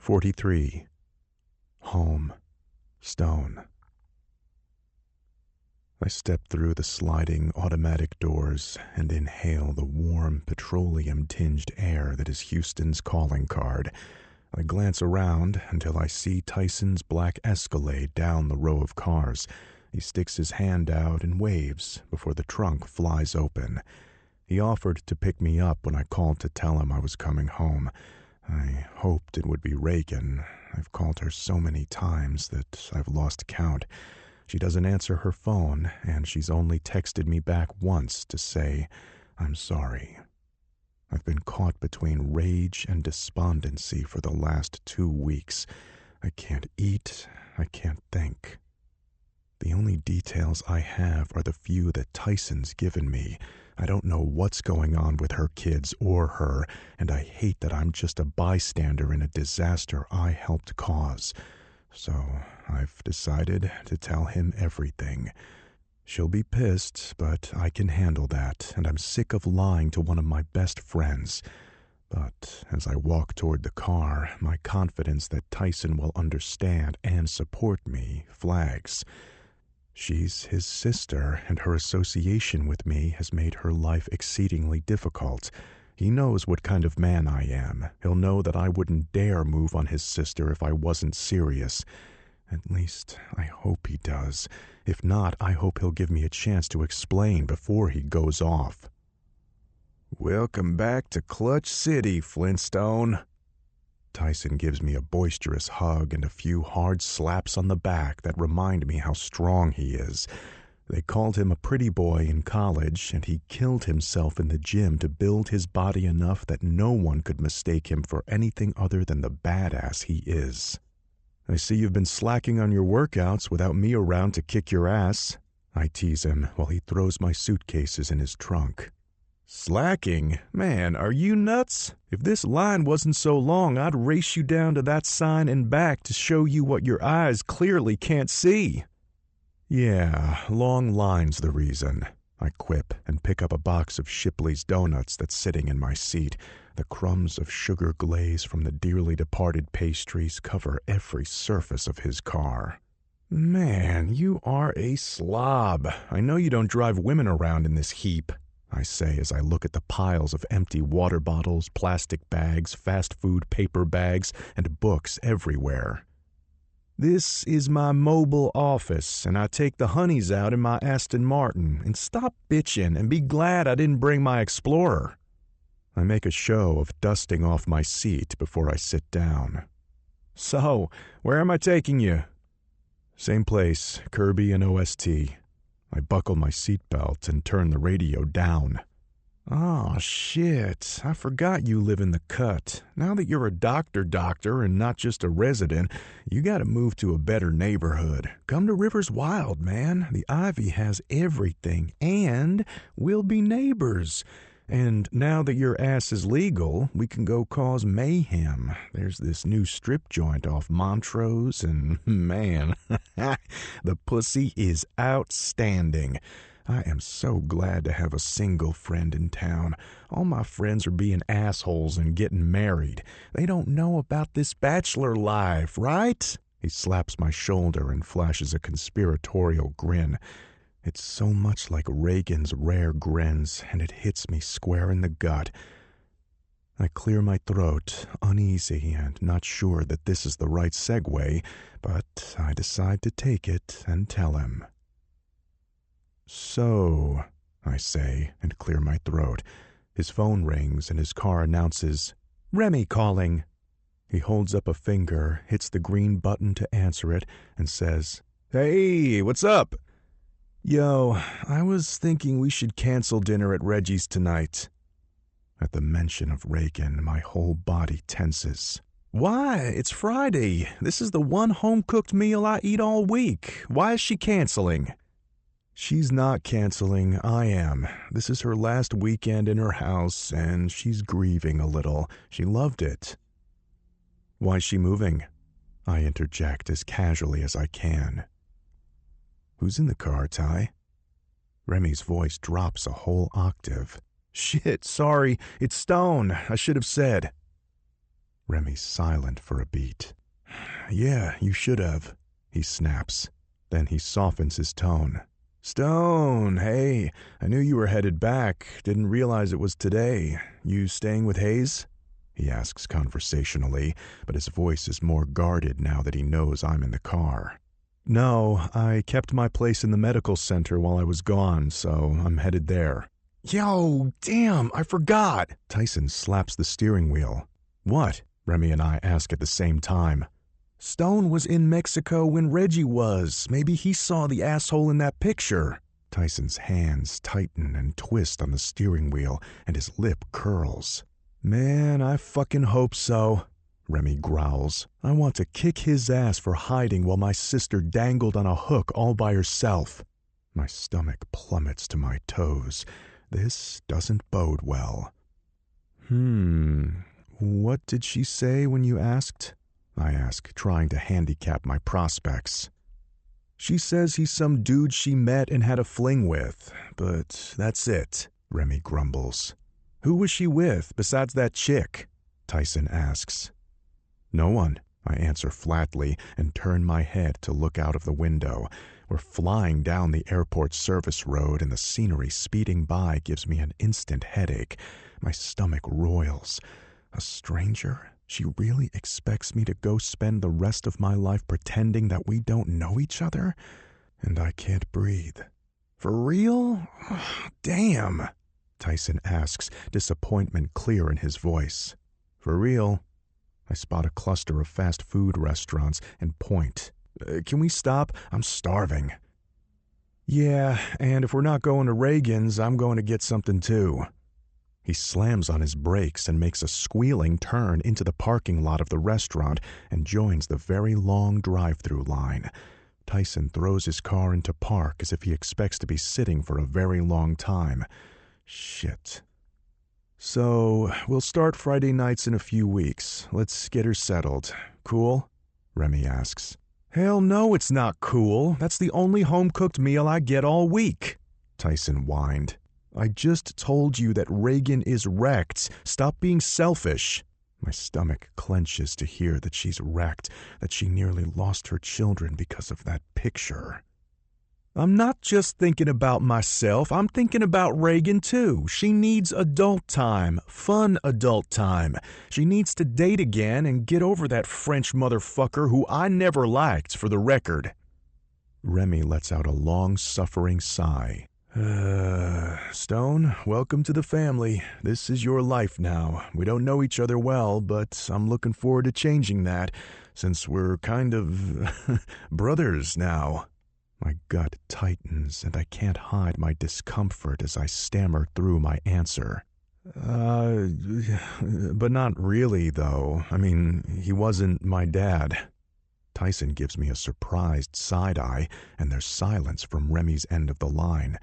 43. Home. Stone. I step through the sliding automatic doors and inhale the warm, petroleum-tinged air that is Houston's calling card. I glance around until I see Tyson's black Escalade down the row of cars. He sticks his hand out and waves before the trunk flies open. He offered to pick me up when I called to tell him I was coming home. I hoped it would be Reagan. I've called her so many times that I've lost count. She doesn't answer her phone, and she's only texted me back once to say, "I'm sorry." I've been caught between rage and despondency for the last 2 weeks. I can't eat. I can't think. The only details I have are the few that Tyson's given me. I don't know what's going on with her kids or her, and I hate that I'm just a bystander in a disaster I helped cause. So I've decided to tell him everything. She'll be pissed, but I can handle that, and I'm sick of lying to one of my best friends. But as I walk toward the car, my confidence that Tyson will understand and support me flags. She's his sister, and her association with me has made her life exceedingly difficult. He knows what kind of man I am. He'll know that I wouldn't dare move on his sister if I wasn't serious. At least, I hope he does. If not, I hope he'll give me a chance to explain before he goes off. "Welcome back to Clutch City, Flintstone." Tyson gives me a boisterous hug and a few hard slaps on the back that remind me how strong he is. They called him a pretty boy in college, and he killed himself in the gym to build his body enough that no one could mistake him for anything other than the badass he is. "I see you've been slacking on your workouts without me around to kick your ass," I tease him while he throws my suitcases in his trunk. "Slacking? Man, are you nuts? If this line wasn't so long, I'd race you down to that sign and back to show you what your eyes clearly can't see." "Yeah, long line's the reason," I quip and pick up a box of Shipley's donuts that's sitting in my seat. The crumbs of sugar glaze from the dearly departed pastries cover every surface of his car. "Man, you are a slob. I know you don't drive women around in this heap," I say as I look at the piles of empty water bottles, plastic bags, fast food paper bags, and books everywhere. "This is my mobile office, and I take the honeys out in my Aston Martin, and stop bitching and be glad I didn't bring my Explorer." I make a show of dusting off my seat before I sit down. "So, where am I taking you?" "Same place, Kirby and OST. I buckle my seatbelt and turn the radio down. "Oh, shit. I forgot you live in the cut. Now that you're a doctor and not just a resident, you gotta move to a better neighborhood. Come to Rivers Wilde, man. The Ivy has everything, and we'll be neighbors. And now that your ass is legal, we can go cause mayhem. There's this new strip joint off Montrose, and man, the pussy is outstanding. I am so glad to have a single friend in town. All my friends are being assholes and getting married. They don't know about this bachelor life, right?" He slaps my shoulder and flashes a conspiratorial grin. It's so much like Reagan's rare grins, and it hits me square in the gut. I clear my throat, uneasy and not sure that this is the right segue, but I decide to take it and tell him. "So," I say, and clear my throat. His phone rings and his car announces, "Remy calling." He holds up a finger, hits the green button to answer it, and says, "Hey, what's up?" "Yo, I was thinking we should cancel dinner at Reggie's tonight." At the mention of Reagan, my whole body tenses. "Why? It's Friday. This is the one home-cooked meal I eat all week. Why is she canceling?" "She's not canceling. I am. This is her last weekend in her house, and she's grieving a little. She loved it." "Why's she moving?" I interject as casually as I can. "Who's in the car, Ty?" Remy's voice drops a whole octave. "Shit, sorry. It's Stone. I should have said." Remy's silent for a beat. Yeah, you should have, he snaps. Then he softens his tone. Stone, hey, I knew you were headed back. Didn't realize it was today. You staying with Hayes? He asks conversationally, but his voice is more guarded now that he knows I'm in the car. No, I kept my place in the medical center while I was gone, so I'm headed there. Yo, damn, I forgot! Tyson slaps the steering wheel. What? Remy and I ask at the same time. Stone was in Mexico when Reggie was. Maybe he saw the asshole in that picture. Tyson's hands tighten and twist on the steering wheel, and his lip curls. Man, I fucking hope so, Remy growls. I want to kick his ass for hiding while my sister dangled on a hook all by herself. My stomach plummets to my toes. This doesn't bode well. What did she say when you asked? I ask, trying to handicap my prospects. She says he's some dude she met and had a fling with, but that's it, Remy grumbles. Who was she with, besides that chick? Tyson asks. No one, I answer flatly and turn my head to look out of the window. We're flying down the airport service road and the scenery speeding by gives me an instant headache. My stomach roils. A stranger? She really expects me to go spend the rest of my life pretending that we don't know each other? And I can't breathe. For real? Damn, Tyson asks, disappointment clear in his voice. For real? I spot a cluster of fast food restaurants and point. Can we stop? I'm starving. Yeah, and if we're not going to Reagan's, I'm going to get something too. He slams on his brakes and makes a squealing turn into the parking lot of the restaurant and joins the very long drive-through line. Tyson throws his car into park as if he expects to be sitting for a very long time. Shit. So, we'll start Friday nights in a few weeks. Let's get her settled. Cool? Remy asks. Hell no, it's not cool. That's the only home-cooked meal I get all week, Tyson whined. I just told you that Reagan is wrecked. Stop being selfish. My stomach clenches to hear that she's wrecked, that she nearly lost her children because of that picture. I'm not just thinking about myself. I'm thinking about Reagan, too. She needs adult time, fun adult time. She needs to date again and get over that French motherfucker who I never liked, for the record. Remy lets out a long-suffering sigh. Stone, welcome to the family. This is your life now. We don't know each other well, but I'm looking forward to changing that, since we're kind of brothers now. My gut tightens, and I can't hide my discomfort as I stammer through my answer. But not really, though. I mean, he wasn't my dad. Tyson gives me a surprised side-eye, and there's silence from Remy's end of the line.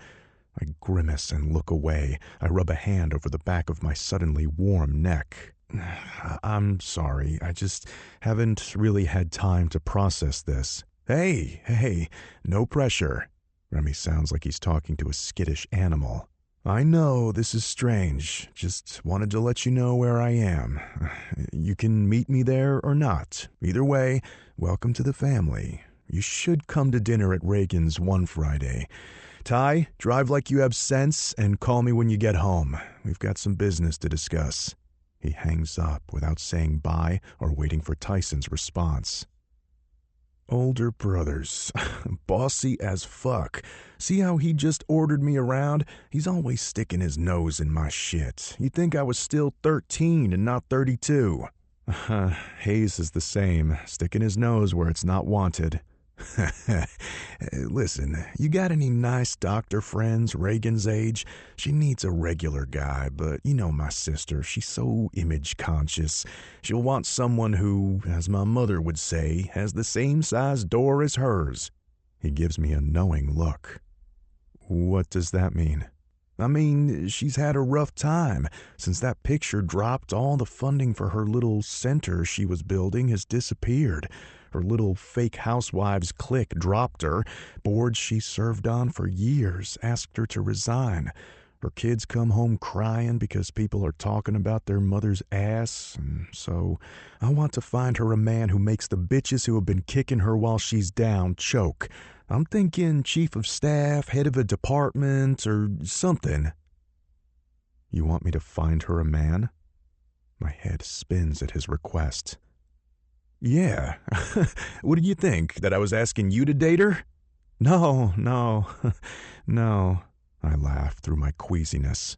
I grimace and look away. I rub a hand over the back of my suddenly warm neck. I'm sorry. I just haven't really had time to process this. Hey, no pressure. Remy sounds like he's talking to a skittish animal. I know this is strange. Just wanted to let you know where I am. You can meet me there or not. Either way, welcome to the family. You should come to dinner at Reagan's one Friday. Ty, drive like you have sense and call me when you get home. We've got some business to discuss. He hangs up without saying bye or waiting for Tyson's response. Older brothers. Bossy as fuck. See how he just ordered me around? He's always sticking his nose in my shit. You'd think I was still 13 and not 32. Hayes is the same, sticking his nose where it's not wanted. Listen, you got any nice doctor friends Reagan's age? She needs a regular guy, but you know my sister, she's so image conscious. She'll want someone who, as my mother would say, has the same size door as hers. He gives me a knowing look. What does that mean? I mean, she's had a rough time. Since that picture dropped, all the funding for her little center she was building has disappeared. Her little fake housewives clique dropped her. Boards she served on for years asked her to resign. Her kids come home crying because people are talking about their mother's ass, and so I want to find her a man who makes the bitches who have been kicking her while she's down choke. I'm thinking chief of staff, head of a department, or something. You want me to find her a man? My head spins at his request. Yeah. What did you think? That I was asking you to date her? No. No. I laugh through my queasiness.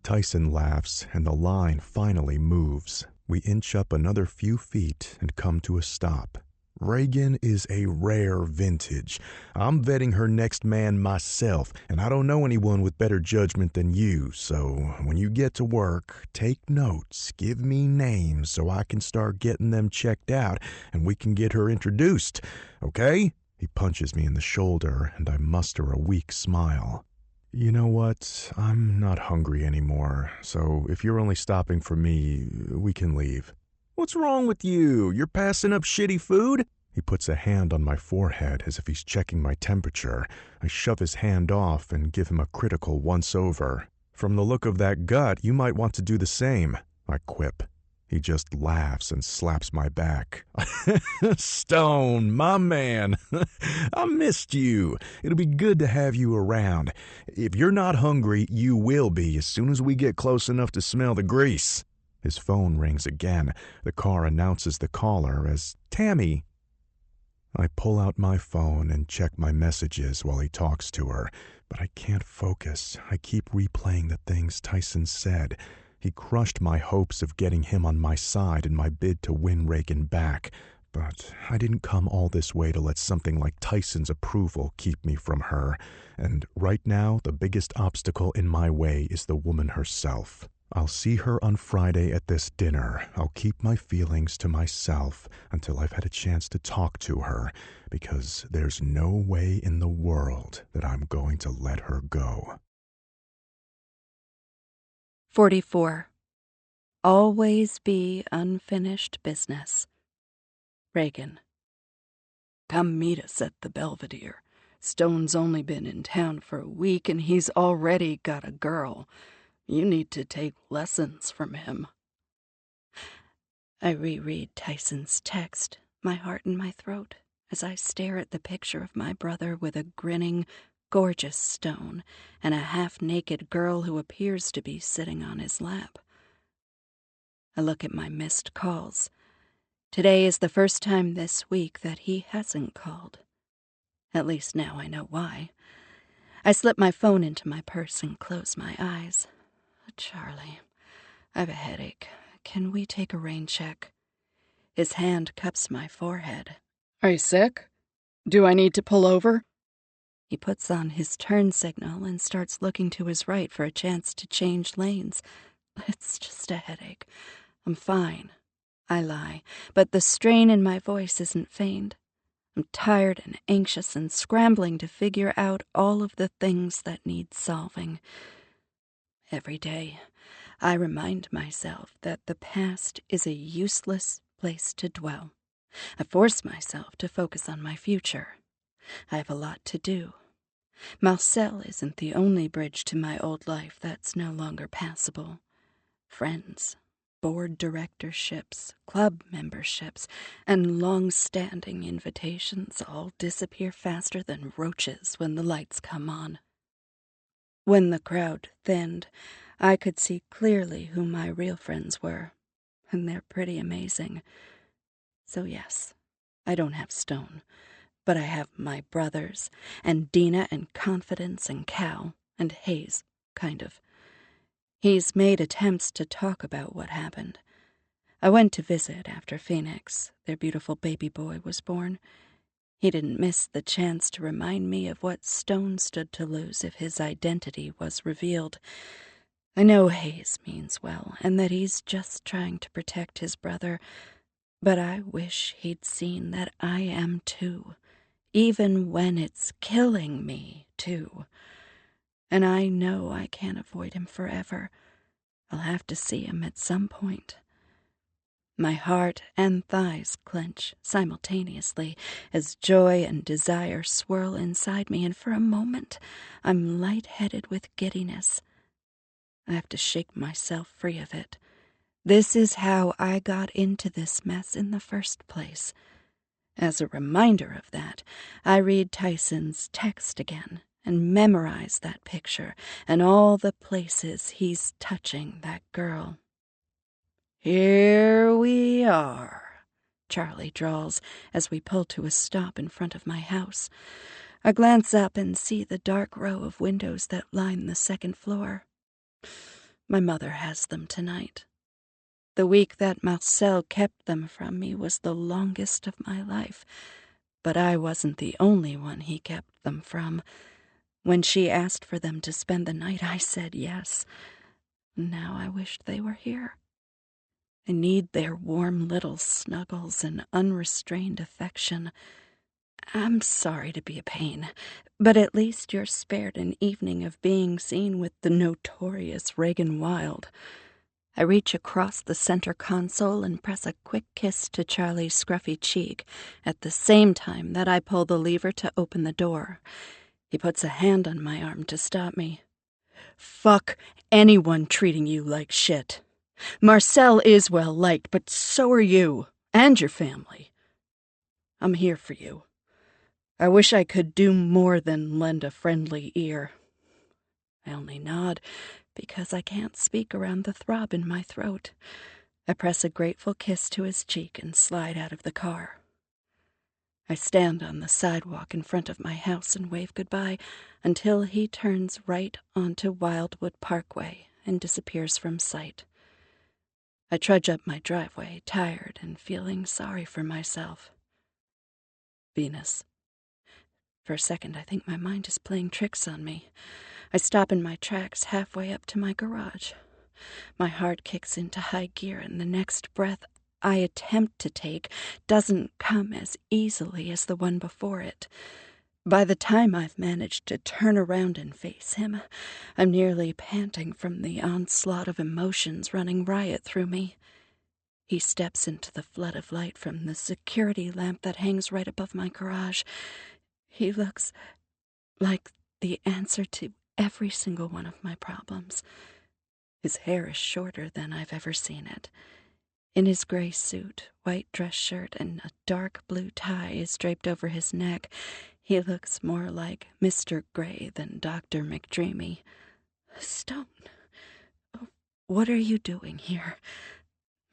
Tyson laughs, and the line finally moves. We inch up another few feet and come to a stop. Reagan is a rare vintage. I'm vetting her next man myself, and I don't know anyone with better judgment than you, so when you get to work, take notes, give me names so I can start getting them checked out, and we can get her introduced, okay? He punches me in the shoulder, and I muster a weak smile. You know what? I'm not hungry anymore, so if you're only stopping for me, we can leave. What's wrong with you? You're passing up shitty food? He puts a hand on my forehead as if he's checking my temperature. I shove his hand off and give him a critical once-over. From the look of that gut, you might want to do the same, I quip. He just laughs and slaps my back. Stone, my man. I missed you. It'll be good to have you around. If you're not hungry, you will be as soon as we get close enough to smell the grease. His phone rings again. The car announces the caller as Tammy. I pull out my phone and check my messages while he talks to her, but I can't focus. I keep replaying the things Tyson said. He crushed my hopes of getting him on my side in my bid to win Reagan back, but I didn't come all this way to let something like Tyson's approval keep me from her, and right now the biggest obstacle in my way is the woman herself. I'll see her on Friday at this dinner. I'll keep my feelings to myself until I've had a chance to talk to her, because there's no way in the world that I'm going to let her go. 44. Always be unfinished business. Reagan. Come meet us at the Belvedere. Stone's only been in town for a week and he's already got a girl. You need to take lessons from him. I reread Tyson's text, my heart in my throat, as I stare at the picture of my brother with a grinning, gorgeous Stone and a half-naked girl who appears to be sitting on his lap. I look at my missed calls. Today is the first time this week that he hasn't called. At least now I know why. I slip my phone into my purse and close my eyes. Charlie, I have a headache. Can we take a rain check? His hand cups my forehead. Are you sick? Do I need to pull over? He puts on his turn signal and starts looking to his right for a chance to change lanes. It's just a headache. I'm fine. I lie, but the strain in my voice isn't feigned. I'm tired and anxious and scrambling to figure out all of the things that need solving. Every day, I remind myself that the past is a useless place to dwell. I force myself to focus on my future. I have a lot to do. Marcel isn't the only bridge to my old life that's no longer passable. Friends, board directorships, club memberships, and long-standing invitations all disappear faster than roaches when the lights come on. When the crowd thinned, I could see clearly who my real friends were, and they're pretty amazing. So yes, I don't have Stone, but I have my brothers, and Dina and Confidence and Cal, and Hayes, kind of. He's made attempts to talk about what happened. I went to visit after Phoenix, their beautiful baby boy, was born. He didn't miss the chance to remind me of what Stone stood to lose if his identity was revealed. I know Hayes means well, and that he's just trying to protect his brother, but I wish he'd seen that I am too, even when it's killing me too. And I know I can't avoid him forever. I'll have to see him at some point. My heart and thighs clench simultaneously as joy and desire swirl inside me, and for a moment I'm lightheaded with giddiness. I have to shake myself free of it. This is how I got into this mess in the first place. As a reminder of that, I read Tyson's text again and memorize that picture and all the places he's touching that girl. "Here we are," Charlie drawls as we pull to a stop in front of my house. I glance up and see the dark row of windows that line the second floor. My mother has them tonight. The week that Marcel kept them from me was the longest of my life, but I wasn't the only one he kept them from. When she asked for them to spend the night, I said yes. Now I wished they were here. I need their warm little snuggles and unrestrained affection. I'm sorry to be a pain, but at least you're spared an evening of being seen with the notorious Regan Wilde. I reach across the center console and press a quick kiss to Charlie's scruffy cheek, at the same time that I pull the lever to open the door. He puts a hand on my arm to stop me. "Fuck anyone treating you like shit. Marcel is well liked, but so are you, and your family. I'm here for you. I wish I could do more than lend a friendly ear." I only nod, because I can't speak around the throb in my throat. I press a grateful kiss to his cheek and slide out of the car. I stand on the sidewalk in front of my house and wave goodbye until he turns right onto Wildwood Parkway and disappears from sight. I trudge up my driveway, tired and feeling sorry for myself. Venus. For a second, I think my mind is playing tricks on me. I stop in my tracks halfway up to my garage. My heart kicks into high gear, and the next breath I attempt to take doesn't come as easily as the one before it. By the time I've managed to turn around and face him, I'm nearly panting from the onslaught of emotions running riot through me. He steps into the flood of light from the security lamp that hangs right above my garage. He looks like the answer to every single one of my problems. His hair is shorter than I've ever seen it. In his gray suit, white dress shirt, and a dark blue tie is draped over his neck, he looks more like Mr. Gray than Dr. McDreamy. "Stone, what are you doing here?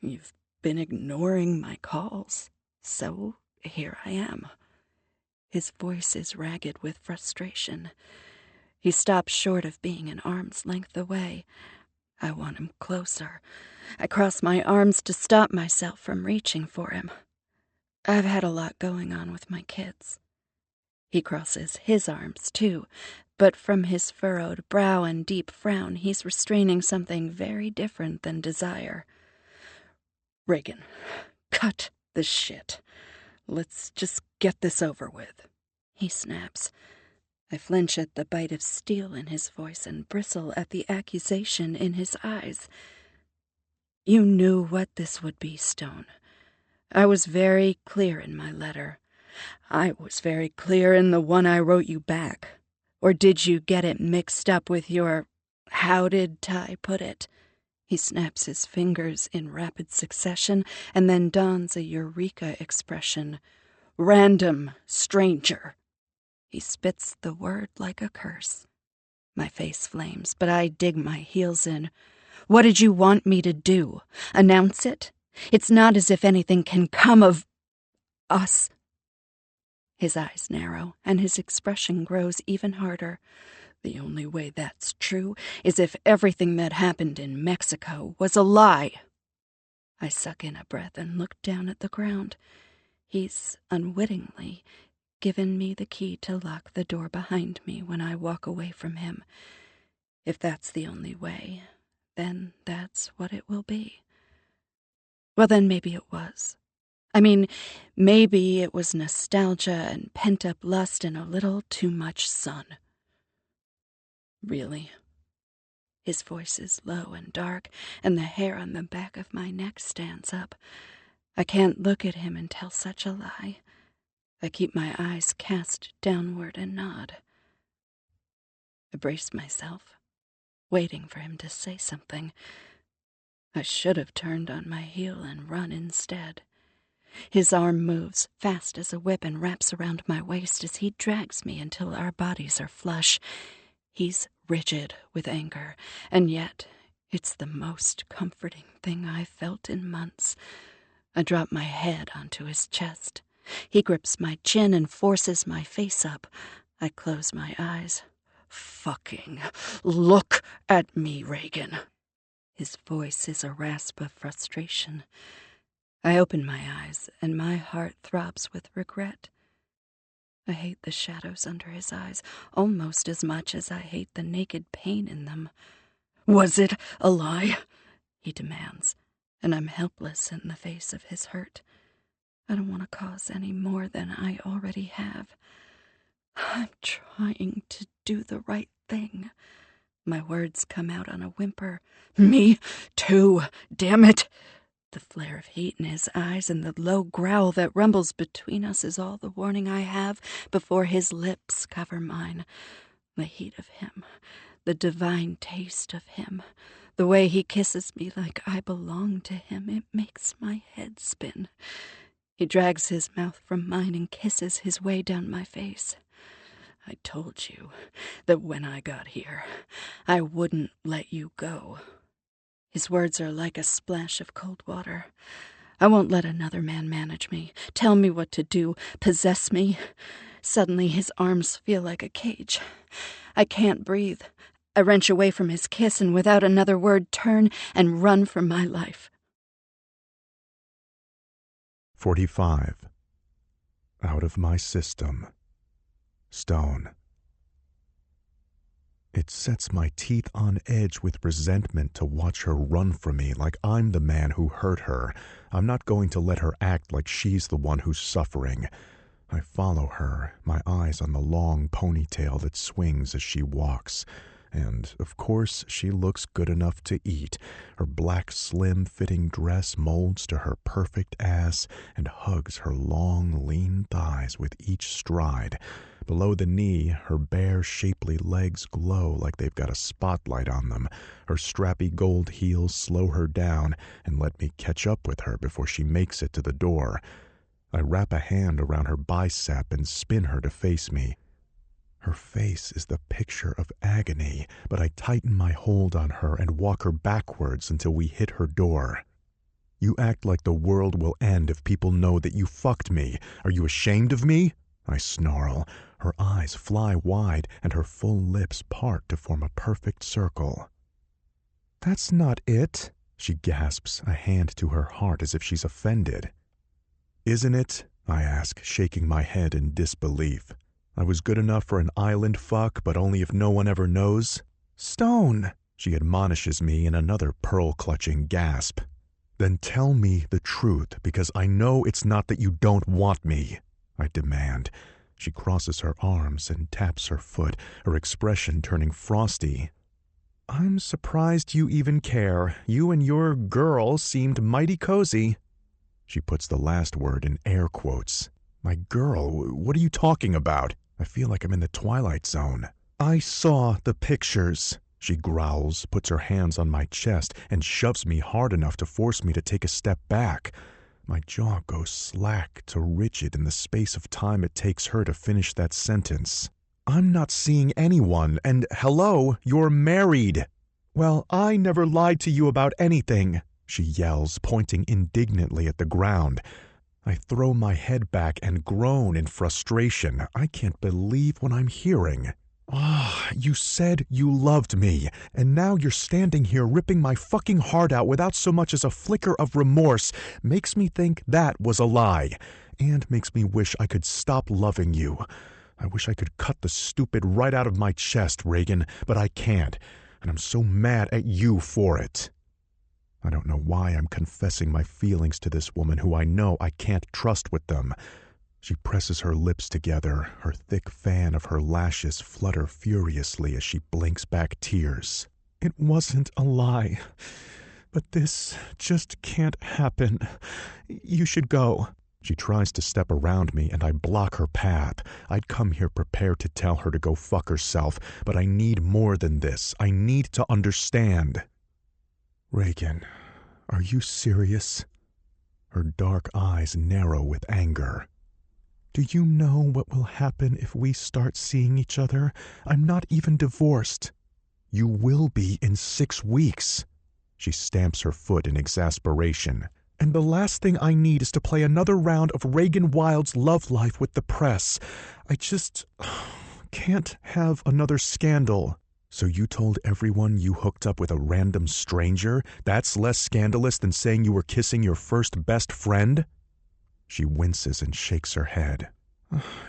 You've been ignoring my calls, so here I am." His voice is ragged with frustration. He stops short of being an arm's length away. I want him closer. I cross my arms to stop myself from reaching for him. I've had a lot going on with my kids. He crosses his arms, too, but from his furrowed brow and deep frown, he's restraining something very different than desire. "Regan, cut the shit. Let's just get this over with," he snaps. I flinch at the bite of steel in his voice and bristle at the accusation in his eyes. "You knew what this would be, Stone. I was very clear in my letter. I was very clear in the one I wrote you back. Or did you get it mixed up with your... how did Ty put it?" He snaps his fingers in rapid succession and then dons a eureka expression. "Random stranger." He spits the word like a curse. My face flames, but I dig my heels in. "What did you want me to do? Announce it? It's not as if anything can come of... us." His eyes narrow, and his expression grows even harder. "The only way that's true is if everything that happened in Mexico was a lie." I suck in a breath and look down at the ground. He's unwittingly given me the key to lock the door behind me when I walk away from him. If that's the only way, then that's what it will be. Well, then maybe it was. I mean, maybe it was nostalgia and pent-up lust and a little too much sun. "Really?" His voice is low and dark, and the hair on the back of my neck stands up. I can't look at him and tell such a lie. I keep my eyes cast downward and nod. I brace myself. waiting for him to say something. I should have turned on my heel and run instead. His arm moves fast as a whip and wraps around my waist as he drags me until our bodies are flush. He's rigid with anger, and yet it's the most comforting thing I've felt in months. I drop my head onto his chest. He grips my chin and forces my face up. I close my eyes. Fucking look at me, Reagan. His voice is a rasp of frustration. I open my eyes, and my heart throbs with regret. I hate the shadows under his eyes almost as much as I hate the naked pain in them. Was it a lie? He demands, and I'm helpless in the face of his hurt. I don't want to cause any more than I already have. I'm trying to do the right thing. My words come out on a whimper. Me too, damn it! The flare of heat in his eyes and the low growl that rumbles between us is all the warning I have before his lips cover mine. The heat of him, the divine taste of him, the way he kisses me like I belong to him, it makes my head spin. He drags his mouth from mine and kisses his way down my face. I told you that when I got here, I wouldn't let you go. His words are like a splash of cold water. I won't let another man manage me, tell me what to do, possess me. Suddenly his arms feel like a cage. I can't breathe. I wrench away from his kiss and without another word turn and run for my life. 45. Out of my system. Stone. It sets my teeth on edge with resentment to watch her run from me like I'm the man who hurt her. I'm not going to let her act like she's the one who's suffering. I follow her, my eyes on the long ponytail that swings as she walks. And, of course, she looks good enough to eat. Her black, slim-fitting dress molds to her perfect ass and hugs her long, lean thighs with each stride. Below the knee, her bare, shapely legs glow like they've got a spotlight on them. Her strappy gold heels slow her down and let me catch up with her before she makes it to the door. I wrap a hand around her bicep and spin her to face me. Her face is the picture of agony, but I tighten my hold on her and walk her backwards until we hit her door. You act like the world will end if people know that you fucked me. Are you ashamed of me? I snarl. Her eyes fly wide and her full lips part to form a perfect circle. That's not it, she gasps, a hand to her heart as if she's offended. Isn't it? I ask, shaking my head in disbelief. I was good enough for an island fuck, but only if no one ever knows. Stone, she admonishes me in another pearl-clutching gasp. Then tell me the truth, because I know it's not that you don't want me, I demand. She crosses her arms and taps her foot, her expression turning frosty. I'm surprised you even care. You and your girl seemed mighty cozy. She puts the last word in air quotes. My girl? What are you talking about? I feel like I'm in the Twilight Zone. I saw the pictures, she growls, puts her hands on my chest, and shoves me hard enough to force me to take a step back. My jaw goes slack to rigid in the space of time it takes her to finish that sentence. I'm not seeing anyone, and hello, you're married. Well, I never lied to you about anything, she yells, pointing indignantly at the ground. I throw my head back and groan in frustration. I can't believe what I'm hearing. You said you loved me, and now you're standing here ripping my fucking heart out without so much as a flicker of remorse. Makes me think that was a lie, and makes me wish I could stop loving you. I wish I could cut the stupid right out of my chest, Reagan, but I can't, and I'm so mad at you for it. I don't know why I'm confessing my feelings to this woman who I know I can't trust with them. She presses her lips together, her thick fan of her lashes flutter furiously as she blinks back tears. It wasn't a lie, but this just can't happen. You should go. She tries to step around me, and I block her path. I'd come here prepared to tell her to go fuck herself, but I need more than this. I need to understand. Reagan, are you serious? Her dark eyes narrow with anger. Do you know what will happen if we start seeing each other? I'm not even divorced. You will be in 6 weeks. She stamps her foot in exasperation. And the last thing I need is to play another round of Reagan Wilde's love life with the press. I just can't have another scandal. So you told everyone you hooked up with a random stranger? That's less scandalous than saying you were kissing your first best friend? She winces and shakes her head.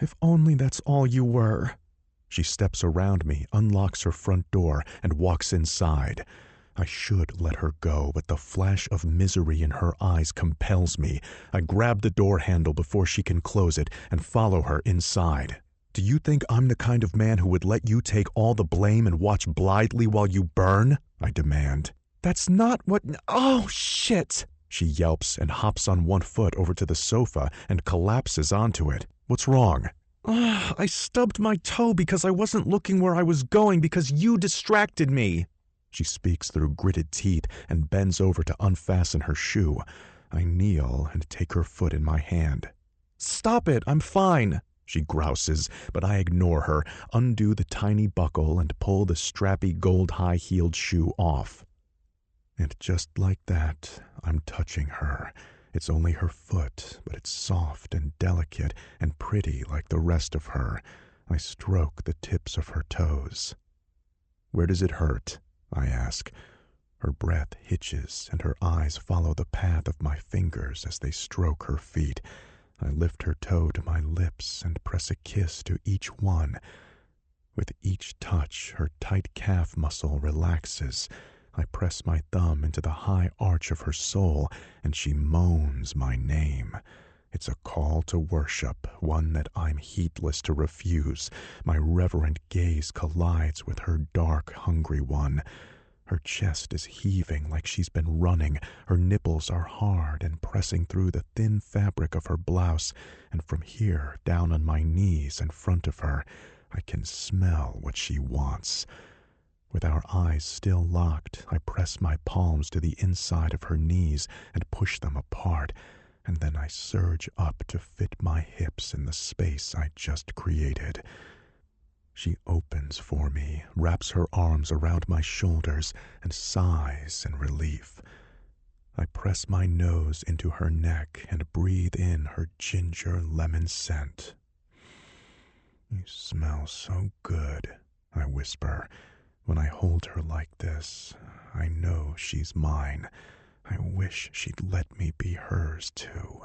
If only that's all you were. She steps around me, unlocks her front door, and walks inside. I should let her go, but the flash of misery in her eyes compels me. I grab the door handle before she can close it and follow her inside. Do you think I'm the kind of man who would let you take all the blame and watch blithely while you burn? I demand. That's not what... Oh, shit! She yelps and hops on one foot over to the sofa and collapses onto it. What's wrong? I stubbed my toe because I wasn't looking where I was going because you distracted me. She speaks through gritted teeth and bends over to unfasten her shoe. I kneel and take her foot in my hand. Stop it, I'm fine, she grouses, but I ignore her, undo the tiny buckle, and pull the strappy gold high-heeled shoe off. And just like that, I'm touching her. It's only her foot, but it's soft and delicate and pretty like the rest of her. I stroke the tips of her toes. Where does it hurt? I ask. Her breath hitches, and her eyes follow the path of my fingers as they stroke her feet. I lift her toe to my lips and press a kiss to each one. With each touch, her tight calf muscle relaxes. I press my thumb into the high arch of her soul, and she moans my name. It's a call to worship, one that I'm heedless to refuse. My reverent gaze collides with her dark, hungry one. Her chest is heaving like she's been running. Her nipples are hard and pressing through the thin fabric of her blouse, and from here, down on my knees in front of her, I can smell what she wants. With our eyes still locked, I press my palms to the inside of her knees and push them apart, and then I surge up to fit my hips in the space I just created. She opens for me, wraps her arms around my shoulders, and sighs in relief. I press my nose into her neck and breathe in her ginger lemon scent. You smell so good, I whisper. When I hold her like this, I know she's mine. I wish she'd let me be hers, too.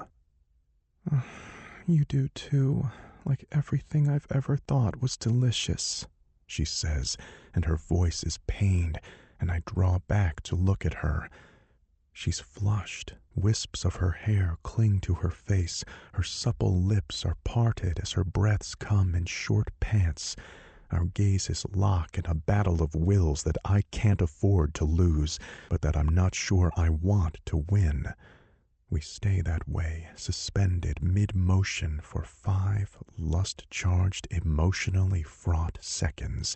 You do, too, like everything I've ever thought was delicious, she says, and her voice is pained, and I draw back to look at her. She's flushed. Wisps of her hair cling to her face. Her supple lips are parted as her breaths come in short pants. Our gazes lock in a battle of wills that I can't afford to lose, but that I'm not sure I want to win. We stay that way, suspended mid-motion for 5 lust-charged, emotionally fraught seconds.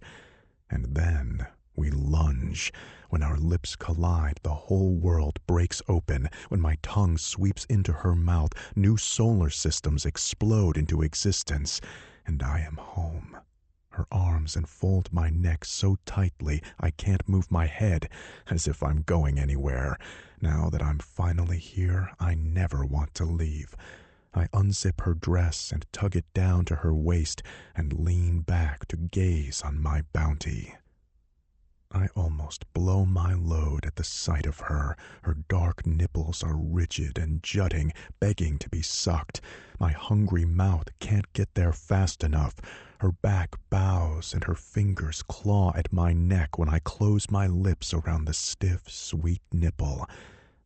And then we lunge. When our lips collide, the whole world breaks open. When my tongue sweeps into her mouth, new solar systems explode into existence. And I am home. Her arms enfold my neck so tightly I can't move my head, as if I'm going anywhere. Now that I'm finally here, I never want to leave. I unzip her dress and tug it down to her waist and lean back to gaze on my bounty. I almost blow my load at the sight of her. Her dark nipples are rigid and jutting, begging to be sucked. My hungry mouth can't get there fast enough. Her back bows and her fingers claw at my neck when I close my lips around the stiff, sweet nipple.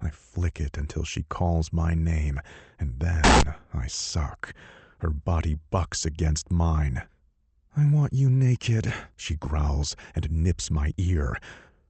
I flick it until she calls my name, and then I suck. Her body bucks against mine. I want you naked, she growls and nips my ear.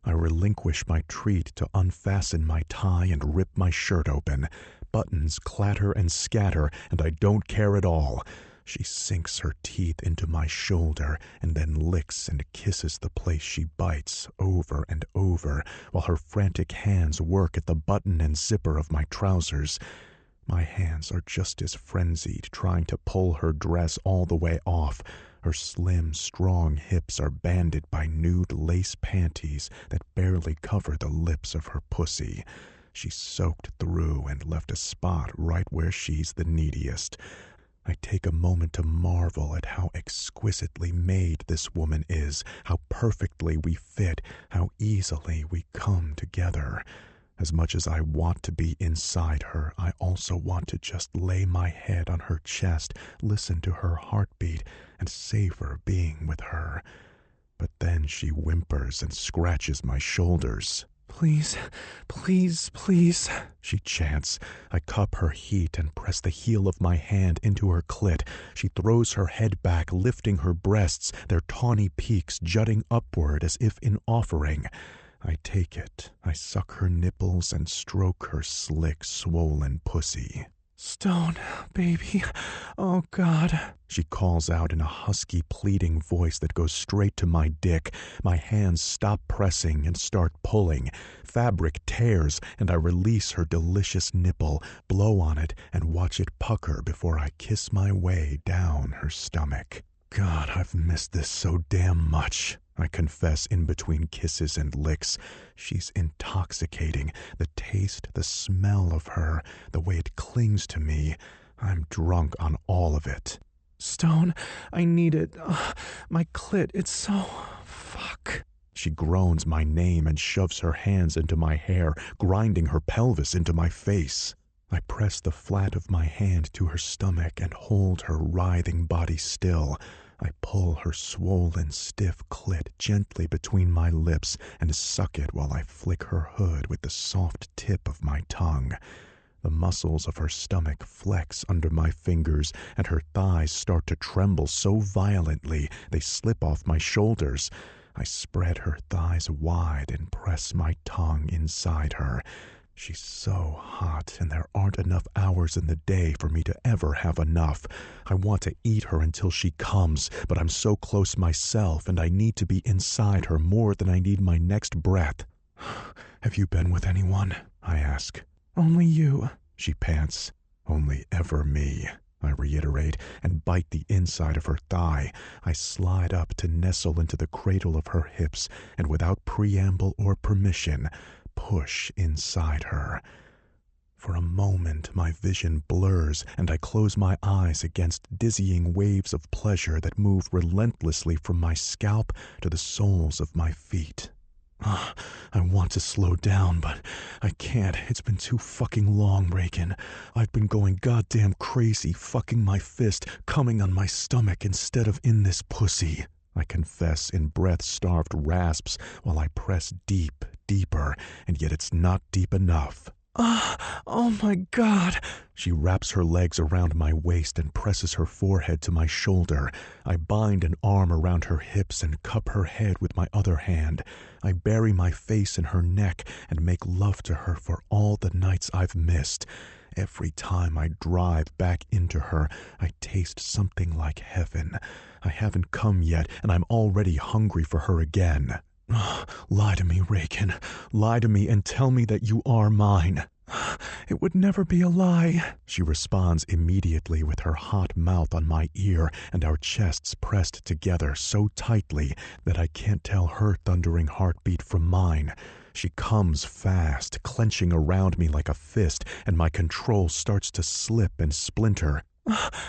I relinquish my treat to unfasten my tie and rip my shirt open. buttons clatter and scatter, and I don't care at all. She sinks her teeth into my shoulder and then licks and kisses the place she bites over and over, while her frantic hands work at the button and zipper of my trousers. My hands are just as frenzied, trying to pull her dress all the way off. Her slim, strong hips are banded by nude lace panties that barely cover the lips of her pussy. She's soaked through and left a spot right where she's the neediest. I take a moment to marvel at how exquisitely made this woman is, how perfectly we fit, how easily we come together. As much as I want to be inside her, I also want to just lay my head on her chest, listen to her heartbeat, and savor being with her. But then she whimpers and scratches my shoulders. "Please, please, please," she chants. I cup her heat and press the heel of my hand into her clit. She throws her head back, lifting her breasts, their tawny peaks jutting upward as if in offering. I take it. I suck her nipples and stroke her slick, swollen pussy. "Stone, baby. Oh, God," she calls out in a husky, pleading voice that goes straight to my dick. My hands stop pressing and start pulling. Fabric tears, and I release her delicious nipple, blow on it, and watch it pucker before I kiss my way down her stomach. God, I've missed this so damn much, I confess in between kisses and licks. She's intoxicating. The taste, the smell of her, the way it clings to me. I'm drunk on all of it. "Stone, I need it. My clit, it's so... fuck." She groans my name and shoves her hands into my hair, grinding her pelvis into my face. I press the flat of my hand to her stomach and hold her writhing body still. I pull her swollen, stiff clit gently between my lips and suck it while I flick her hood with the soft tip of my tongue. The muscles of her stomach flex under my fingers, and her thighs start to tremble so violently they slip off my shoulders. I spread her thighs wide and press my tongue inside her. She's so hot, and there aren't enough hours in the day for me to ever have enough. I want to eat her until she comes, but I'm so close myself, and I need to be inside her more than I need my next breath. "Have you been with anyone?" I ask. "Only you," she pants. "Only ever me," I reiterate, and bite the inside of her thigh. I slide up to nestle into the cradle of her hips, and without preamble or permission, push inside her. For a moment my vision blurs, and I close my eyes against dizzying waves of pleasure that move relentlessly from my scalp to the soles of my feet. I want to slow down, but I can't. It's been too fucking long, Reagan. I've been going goddamn crazy, fucking my fist, coming on my stomach instead of in this pussy, I confess in breath-starved rasps while I press deeper, and yet it's not deep enough. Oh my God. She wraps her legs around my waist and presses her forehead to my shoulder. I bind an arm around her hips and cup her head with my other hand. I bury my face in her neck and make love to her for all the nights I've missed. Every time I drive back into her, I taste something like heaven. I haven't come yet, and I'm already hungry for her again. Lie to me, Reagan. Lie to me and tell me that you are mine. It would never be a lie, she responds immediately with her hot mouth on my ear and our chests pressed together so tightly that I can't tell her thundering heartbeat from mine. She comes fast, clenching around me like a fist, and my control starts to slip and splinter.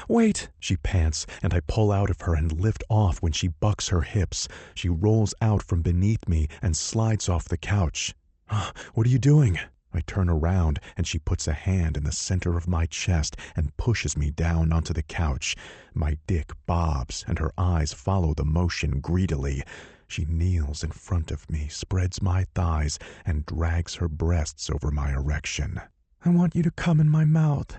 Wait, she pants, and I pull out of her and lift off when she bucks her hips. She rolls out from beneath me and slides off the couch. What are you doing? I turn around, and she puts a hand in the center of my chest and pushes me down onto the couch. My dick bobs, and her eyes follow the motion greedily. She kneels in front of me, spreads my thighs, and drags her breasts over my erection. I want you to come in my mouth.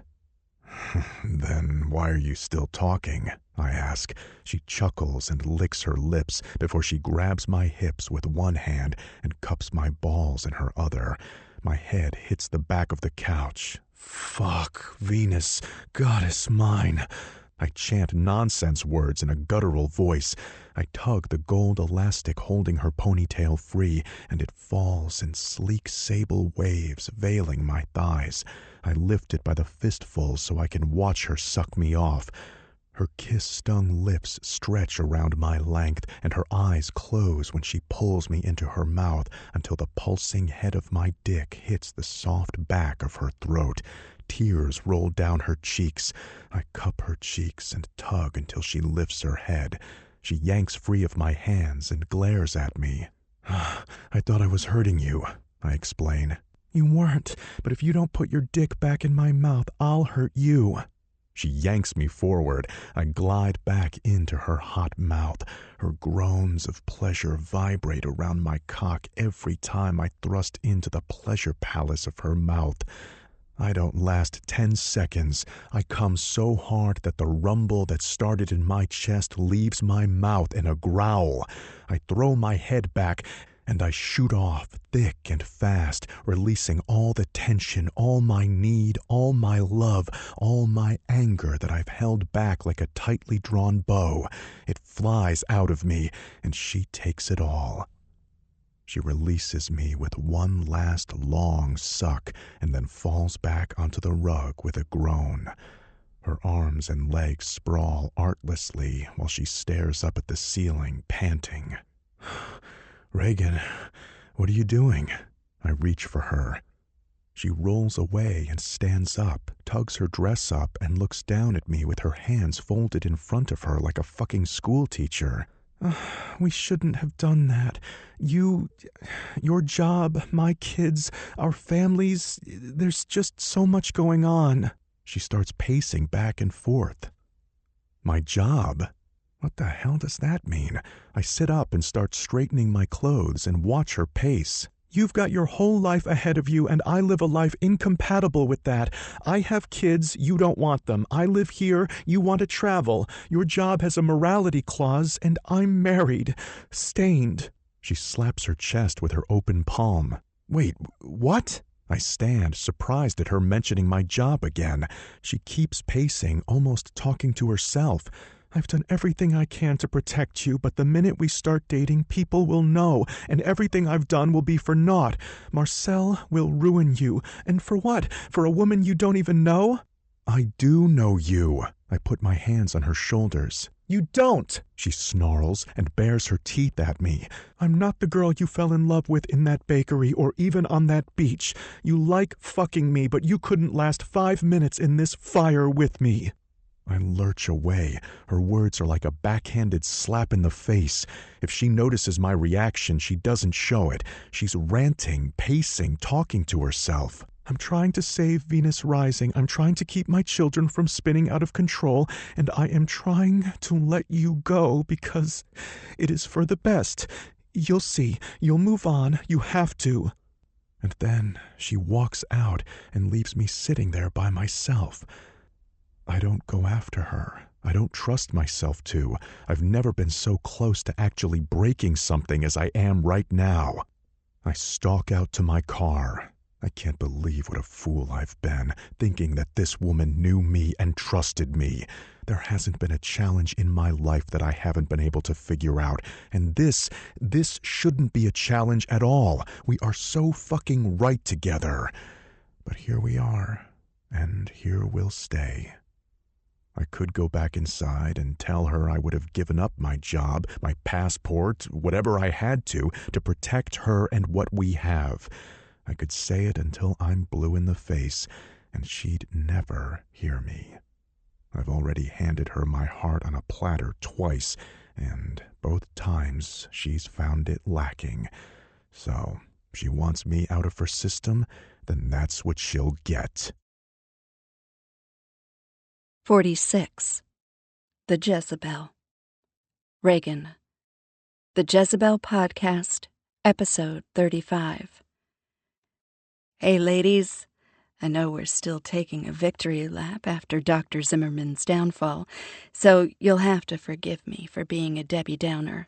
Then why are you still talking? I ask. She chuckles and licks her lips before she grabs my hips with one hand and cups my balls in her other. My head hits the back of the couch. Fuck, Venus, goddess mine. I chant nonsense words in a guttural voice. I tug the gold elastic holding her ponytail free, and it falls in sleek sable waves, veiling my thighs. I lift it by the fistful so I can watch her suck me off. Her kiss-stung lips stretch around my length, and her eyes close when she pulls me into her mouth until the pulsing head of my dick hits the soft back of her throat. Tears roll down her cheeks. I cup her cheeks and tug until she lifts her head. She yanks free of my hands and glares at me. I thought I was hurting you, I explain. You weren't, but if you don't put your dick back in my mouth, I'll hurt you. She yanks me forward. I glide back into her hot mouth. Her groans of pleasure vibrate around my cock every time I thrust into the pleasure palace of her mouth. I don't last 10 seconds. I come so hard that the rumble that started in my chest leaves my mouth in a growl. I throw my head back and I shoot off thick and fast, releasing all the tension, all my need, all my love, all my anger that I've held back like a tightly drawn bow. It flies out of me, and she takes it all. She releases me with one last long suck and then falls back onto the rug with a groan. Her arms and legs sprawl artlessly while she stares up at the ceiling, panting. Reagan, what are you doing? I reach for her. She rolls away and stands up, tugs her dress up, and looks down at me with her hands folded in front of her like a fucking schoolteacher. We shouldn't have done that. Your job, my kids, our families, there's just so much going on. She starts pacing back and forth. My job? What the hell does that mean? I sit up and start straightening my clothes and watch her pace. You've got your whole life ahead of you, and I live a life incompatible with that. I have kids, you don't want them. I live here, you want to travel. Your job has a morality clause, and I'm married. Stained. She slaps her chest with her open palm. Wait, what? I stand, surprised at her mentioning my job again. She keeps pacing, almost talking to herself. I've done everything I can to protect you, but the minute we start dating, people will know, and everything I've done will be for naught. Marcel will ruin you. And for what? For a woman you don't even know? I do know you. I put my hands on her shoulders. You don't, she snarls and bares her teeth at me. I'm not the girl you fell in love with in that bakery or even on that beach. You like fucking me, but you couldn't last 5 minutes in this fire with me. I lurch away. Her words are like a backhanded slap in the face. If she notices my reaction, she doesn't show it. She's ranting, pacing, talking to herself. I'm trying to save Venus Rising. I'm trying to keep my children from spinning out of control, and I am trying to let you go because it is for the best. You'll see. You'll move on. You have to. And then she walks out and leaves me sitting there by myself. I don't go after her. I don't trust myself to. I've never been so close to actually breaking something as I am right now. I stalk out to my car. I can't believe what a fool I've been, thinking that this woman knew me and trusted me. There hasn't been a challenge in my life that I haven't been able to figure out, and this shouldn't be a challenge at all. We are so fucking right together. But here we are, and here we'll stay. I could go back inside and tell her I would have given up my job, my passport, whatever I had to protect her and what we have. I could say it until I'm blue in the face, and she'd never hear me. I've already handed her my heart on a platter twice, and both times she's found it lacking. So, if she wants me out of her system, then that's what she'll get. 46. The Jezebel. Reagan. The Jezebel Podcast, Episode 35. Hey, ladies. I know we're still taking a victory lap after Dr. Zimmerman's downfall, so you'll have to forgive me for being a Debbie Downer.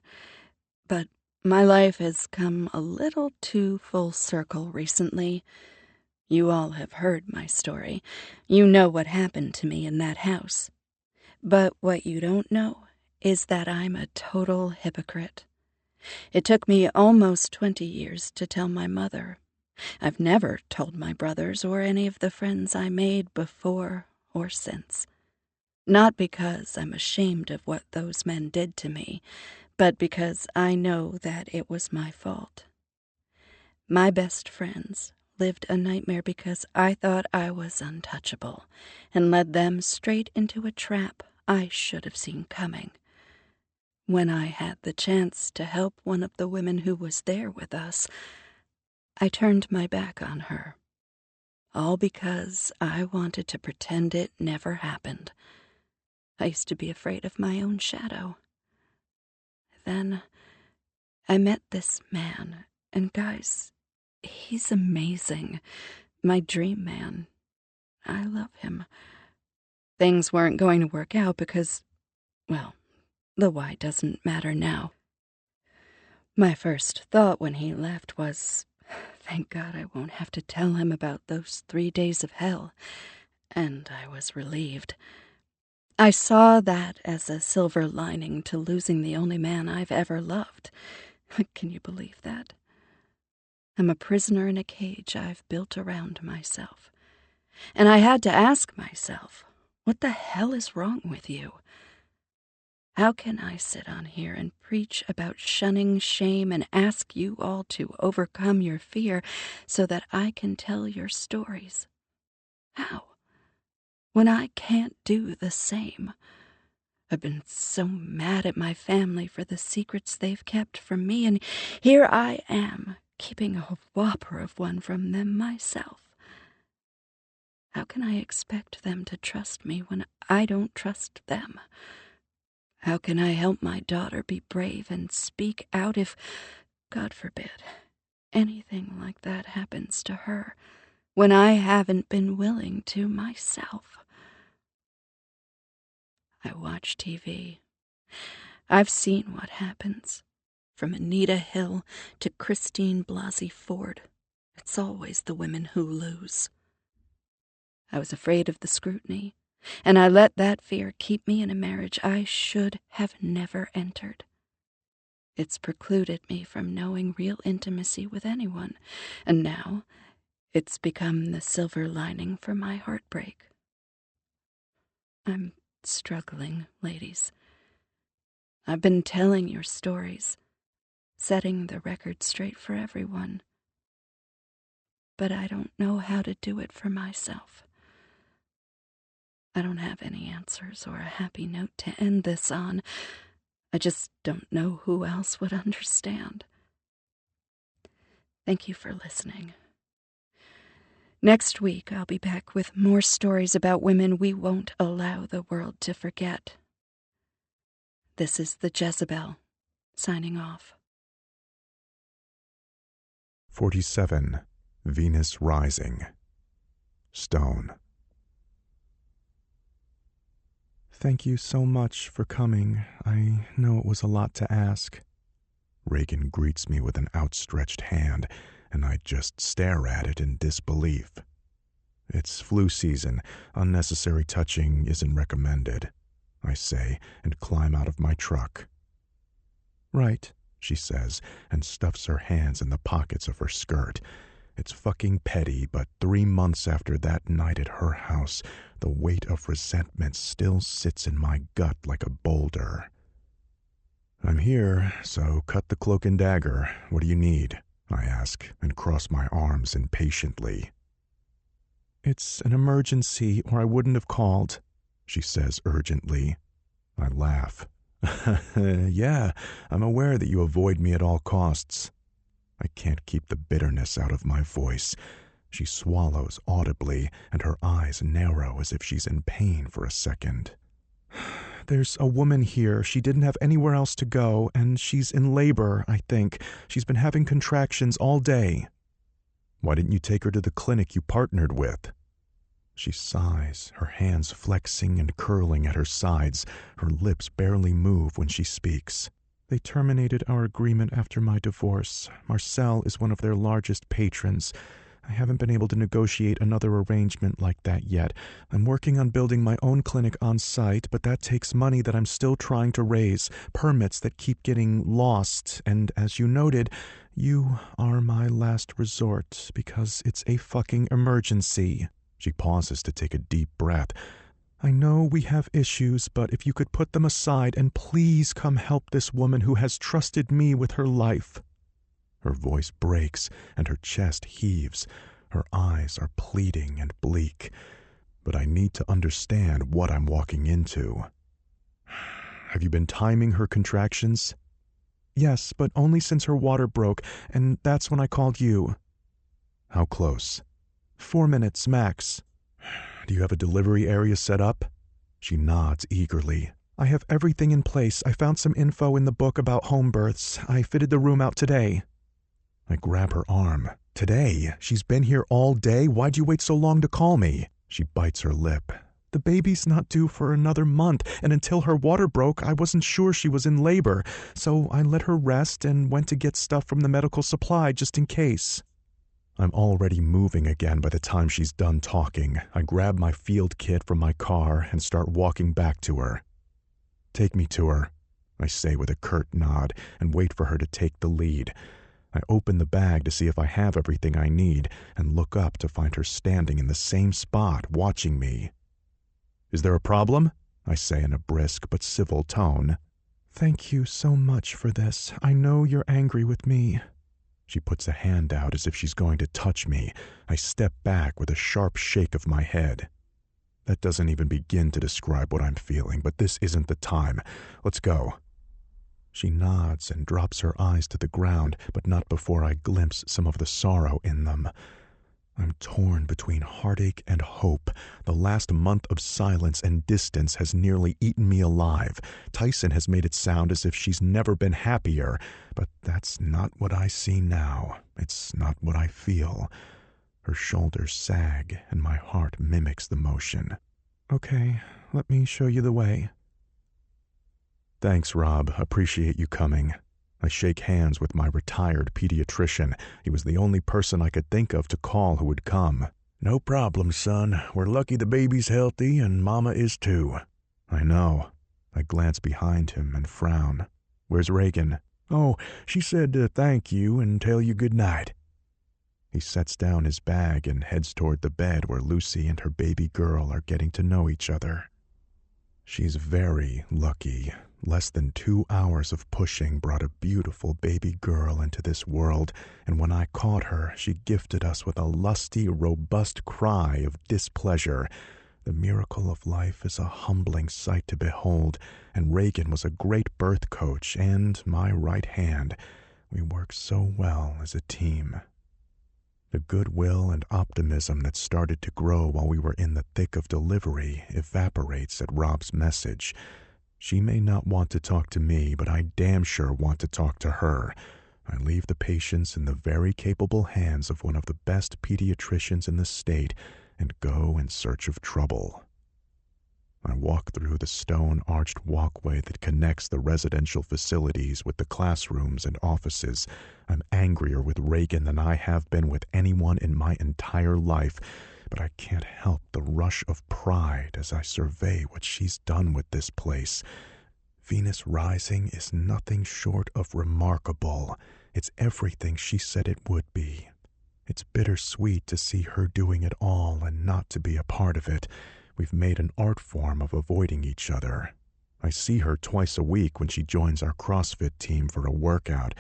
But my life has come a little too full circle recently. You all have heard my story. You know what happened to me in that house. But what you don't know is that I'm a total hypocrite. It took me almost 20 years to tell my mother. I've never told my brothers or any of the friends I made before or since. Not because I'm ashamed of what those men did to me, but because I know that it was my fault. My best friends lived a nightmare because I thought I was untouchable and led them straight into a trap I should have seen coming. When I had the chance to help one of the women who was there with us, I turned my back on her. All because I wanted to pretend it never happened. I used to be afraid of my own shadow. Then I met this man, and guys, he's amazing. My dream man. I love him. Things weren't going to work out because, well, the why doesn't matter now. My first thought when he left was, thank God I won't have to tell him about those 3 days of hell. And I was relieved. I saw that as a silver lining to losing the only man I've ever loved. Can you believe that? I'm a prisoner in a cage I've built around myself. And I had to ask myself, what the hell is wrong with you? How can I sit on here and preach about shunning shame and ask you all to overcome your fear so that I can tell your stories? How? When I can't do the same. I've been so mad at my family for the secrets they've kept from me, and here I am, keeping a whopper of one from them myself. How can I expect them to trust me when I don't trust them? How can I help my daughter be brave and speak out if, God forbid, anything like that happens to her, when I haven't been willing to myself? I watch TV. I've seen what happens. From Anita Hill to Christine Blasey Ford, it's always the women who lose. I was afraid of the scrutiny, and I let that fear keep me in a marriage I should have never entered. It's precluded me from knowing real intimacy with anyone, and now it's become the silver lining for my heartbreak. I'm struggling, ladies. I've been telling your stories, setting the record straight for everyone. But I don't know how to do it for myself. I don't have any answers or a happy note to end this on. I just don't know who else would understand. Thank you for listening. Next week, I'll be back with more stories about women we won't allow the world to forget. This is the Jezebel, signing off. 47. Venus Rising. Stone. Thank you so much for coming. I know it was a lot to ask. Reagan greets me with an outstretched hand, and I just stare at it in disbelief. It's flu season. Unnecessary touching isn't recommended, I say, and climb out of my truck. Right, she says, and stuffs her hands in the pockets of her skirt. It's fucking petty, but 3 months after that night at her house, the weight of resentment still sits in my gut like a boulder. I'm here, so cut the cloak and dagger. What do you need? I ask, and cross my arms impatiently. It's an emergency, or I wouldn't have called, she says urgently. I laugh. Yeah, I'm aware that you avoid me at all costs. I can't keep the bitterness out of my voice. She swallows audibly, and her eyes narrow as if she's in pain for a second. There's a woman here. She didn't have anywhere else to go, and she's in labor, I think. She's been having contractions all day. Why didn't you take her to the clinic you partnered with? She sighs, her hands flexing and curling at her sides. Her lips barely move when she speaks. They terminated our agreement after my divorce. Marcel is one of their largest patrons. I haven't been able to negotiate another arrangement like that yet. I'm working on building my own clinic on site, but that takes money that I'm still trying to raise, permits that keep getting lost, and as you noted, you are my last resort because it's a fucking emergency. She pauses to take a deep breath. I know we have issues, but if you could put them aside and please come help this woman who has trusted me with her life. Her voice breaks and her chest heaves. Her eyes are pleading and bleak. But I need to understand what I'm walking into. Have you been timing her contractions? Yes, but only since her water broke, and that's when I called you. How close? 4 minutes, max. Do you have a delivery area set up? She nods eagerly. I have everything in place. I found some info in the book about home births. I fitted the room out today. I grab her arm. Today? She's been here all day? Why'd you wait so long to call me? She bites her lip. The baby's not due for another month, and until her water broke, I wasn't sure she was in labor, so I let her rest and went to get stuff from the medical supply just in case. I'm already moving again by the time she's done talking. I grab my field kit from my car and start walking back to her. Take me to her, I say with a curt nod, and wait for her to take the lead. I open the bag to see if I have everything I need, and look up to find her standing in the same spot, watching me. Is there a problem? I say in a brisk but civil tone. Thank you so much for this. I know you're angry with me. She puts a hand out as if she's going to touch me. I step back with a sharp shake of my head. That doesn't even begin to describe what I'm feeling, but this isn't the time. Let's go. She nods and drops her eyes to the ground, but not before I glimpse some of the sorrow in them. I'm torn between heartache and hope. The last month of silence and distance has nearly eaten me alive. Tyson has made it sound as if she's never been happier, but that's not what I see now. It's not what I feel. Her shoulders sag, and my heart mimics the motion. Okay, let me show you the way. Thanks, Rob. Appreciate you coming. I shake hands with my retired pediatrician. He was the only person I could think of to call who would come. No problem, son. We're lucky the baby's healthy, and Mama is too. I know. I glance behind him and frown. Where's Reagan? Oh, she said to thank you and tell you good night. He sets down his bag and heads toward the bed where Lucy and her baby girl are getting to know each other. She's very lucky. Less than 2 hours of pushing brought a beautiful baby girl into this world, and when I caught her, she gifted us with a lusty, robust cry of displeasure. The miracle of life is a humbling sight to behold, and Reagan was a great birth coach and my right hand. We work so well as a team. The goodwill and optimism that started to grow while we were in the thick of delivery evaporates at Rob's message. She may not want to talk to me, but I damn sure want to talk to her. I leave the patients in the very capable hands of one of the best pediatricians in the state and go in search of trouble. I walk through the stone-arched walkway that connects the residential facilities with the classrooms and offices. I'm angrier with Reagan than I have been with anyone in my entire life, but I can't help the rush of pride as I survey what she's done with this place. Venus Rising is nothing short of remarkable. It's everything she said it would be. It's bittersweet to see her doing it all and not to be a part of it. We've made an art form of avoiding each other. I see her twice a week when she joins our CrossFit team for a workout.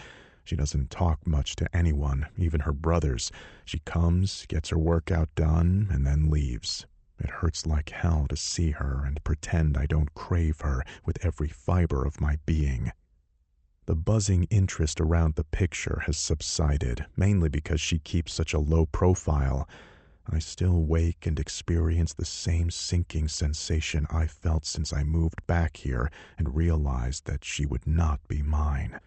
She doesn't talk much to anyone, even her brothers. She comes, gets her workout done, and then leaves. It hurts like hell to see her and pretend I don't crave her with every fiber of my being. The buzzing interest around the picture has subsided, mainly because she keeps such a low profile. I still wake and experience the same sinking sensation I felt since I moved back here and realized that she would not be mine.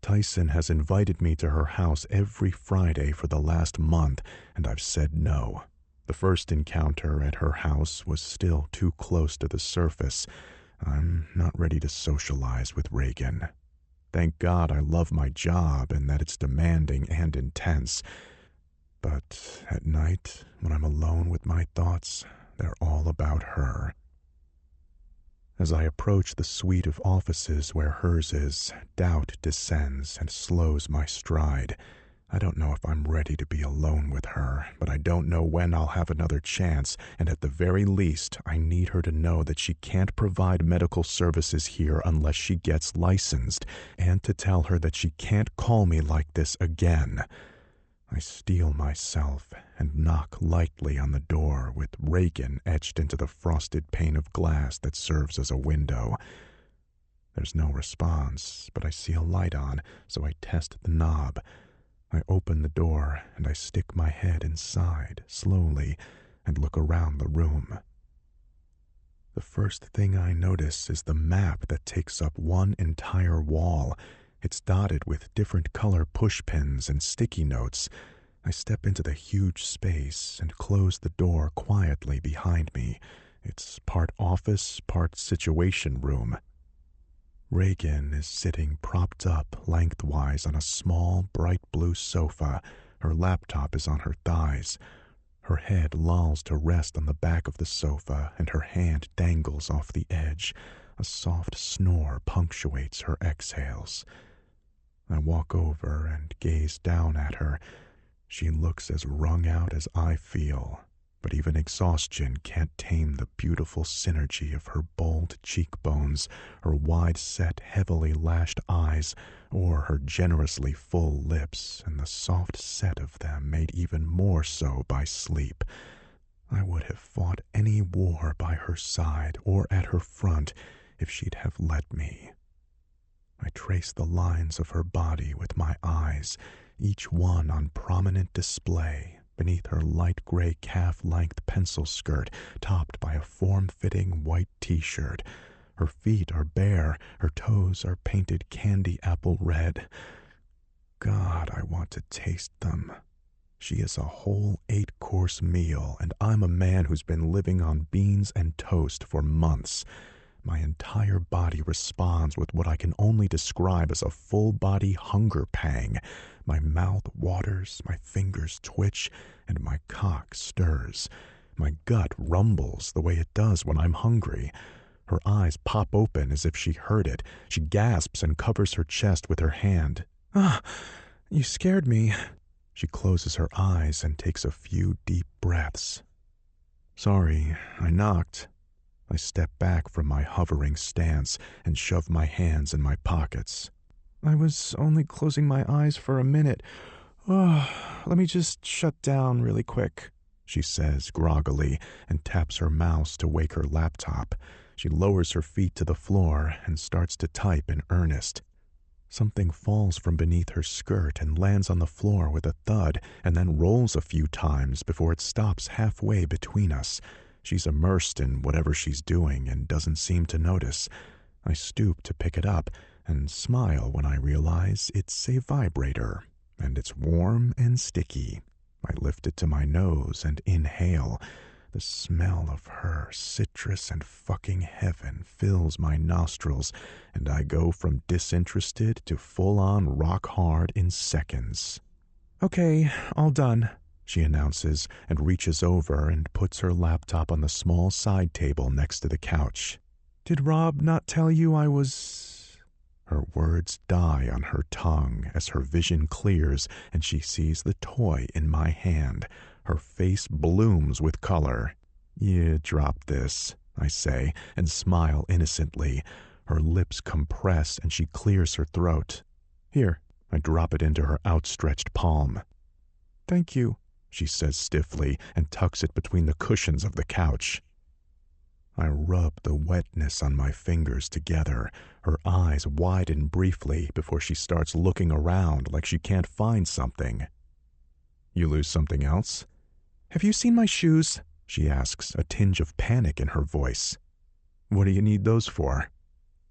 Tyson has invited me to her house every Friday for the last month, and I've said no. The first encounter at her house was still too close to the surface. I'm not ready to socialize with Reagan. Thank God I love my job and that it's demanding and intense. But at night, when I'm alone with my thoughts, they're all about her. As I approach the suite of offices where hers is, doubt descends and slows my stride. I don't know if I'm ready to be alone with her, but I don't know when I'll have another chance, and at the very least, I need her to know that she can't provide medical services here unless she gets licensed, and to tell her that she can't call me like this again. I steel myself and knock lightly on the door with Reagan etched into the frosted pane of glass that serves as a window. There's no response, but I see a light on, so I test the knob. I open the door and I stick my head inside, slowly, and look around the room. The first thing I notice is the map that takes up one entire wall. It's dotted with different color pushpins and sticky notes. I step into the huge space and close the door quietly behind me. It's part office, part situation room. Reagan is sitting propped up lengthwise on a small, bright blue sofa. Her laptop is on her thighs. Her head lolls to rest on the back of the sofa, and her hand dangles off the edge. A soft snore punctuates her exhales. I walk over and gaze down at her. She looks as wrung out as I feel, but even exhaustion can't tame the beautiful synergy of her bold cheekbones, her wide-set, heavily lashed eyes, or her generously full lips, and the soft set of them made even more so by sleep. I would have fought any war by her side or at her front if she'd have let me. I trace the lines of her body with my eyes, each one on prominent display beneath her light gray calf-length pencil skirt topped by a form-fitting white t-shirt. Her feet are bare, her toes are painted candy apple red. God, I want to taste them. She is a whole 8-course meal, and I'm a man who's been living on beans and toast for months. My entire body responds with what I can only describe as a full-body hunger pang. My mouth waters, my fingers twitch, and my cock stirs. My gut rumbles the way it does when I'm hungry. Her eyes pop open as if she heard it. She gasps and covers her chest with her hand. "Ah, you scared me." She closes her eyes and takes a few deep breaths. "Sorry, I knocked." I step back from my hovering stance and shove my hands in my pockets. "I was only closing my eyes for a minute. Oh, let me just shut down really quick," she says groggily and taps her mouse to wake her laptop. She lowers her feet to the floor and starts to type in earnest. Something falls from beneath her skirt and lands on the floor with a thud and then rolls a few times before it stops halfway between us. She's immersed in whatever she's doing and doesn't seem to notice. I stoop to pick it up and smile when I realize it's a vibrator, and it's warm and sticky. I lift it to my nose and inhale. The smell of her, citrus and fucking heaven, fills my nostrils, and I go from disinterested to full-on rock hard in seconds. "Okay, all done," she announces and reaches over and puts her laptop on the small side table next to the couch. "Did Rob not tell you I was—" Her words die on her tongue as her vision clears and she sees the toy in my hand. Her face blooms with color. "You dropped this," I say, and smile innocently. Her lips compress and she clears her throat. "Here." I drop it into her outstretched palm. "Thank you," she says stiffly and tucks it between the cushions of the couch. I rub the wetness on my fingers together. Her eyes widen briefly before she starts looking around like she can't find something. "You lose something else?" "Have you seen my shoes?" she asks, a tinge of panic in her voice. "What do you need those for?"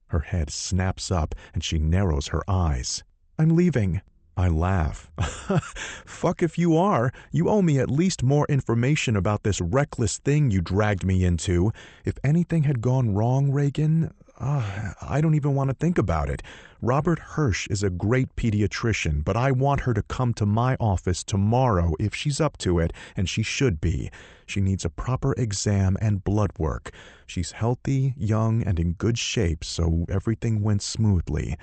Her head snaps up and she narrows her eyes. "I'm leaving." I laugh. "Fuck if you are. You owe me at least more information about this reckless thing you dragged me into. If anything had gone wrong, Reagan, I don't even want to think about it. Robert Hirsch is a great pediatrician, but I want her to come to my office tomorrow if she's up to it, and she should be. She needs a proper exam and blood work. She's healthy, young, and in good shape, so everything went smoothly.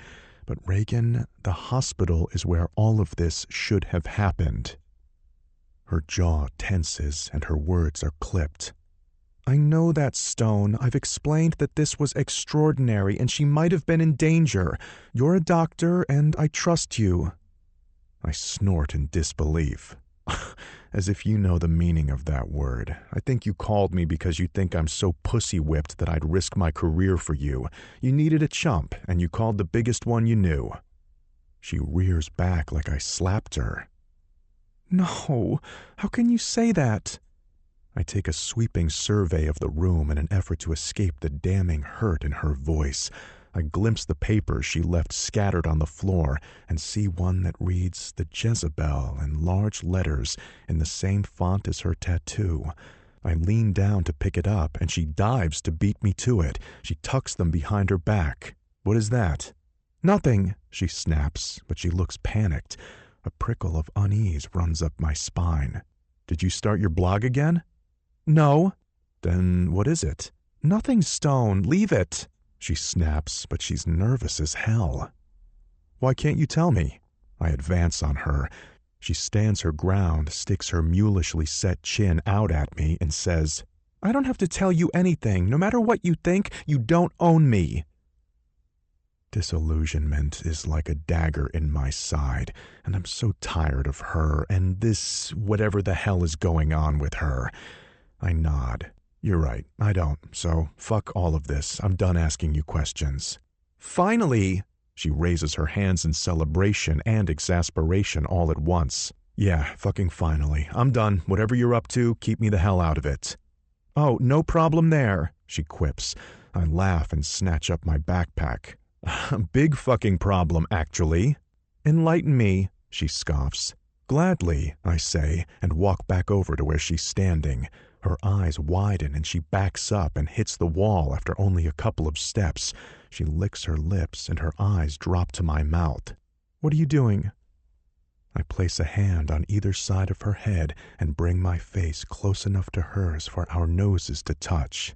But Reagan, the hospital is where all of this should have happened. Her jaw tenses and her words are clipped. I know that, Stone. I've explained that this was extraordinary and she might have been in danger. You're a doctor and I trust you. I snort in disbelief. As if you know the meaning of that word. I think you called me because you think I'm so pussy-whipped that I'd risk my career for you. You needed a chump, and you called the biggest one you knew. She rears back like I slapped her. No, how can you say that? I take a sweeping survey of the room in an effort to escape the damning hurt in her voice. I glimpse the papers she left scattered on the floor and see one that reads "The Jezebel" in large letters in the same font as her tattoo. I lean down to pick it up and she dives to beat me to it. She tucks them behind her back. What is that? Nothing, she snaps, but she looks panicked. A prickle of unease runs up my spine. Did you start your blog again? No. Then what is it? Nothing, Stone. Leave it. She snaps, but she's nervous as hell. Why can't you tell me? I advance on her. She stands her ground, sticks her mulishly set chin out at me, and says, I don't have to tell you anything. No matter what you think, you don't own me. Disillusionment is like a dagger in my side, and I'm so tired of her and this whatever the hell is going on with her. I nod. You're right, I don't, so fuck all of this. I'm done asking you questions. Finally! She raises her hands in celebration and exasperation all at once. Yeah, fucking finally. I'm done. Whatever you're up to, keep me the hell out of it. Oh, no problem there, she quips. I laugh and snatch up my backpack. Big fucking problem, actually. Enlighten me, she scoffs. Gladly, I say, and walk back over to where she's standing. Her eyes widen and she backs up and hits the wall after only a couple of steps. She licks her lips and her eyes drop to my mouth. What are you doing? I place a hand on either side of her head and bring my face close enough to hers for our noses to touch.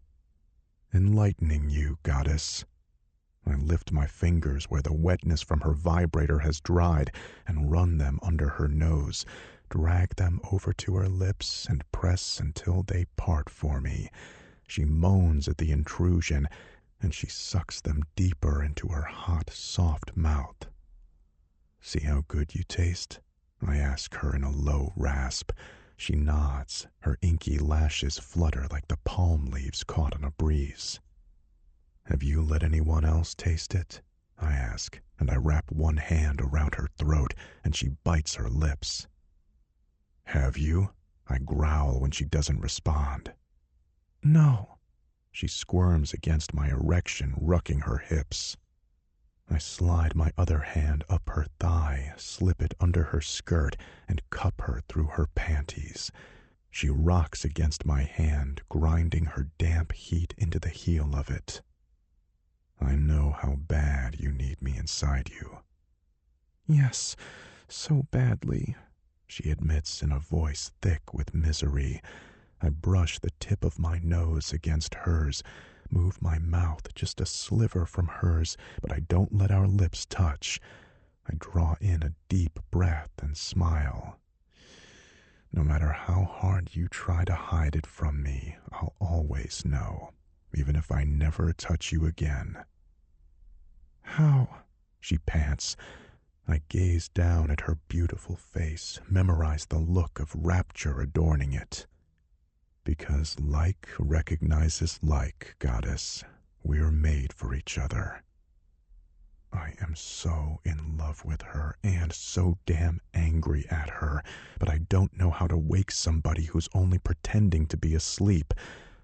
Enlightening you, goddess. I lift my fingers where the wetness from her vibrator has dried and run them under her nose, drag them over to her lips and press until they part for me. She moans at the intrusion, and she sucks them deeper into her hot, soft mouth. See how good you taste? I ask her in a low rasp. She nods. Her inky lashes flutter like the palm leaves caught on a breeze. Have you let anyone else taste it? I ask, and I wrap one hand around her throat, and she bites her lips. Have you? I growl when she doesn't respond. No. She squirms against my erection, rucking her hips. I slide my other hand up her thigh, slip it under her skirt, and cup her through her panties. She rocks against my hand, grinding her damp heat into the heel of it. I know how bad you need me inside you. Yes, so badly, she admits in a voice thick with misery. I brush the tip of my nose against hers, move my mouth just a sliver from hers, but I don't let our lips touch. I draw in a deep breath and smile. No matter how hard you try to hide it from me, I'll always know, even if I never touch you again. How? She pants. I gaze down at her beautiful face, memorize the look of rapture adorning it. Because like recognizes like, goddess. We're made for each other. I am so in love with her and so damn angry at her, but I don't know how to wake somebody who's only pretending to be asleep.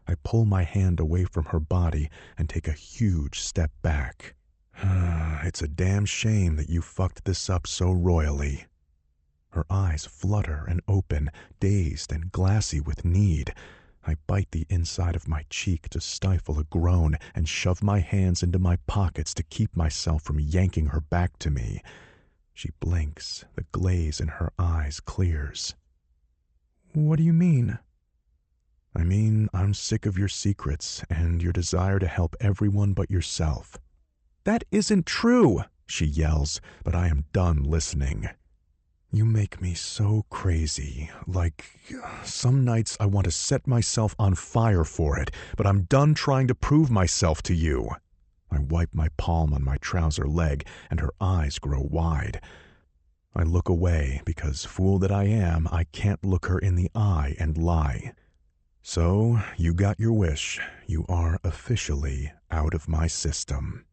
I pull my hand away from her body and take a huge step back. It's a damn shame that you fucked this up so royally. Her eyes flutter and open, dazed and glassy with need. I bite the inside of my cheek to stifle a groan and shove my hands into my pockets to keep myself from yanking her back to me. She blinks. The glaze in her eyes clears. "What do you mean?" "I mean, I'm sick of your secrets and your desire to help everyone but yourself." "That isn't true," she yells, but I am done listening. "You make me so crazy. Like, some nights I want to set myself on fire for it, but I'm done trying to prove myself to you." I wipe my palm on my trouser leg, and her eyes grow wide. I look away because, fool that I am, I can't look her in the eye and lie. "So, you got your wish. You are officially out of my system."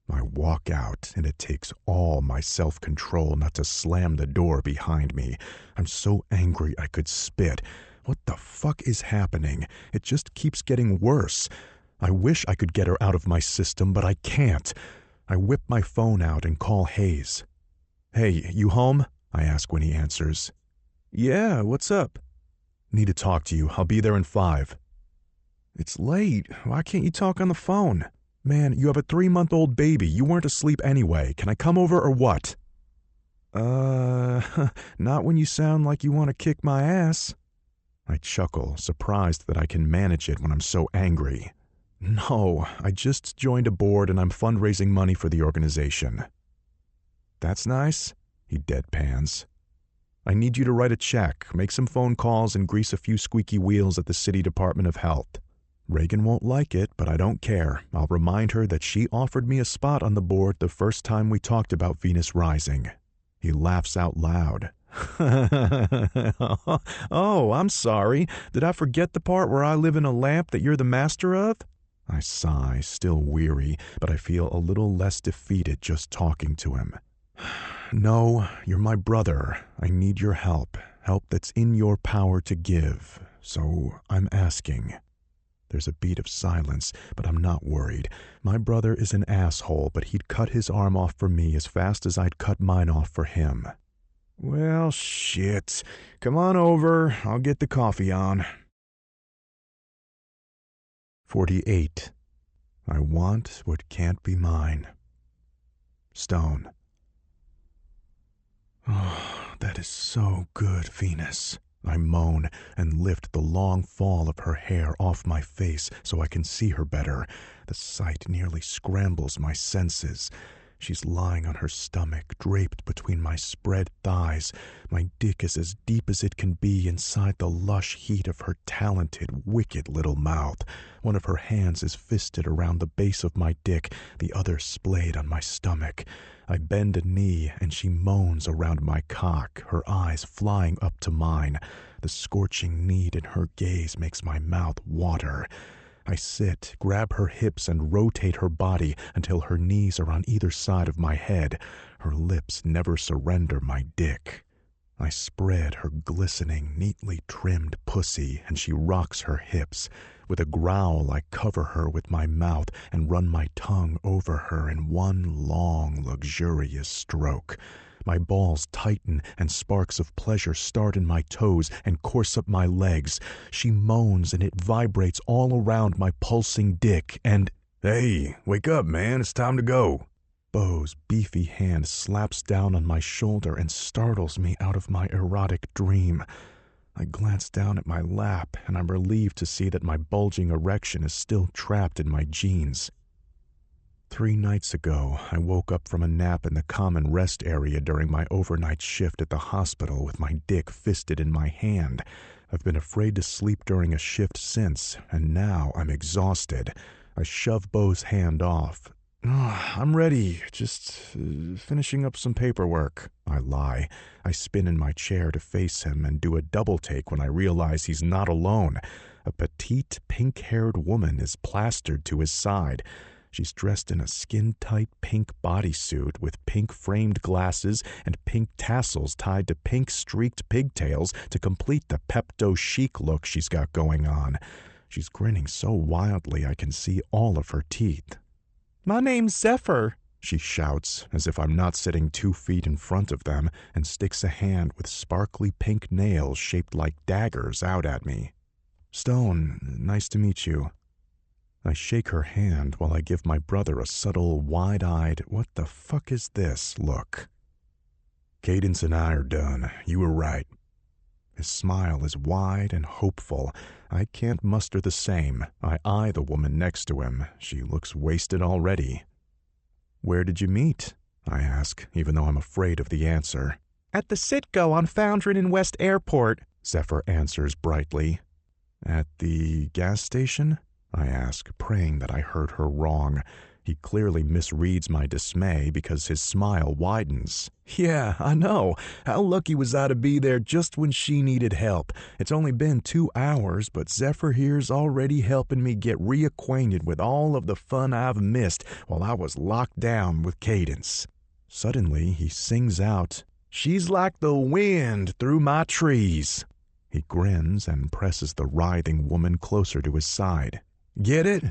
I walk out, and it takes all my self-control not to slam the door behind me. I'm so angry I could spit. What the fuck is happening? It just keeps getting worse. I wish I could get her out of my system, but I can't. I whip my phone out and call Hayes. "Hey, you home?" I ask when he answers. "Yeah, what's up?" "Need to talk to you. I'll be there in 5. "It's late. Why can't you talk on the phone?" "Man, you have a 3-month-old baby. You weren't asleep anyway. Can I come over or what?" Not when you sound like you want to kick my ass." I chuckle, surprised that I can manage it when I'm so angry. "No, I just joined a board and I'm fundraising money for the organization." "That's nice," he deadpans. "I need you to write a check, make some phone calls, and grease a few squeaky wheels at the City Department of Health. Reagan won't like it, but I don't care. I'll remind her that she offered me a spot on the board the first time we talked about Venus Rising." He laughs out loud. "Oh, I'm sorry. Did I forget the part where I live in a lamp that you're the master of?" I sigh, still weary, but I feel a little less defeated just talking to him. "No, you're my brother. I need your help that's in your power to give. So I'm asking." There's a beat of silence, but I'm not worried. My brother is an asshole, but he'd cut his arm off for me as fast as I'd cut mine off for him. "Well, shit. Come on over. I'll get the coffee on." 48. I want what can't be mine. Stone. "Oh, that is so good, Venus." I moan and lift the long fall of her hair off my face so I can see her better. The sight nearly scrambles my senses. She's lying on her stomach, draped between my spread thighs. My dick is as deep as it can be inside the lush heat of her talented, wicked little mouth. One of her hands is fisted around the base of my dick, the other splayed on my stomach. I bend a knee, and she moans around my cock, her eyes flying up to mine. The scorching need in her gaze makes my mouth water. I sit, grab her hips, and rotate her body until her knees are on either side of my head. Her lips never surrender my dick. I spread her glistening, neatly trimmed pussy, and she rocks her hips. With a growl, I cover her with my mouth and run my tongue over her in one long, luxurious stroke. My balls tighten, and sparks of pleasure start in my toes and course up my legs. She moans, and it vibrates all around my pulsing dick, and... "Hey, wake up, man. It's time to go." Beau's beefy hand slaps down on my shoulder and startles me out of my erotic dream. I glance down at my lap, and I'm relieved to see that my bulging erection is still trapped in my jeans. 3 nights ago, I woke up from a nap in the common rest area during my overnight shift at the hospital with my dick fisted in my hand. I've been afraid to sleep during a shift since, and now I'm exhausted. I shove Beau's hand off. "I'm ready, just finishing up some paperwork." I lie. I spin in my chair to face him and do a double take when I realize he's not alone. A petite, pink-haired woman is plastered to his side. She's dressed in a skin-tight pink bodysuit with pink-framed glasses and pink tassels tied to pink-streaked pigtails to complete the Pepto-chic look she's got going on. She's grinning so wildly I can see all of her teeth. "My name's Zephyr," she shouts, as if I'm not sitting 2 feet in front of them, and sticks a hand with sparkly pink nails shaped like daggers out at me. Stone, nice to meet you. I shake her hand while I give my brother a subtle, wide-eyed, what the fuck is this look. Cadence and I are done. You were right. His smile is wide and hopeful. I can't muster the same. I eye the woman next to him. She looks wasted already. Where did you meet? I ask, even though I'm afraid of the answer. At the Citgo on Foundrin and West Airport, Zephyr answers brightly. At the gas station? I ask, praying that I heard her wrong. He clearly misreads my dismay because his smile widens. Yeah, I know. How lucky was I to be there just when she needed help? It's only been 2 hours, but Zephyr here's already helping me get reacquainted with all of the fun I've missed while I was locked down with Cadence. Suddenly, he sings out, She's like the wind through my trees. He grins and presses the writhing woman closer to his side. Get it?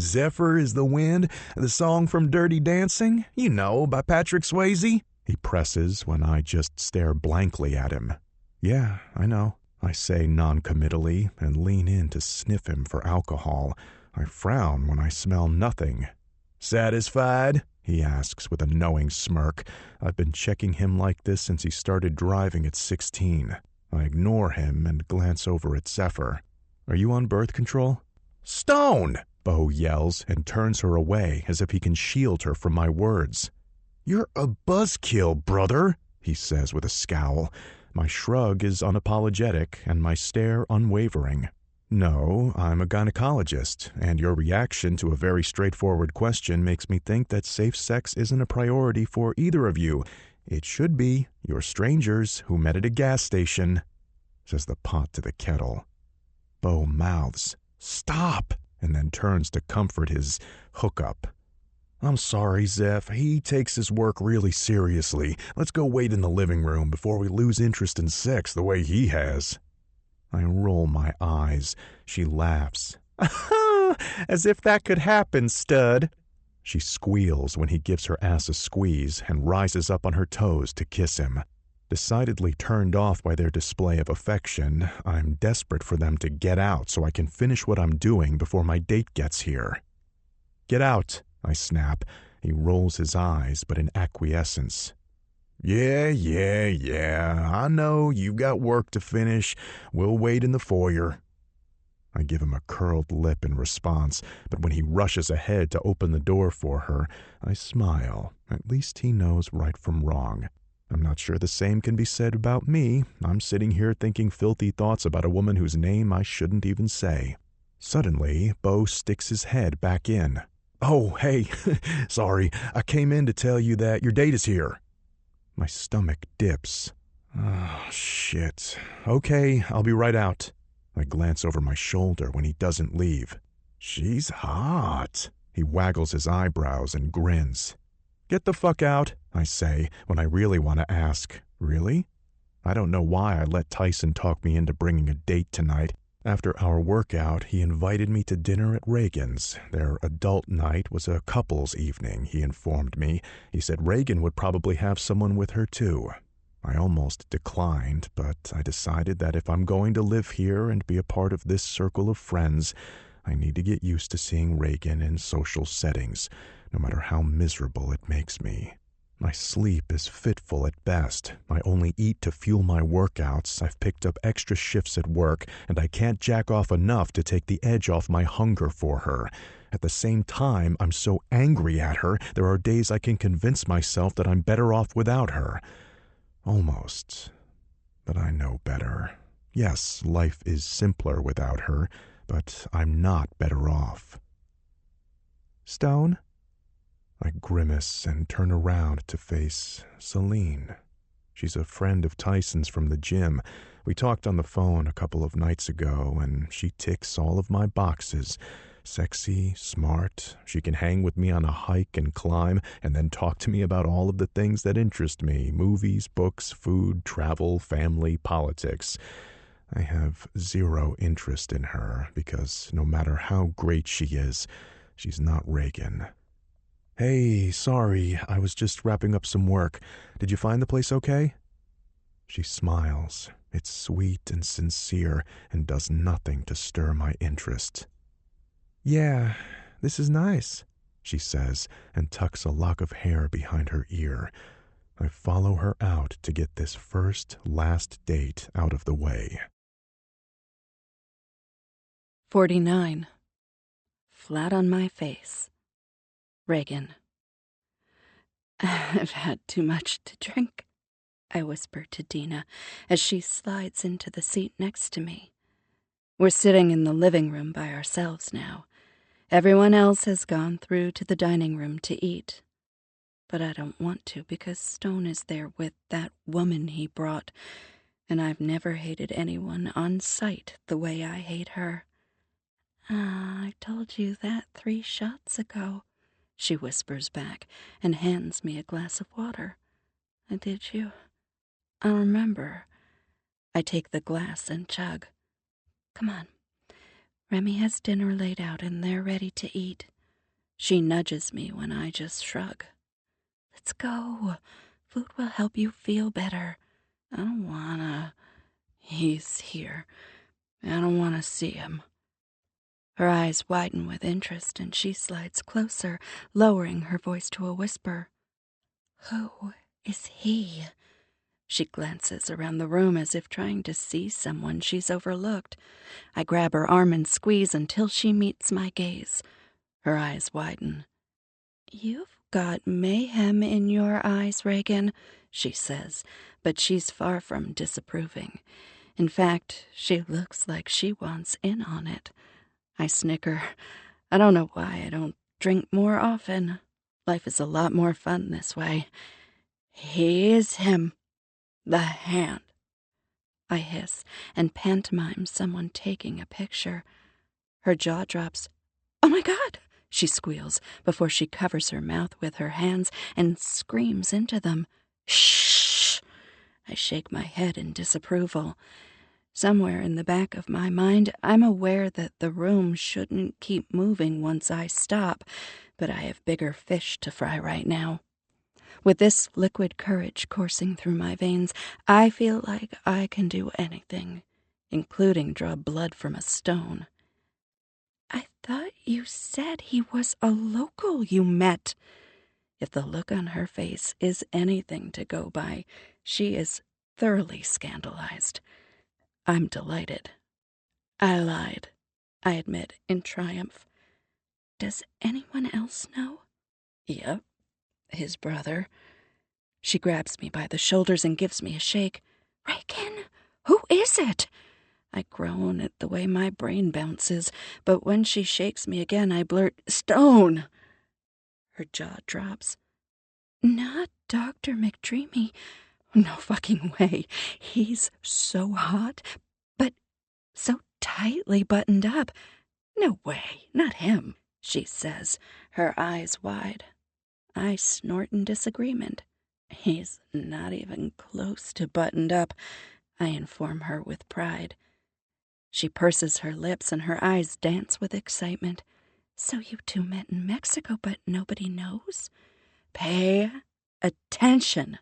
Zephyr is the wind, the song from Dirty Dancing, you know, by Patrick Swayze? He presses when I just stare blankly at him. Yeah, I know, I say non-committally and lean in to sniff him for alcohol. I frown when I smell nothing. Satisfied? He asks with a knowing smirk. I've been checking him like this since he started driving at 16. I ignore him and glance over at Zephyr. Are you on birth control? Stone! Bo yells and turns her away as if he can shield her from my words. You're a buzzkill, brother, he says with a scowl. My shrug is unapologetic and my stare unwavering. No, I'm a gynecologist, and your reaction to a very straightforward question makes me think that safe sex isn't a priority for either of you. It should be. You're strangers who met at a gas station, says the pot to the kettle. Bo mouths, Stop, and then turns to comfort his hookup. I'm sorry, Zeph. He takes his work really seriously. Let's go wait in the living room before we lose interest in sex the way he has. I roll my eyes. She laughs. As if that could happen, stud. She squeals when he gives her ass a squeeze and rises up on her toes to kiss him. Decidedly turned off by their display of affection, I'm desperate for them to get out so I can finish what I'm doing before my date gets here. Get out, I snap. He rolls his eyes, but in acquiescence. Yeah, I know you've got work to finish. We'll wait in the foyer. I give him a curled lip in response, but when he rushes ahead to open the door for her, I smile. At least he knows right from wrong. I'm not sure the same can be said about me. I'm sitting here thinking filthy thoughts about a woman whose name I shouldn't even say. Suddenly, Bo sticks his head back in. Oh, hey, sorry. I came in to tell you that your date is here. My stomach dips. Oh, shit. Okay, I'll be right out. I glance over my shoulder when he doesn't leave. She's hot. He waggles his eyebrows and grins. Get the fuck out, I say, when I really want to ask. Really? I don't know why I let Tyson talk me into bringing a date tonight. After our workout, he invited me to dinner at Reagan's. Their adult night was a couple's evening, he informed me. He said Reagan would probably have someone with her too. I almost declined, but I decided that if I'm going to live here and be a part of this circle of friends, I need to get used to seeing Reagan in social settings, no matter how miserable it makes me. My sleep is fitful at best. I only eat to fuel my workouts. I've picked up extra shifts at work, and I can't jack off enough to take the edge off my hunger for her. At the same time, I'm so angry at her, there are days I can convince myself that I'm better off without her. Almost. But I know better. Yes, life is simpler without her, but I'm not better off. Stone? I grimace and turn around to face Celine. She's a friend of Tyson's from the gym. We talked on the phone a couple of nights ago, and she ticks all of my boxes. Sexy, smart, she can hang with me on a hike and climb, and then talk to me about all of the things that interest me: movies, books, food, travel, family, politics. I have zero interest in her, because no matter how great she is, she's not Reagan. Hey, sorry, I was just wrapping up some work. Did you find the place okay? She smiles. It's sweet and sincere and does nothing to stir my interest. "Yeah, this is nice," she says, and tucks a lock of hair behind her ear. I follow her out to get this last date out of the way. 49. Flat on my face. Reagan. "I've had too much to drink," I whisper to Dina as she slides into the seat next to me. We're sitting in the living room by ourselves now. Everyone else has gone through to the dining room to eat. But I don't want to because Stone is there with that woman he brought, and I've never hated anyone on sight the way I hate her. "I told you that 3 shots ago," she whispers back and hands me a glass of water. "Did you?" "I'll remember." I take the glass and chug. "Come on. Remy has dinner laid out and they're ready to eat." She nudges me when I just shrug. "Let's go. Food will help you feel better." "I don't wanna. He's here. I don't wanna see him." Her eyes widen with interest and she slides closer, lowering her voice to a whisper. "Who is he?" She glances around the room as if trying to see someone she's overlooked. I grab her arm and squeeze until she meets my gaze. Her eyes widen. "You've got mayhem in your eyes, Reagan," she says, but she's far from disapproving. In fact, she looks like she wants in on it. I snicker. I don't know why I don't drink more often. Life is a lot more fun this way. "He is him. The hand." I hiss and pantomime someone taking a picture. Her jaw drops. "Oh my God!" she squeals before she covers her mouth with her hands and screams into them. "Shh!" I shake my head in disapproval. Somewhere in the back of my mind, I'm aware that the room shouldn't keep moving once I stop, but I have bigger fish to fry right now. With this liquid courage coursing through my veins, I feel like I can do anything, including draw blood from a stone. "I thought you said he was a local you met." If the look on her face is anything to go by, she is thoroughly scandalized. I'm delighted. "I lied," I admit in triumph. "Does anyone else know?" "Yep, his brother." She grabs me by the shoulders and gives me a shake. "Reagan, who is it?" I groan at the way my brain bounces, but when she shakes me again, I blurt, "Stone!" Her jaw drops. "Not Dr. McDreamy. No fucking way. He's so hot, but so tightly buttoned up. No way, not him," she says, her eyes wide. I snort in disagreement. "He's not even close to buttoned up," I inform her with pride. She purses her lips and her eyes dance with excitement. "So you two met in Mexico, but nobody knows?" "Pay attention."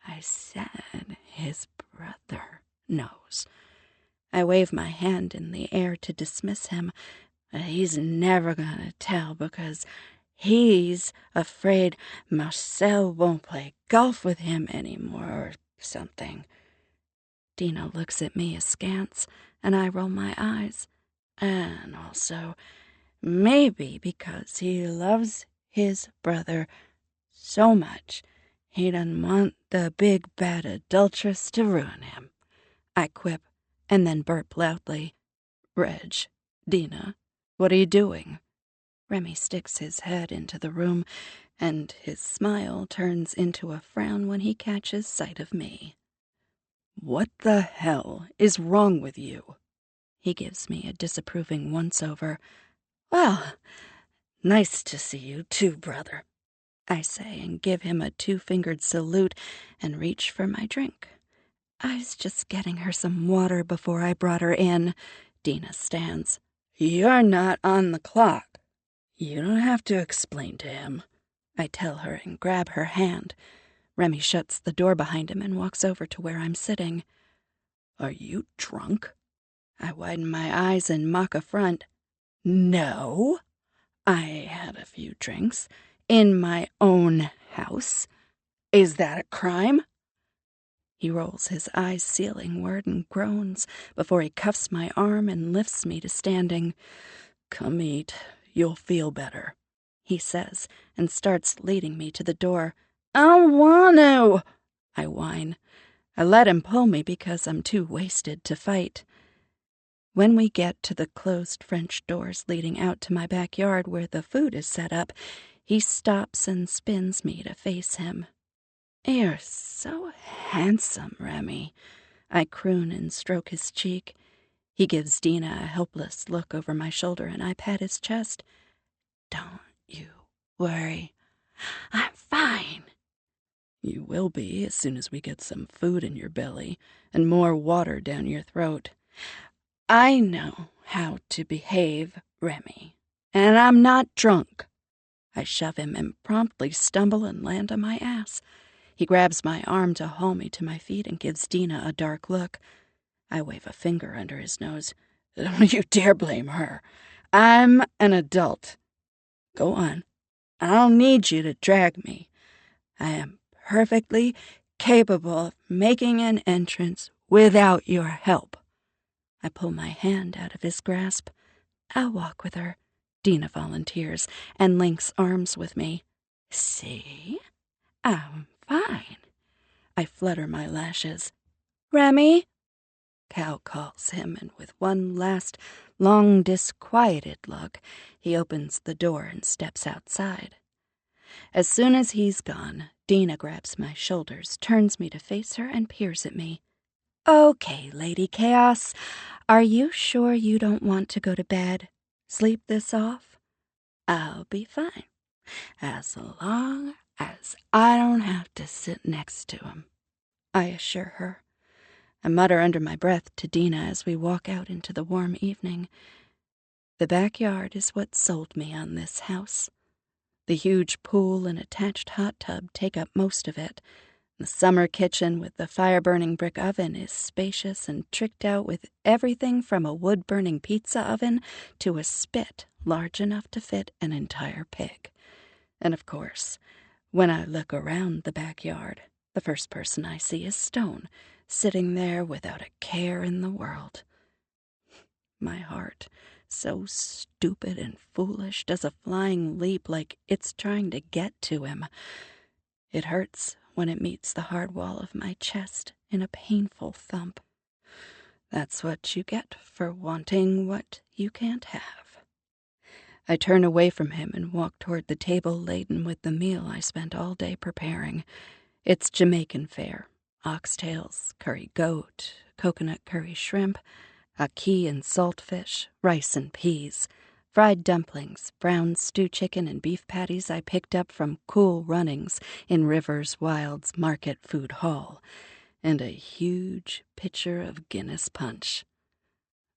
I said his brother knows. I wave my hand in the air to dismiss him. He's never gonna tell because he's afraid Marcel won't play golf with him anymore or something. Dina looks at me askance, and I roll my eyes. And also, maybe because he loves his brother so much, he doesn't want the big bad adulteress to ruin him. I quip, and then burp loudly. "Reg, Dina, what are you doing?" Remy sticks his head into the room, and his smile turns into a frown when he catches sight of me. "What the hell is wrong with you?" He gives me a disapproving once-over. "Well, nice to see you too, brother," I say, and give him a 2-fingered salute and reach for my drink. "I was just getting her some water before I brought her in." Dina stands. "You're not on the clock. You don't have to explain to him," I tell her and grab her hand. Remy shuts the door behind him and walks over to where I'm sitting. Are you drunk? I widen my eyes in mock affront. No. I had a few drinks. In my own house. Is that a crime? He rolls his eyes ceilingward and groans before he cuffs my arm and lifts me to standing. Come eat. You'll feel better, he says, and starts leading me to the door. I don't want to, I whine. I let him pull me because I'm too wasted to fight. When we get to the closed French doors leading out to my backyard where the food is set up, he stops and spins me to face him. You're so handsome, Remy, I croon and stroke his cheek. He gives Dina a helpless look over my shoulder and I pat his chest. Don't you worry. I'm fine. You will be as soon as we get some food in your belly and more water down your throat. I know how to behave, Remy, and I'm not drunk. I shove him and promptly stumble and land on my ass. He grabs my arm to haul me to my feet and gives Dina a dark look. I wave a finger under his nose. Don't you dare blame her. I'm an adult. Go on. I don't need you to drag me. I am perfectly capable of making an entrance without your help. I pull my hand out of his grasp. I'll walk with her, Dina volunteers, and links arms with me. See? I'm fine. I flutter my lashes. Remy? Cal calls him, and with one last, long, disquieted look, he opens the door and steps outside. As soon as he's gone, Dina grabs my shoulders, turns me to face her, and peers at me. Okay, Lady Chaos, are you sure you don't want to go to bed? Sleep this off? I'll be fine, as long as I don't have to sit next to him, I assure her. I mutter under my breath to Dina as we walk out into the warm evening. The backyard is what sold me on this house. The huge pool and attached hot tub take up most of it. The summer kitchen with the fire-burning brick oven is spacious and tricked out with everything from a wood-burning pizza oven to a spit large enough to fit an entire pig. And of course, when I look around the backyard, the first person I see is Stone, sitting there without a care in the world. My heart, so stupid and foolish, does a flying leap like it's trying to get to him. It hurts when it meets the hard wall of my chest in a painful thump. That's what you get for wanting what you can't have. I turn away from him and walk toward the table laden with the meal I spent all day preparing. It's Jamaican fare. Oxtails, curry goat, coconut curry shrimp, ackee and saltfish, rice and peas, fried dumplings, brown stew chicken, and beef patties I picked up from Cool Runnings in Rivers Wilde's Market Food Hall, and a huge pitcher of Guinness punch.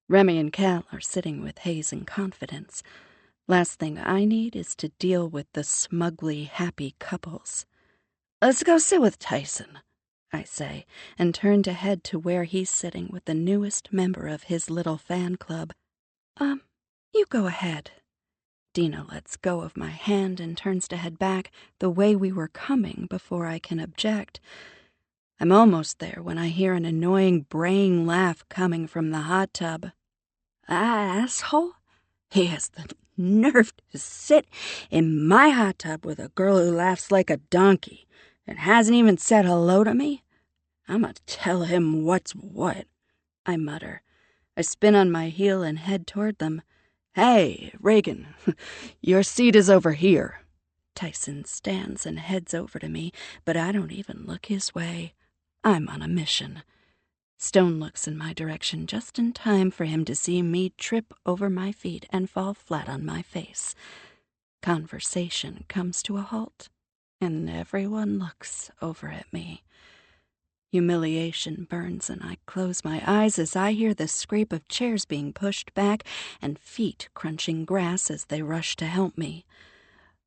Remy and Cal are sitting with Hayes in confidence. Last thing I need is to deal with the smugly happy couples. Let's go sit with Tyson, I say, and turn to head to where he's sitting with the newest member of his little fan club. You go ahead. Dina lets go of my hand and turns to head back the way we were coming before I can object. I'm almost there when I hear an annoying braying laugh coming from the hot tub. Asshole? He has the nerve to sit in my hot tub with a girl who laughs like a donkey and hasn't even said hello to me? I'm gonna tell him what's what, I mutter. I spin on my heel and head toward them. Hey, Reagan, your seat is over here. Tyson stands and heads over to me, but I don't even look his way. I'm on a mission. Stone looks in my direction just in time for him to see me trip over my feet and fall flat on my face. Conversation comes to a halt, and everyone looks over at me. Humiliation burns, and I close my eyes as I hear the scrape of chairs being pushed back and feet crunching grass as they rush to help me.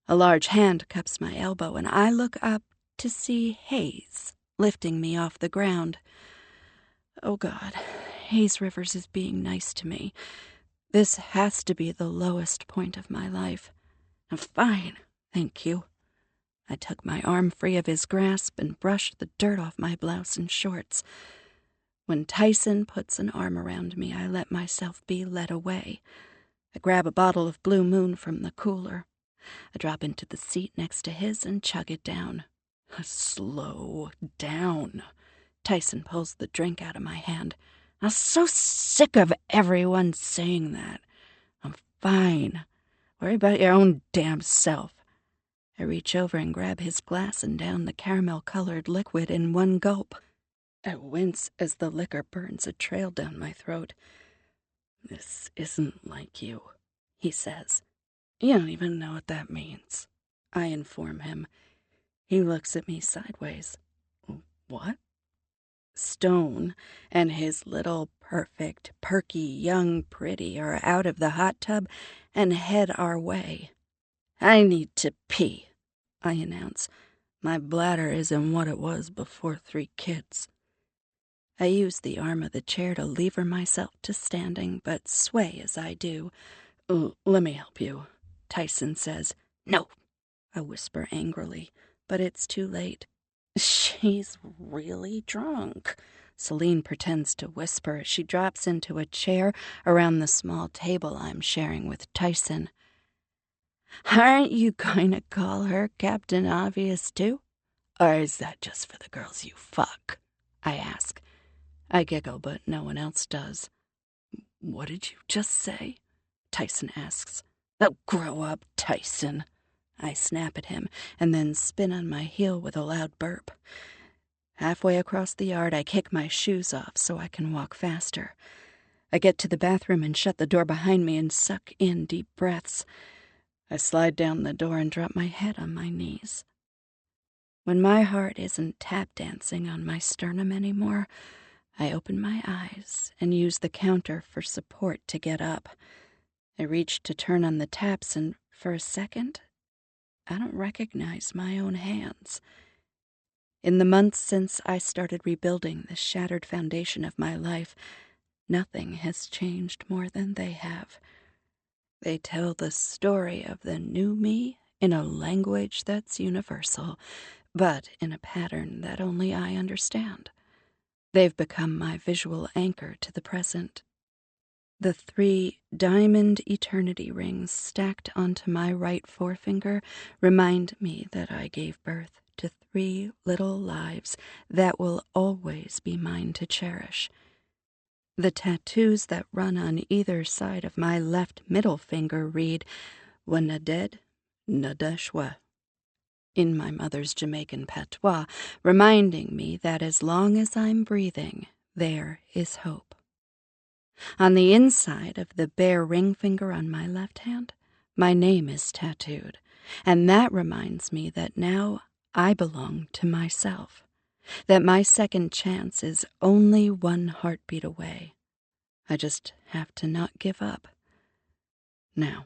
A large hand cups my elbow, and I look up to see Hayes lifting me off the ground. Oh God, Hayes Rivers is being nice to me. This has to be the lowest point of my life. Fine, thank you. I took my arm free of his grasp and brushed the dirt off my blouse and shorts. When Tyson puts an arm around me, I let myself be led away. I grab a bottle of Blue Moon from the cooler. I drop into the seat next to his and chug it down. Slow down. Tyson pulls the drink out of my hand. I'm so sick of everyone saying that. I'm fine. Worry about your own damn self. I reach over and grab his glass and down the caramel-colored liquid in one gulp. I wince as the liquor burns a trail down my throat. This isn't like you, he says. You don't even know what that means. I inform him. He looks at me sideways. What? Stone and his little perfect, perky, young pretty are out of the hot tub and head our way. I need to pee, I announce. My bladder isn't what it was before 3 kids. I use the arm of the chair to lever myself to standing, but sway as I do. Let me help you, Tyson says. No, I whisper angrily, but it's too late. She's really drunk. Celine pretends to whisper as she drops into a chair around the small table I'm sharing with Tyson. Aren't you going to call her Captain Obvious too? Or is that just for the girls you fuck? I ask. I giggle, but no one else does. What did you just say? Tyson asks. Oh, grow up, Tyson. I snap at him and then spin on my heel with a loud burp. Halfway across the yard, I kick my shoes off so I can walk faster. I get to the bathroom and shut the door behind me and suck in deep breaths. I slide down the door and drop my head on my knees. When my heart isn't tap dancing on my sternum anymore, I open my eyes and use the counter for support to get up. I reach to turn on the taps, and for a second, I don't recognize my own hands. In the months since I started rebuilding the shattered foundation of my life, nothing has changed more than they have. They tell the story of the new me in a language that's universal, but in a pattern that only I understand. They've become my visual anchor to the present. The 3 diamond eternity rings stacked onto my right forefinger remind me that I gave birth to 3 little lives that will always be mine to cherish. The tattoos that run on either side of my left middle finger read, Wanaded Nadashwa, in my mother's Jamaican patois, reminding me that as long as I'm breathing, there is hope. On the inside of the bare ring finger on my left hand, my name is tattooed, and that reminds me that now I belong to myself, that my second chance is only 1 heartbeat away. I just have to not give up. Now,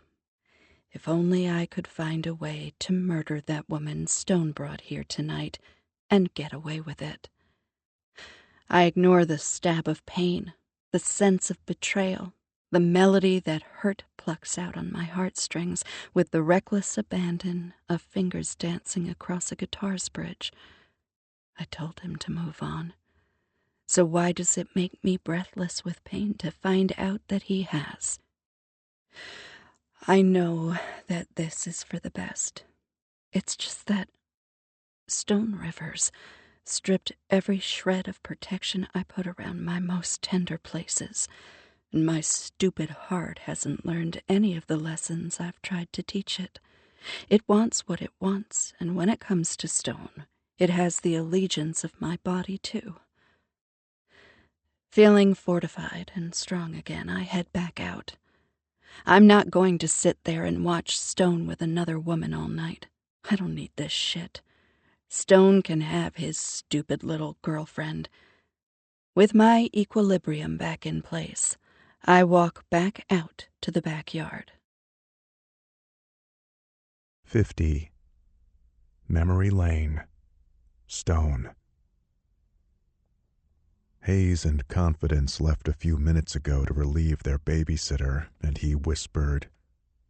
if only I could find a way to murder that woman Stone brought here tonight and get away with it. I ignore the stab of pain, the sense of betrayal, the melody that hurt plucks out on my heartstrings with the reckless abandon of fingers dancing across a guitar's bridge. I told him to move on. So why does it make me breathless with pain to find out that he has? I know that this is for the best. It's just that Stone Rivers stripped every shred of protection I put around my most tender places, and my stupid heart hasn't learned any of the lessons I've tried to teach it. It wants what it wants, and when it comes to Stone, it has the allegiance of my body too. Feeling fortified and strong again, I head back out. I'm not going to sit there and watch Stone with another woman all night. I don't need this shit. Stone can have his stupid little girlfriend. With my equilibrium back in place, I walk back out to the backyard. 50. Memory Lane. Stone. Hayes and Confidence left a few minutes ago to relieve their babysitter, and he whispered,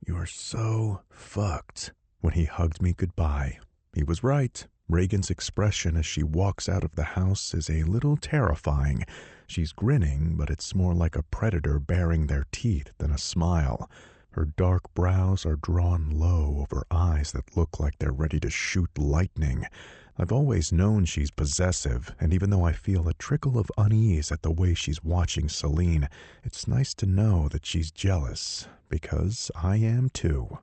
"You're so fucked," when he hugged me goodbye. He was right. Reagan's expression as she walks out of the house is a little terrifying. She's grinning, but it's more like a predator baring their teeth than a smile. Her dark brows are drawn low over eyes that look like they're ready to shoot lightning. I've always known she's possessive, and even though I feel a trickle of unease at the way she's watching Celine, it's nice to know that she's jealous, because I am too.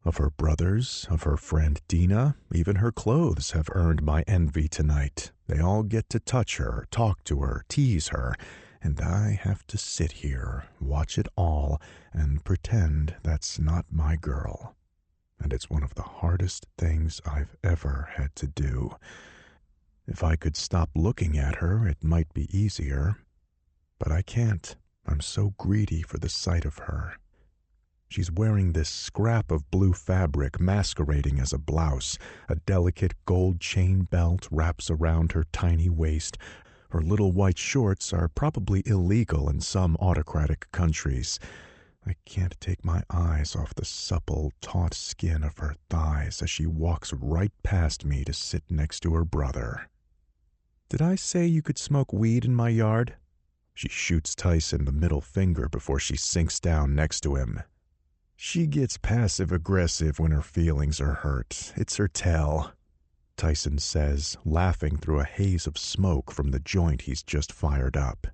Of her brothers, of her friend Dina, even her clothes have earned my envy tonight. They all get to touch her, talk to her, tease her, and I have to sit here, watch it all, and pretend that's not my girl. And it's one of the hardest things I've ever had to do. If I could stop looking at her, it might be easier. But I can't. I'm so greedy for the sight of her. She's wearing this scrap of blue fabric masquerading as a blouse. A delicate gold chain belt wraps around her tiny waist. Her little white shorts are probably illegal in some autocratic countries. I can't take my eyes off the supple, taut skin of her thighs as she walks right past me to sit next to her brother. "Did I say you could smoke weed in my yard?" She shoots Tyson the middle finger before she sinks down next to him. She gets passive-aggressive when her feelings are hurt. It's her tell, Tyson says, laughing through a haze of smoke from the joint he's just fired up.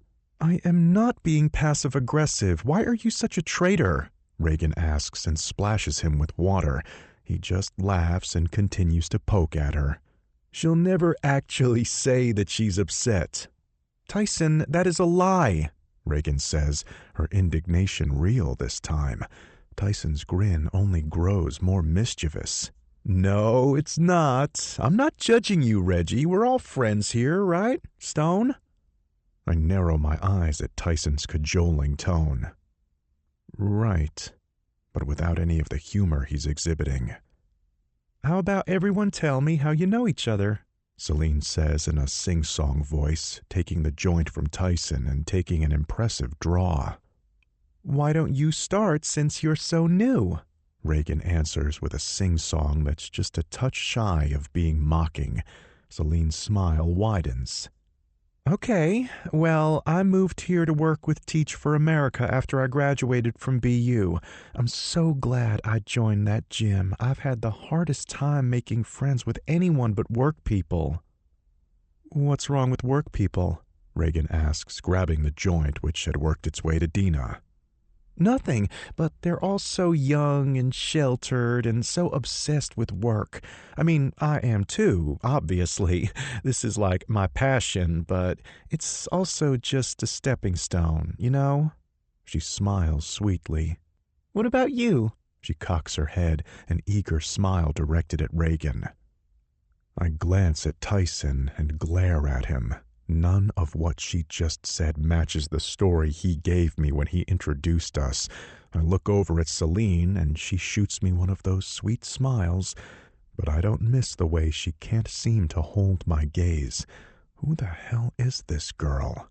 "I am not being passive-aggressive. Why are you such a traitor?" Reagan asks and splashes him with water. He just laughs and continues to poke at her. "She'll never actually say that she's upset." "Tyson, that is a lie," Reagan says, her indignation real this time. Tyson's grin only grows more mischievous. "No, it's not. I'm not judging you, Reggie. We're all friends here, right, Stone?" I narrow my eyes at Tyson's cajoling tone. "Right," but without any of the humor he's exhibiting. "How about everyone tell me how you know each other?" Celine says in a sing-song voice, taking the joint from Tyson and taking an impressive draw. "Why don't you start since you're so new?" Reagan answers with a sing-song that's just a touch shy of being mocking. Celine's smile widens. "Okay, well, I moved here to work with Teach for America after I graduated from BU. I'm so glad I joined that gym. I've had the hardest time making friends with anyone but work people." "What's wrong with work people?" Reagan asks, grabbing the joint which had worked its way to Dina. "Nothing, but they're all so young and sheltered and so obsessed with work. I mean, I am too, obviously. This is like my passion, but it's also just a stepping stone, you know?" She smiles sweetly. "What about you?" She cocks her head, an eager smile directed at Reagan. I glance at Tyson and glare at him. None of what she just said matches the story he gave me when he introduced us. I look over at Celine, and she shoots me one of those sweet smiles, but I don't miss the way she can't seem to hold my gaze. Who the hell is this girl?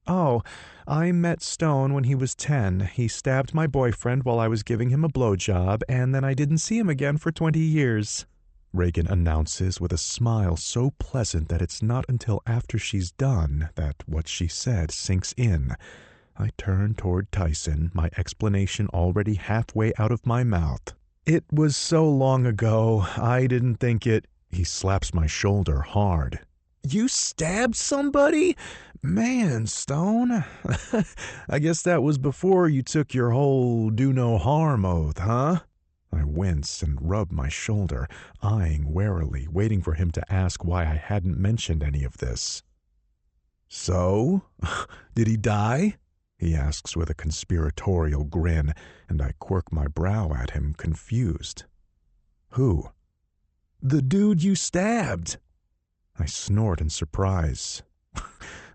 "Oh, I met Stone when he was 10. He stabbed my boyfriend while I was giving him a blowjob, and then I didn't see him again for 20 years. Reagan announces with a smile so pleasant that it's not until after she's done that what she said sinks in. I turn toward Tyson, my explanation already halfway out of my mouth. "It was so long ago, I didn't think it—" He slaps my shoulder hard. "You stabbed somebody? Man, Stone. I guess that was before you took your whole do-no-harm oath, huh?" I wince and rub my shoulder, eyeing warily, waiting for him to ask why I hadn't mentioned any of this. "So? Did he die?" he asks with a conspiratorial grin, and I quirk my brow at him, confused. "Who?" "The dude you stabbed." I snort in surprise.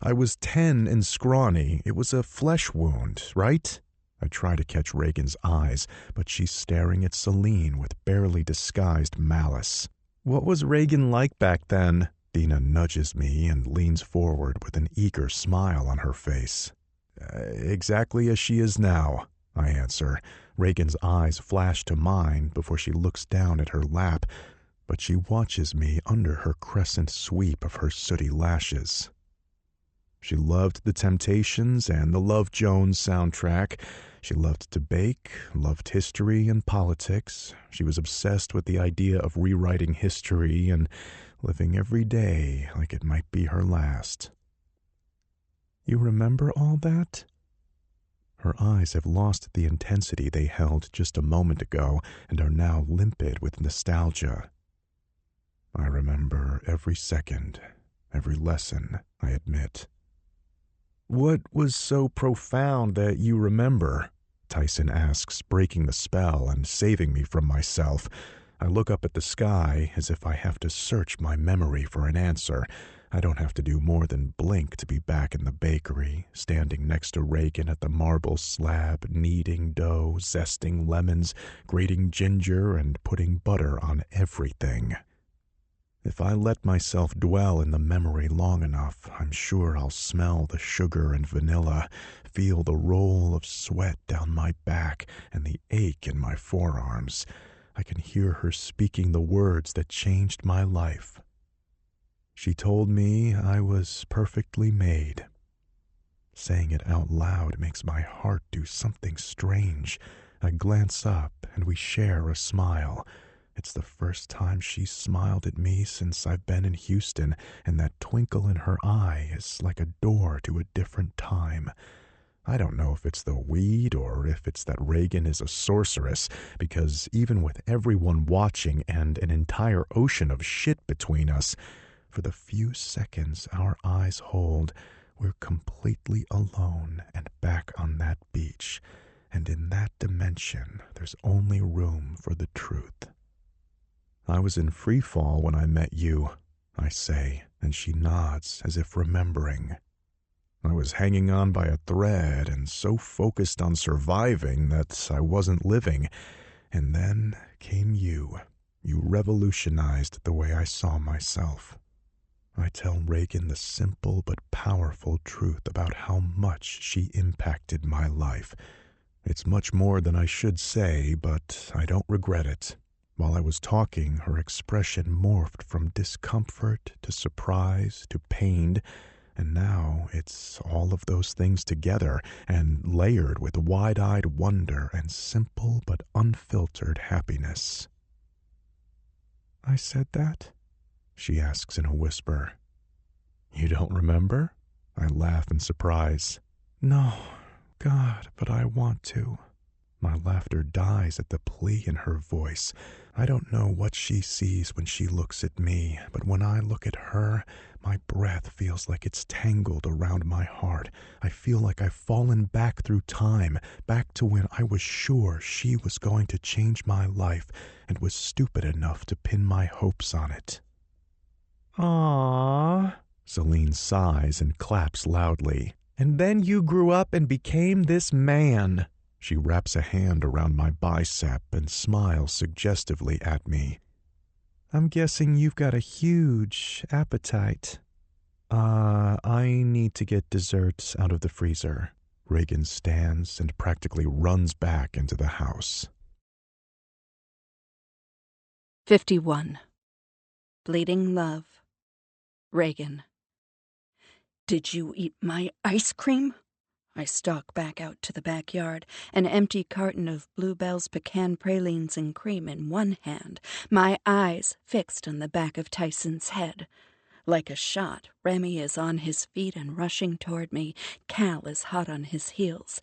"I was 10 and scrawny. It was a flesh wound, right?" I try to catch Reagan's eyes, but she's staring at Celine with barely disguised malice. "What was Reagan like back then?" Dina nudges me and leans forward with an eager smile on her face. Exactly as she is now," I answer. Reagan's eyes flash to mine before she looks down at her lap, but she watches me under her crescent sweep of her sooty lashes. She loved The Temptations and the Love Jones soundtrack. She loved to bake, loved history and politics. She was obsessed with the idea of rewriting history and living every day like it might be her last. "You remember all that?" Her eyes have lost the intensity they held just a moment ago and are now limpid with nostalgia. "I remember every second, every lesson," I admit. "What was so profound that you remember?" Tyson asks, breaking the spell and saving me from myself. I look up at the sky as if I have to search my memory for an answer. I don't have to do more than blink to be back in the bakery, standing next to Reagan at the marble slab, kneading dough, zesting lemons, grating ginger, and putting butter on everything. If I let myself dwell in the memory long enough, I'm sure I'll smell the sugar and vanilla, feel the roll of sweat down my back and the ache in my forearms. I can hear her speaking the words that changed my life. She told me I was perfectly made. Saying it out loud makes my heart do something strange. I glance up and we share a smile. It's the first time she's smiled at me since I've been in Houston, and that twinkle in her eye is like a door to a different time. I don't know if it's the weed or if it's that Reagan is a sorceress, because even with everyone watching and an entire ocean of shit between us, for the few seconds our eyes hold, we're completely alone and back on that beach, and in that dimension there's only room for the truth. "I was in free fall when I met you," I say, and she nods as if remembering. "I was hanging on by a thread and so focused on surviving that I wasn't living. And then came you. You revolutionized the way I saw myself." I tell Reagan the simple but powerful truth about how much she impacted my life. It's much more than I should say, but I don't regret it. While I was talking, her expression morphed from discomfort to surprise to pain, and now it's all of those things together and layered with wide-eyed wonder and simple but unfiltered happiness. "I said that?" she asks in a whisper. "You don't remember?" I laugh in surprise. "No, God, but I want to." My laughter dies at the plea in her voice. I don't know what she sees when she looks at me, but when I look at her, my breath feels like it's tangled around my heart. I feel like I've fallen back through time, back to when I was sure she was going to change my life and was stupid enough to pin my hopes on it. "Aww," Celine sighs and claps loudly. "And then you grew up and became this man." She wraps a hand around my bicep and smiles suggestively at me. "I'm guessing you've got a huge appetite." I need to get desserts out of the freezer." Reagan stands and practically runs back into the house. 51. Bleeding Love. Reagan. "Did you eat my ice cream?" I stalk back out to the backyard, an empty carton of Bluebell's pecan pralines and cream in one hand, my eyes fixed on the back of Tyson's head. Like a shot, Remy is on his feet and rushing toward me. Cal is hot on his heels.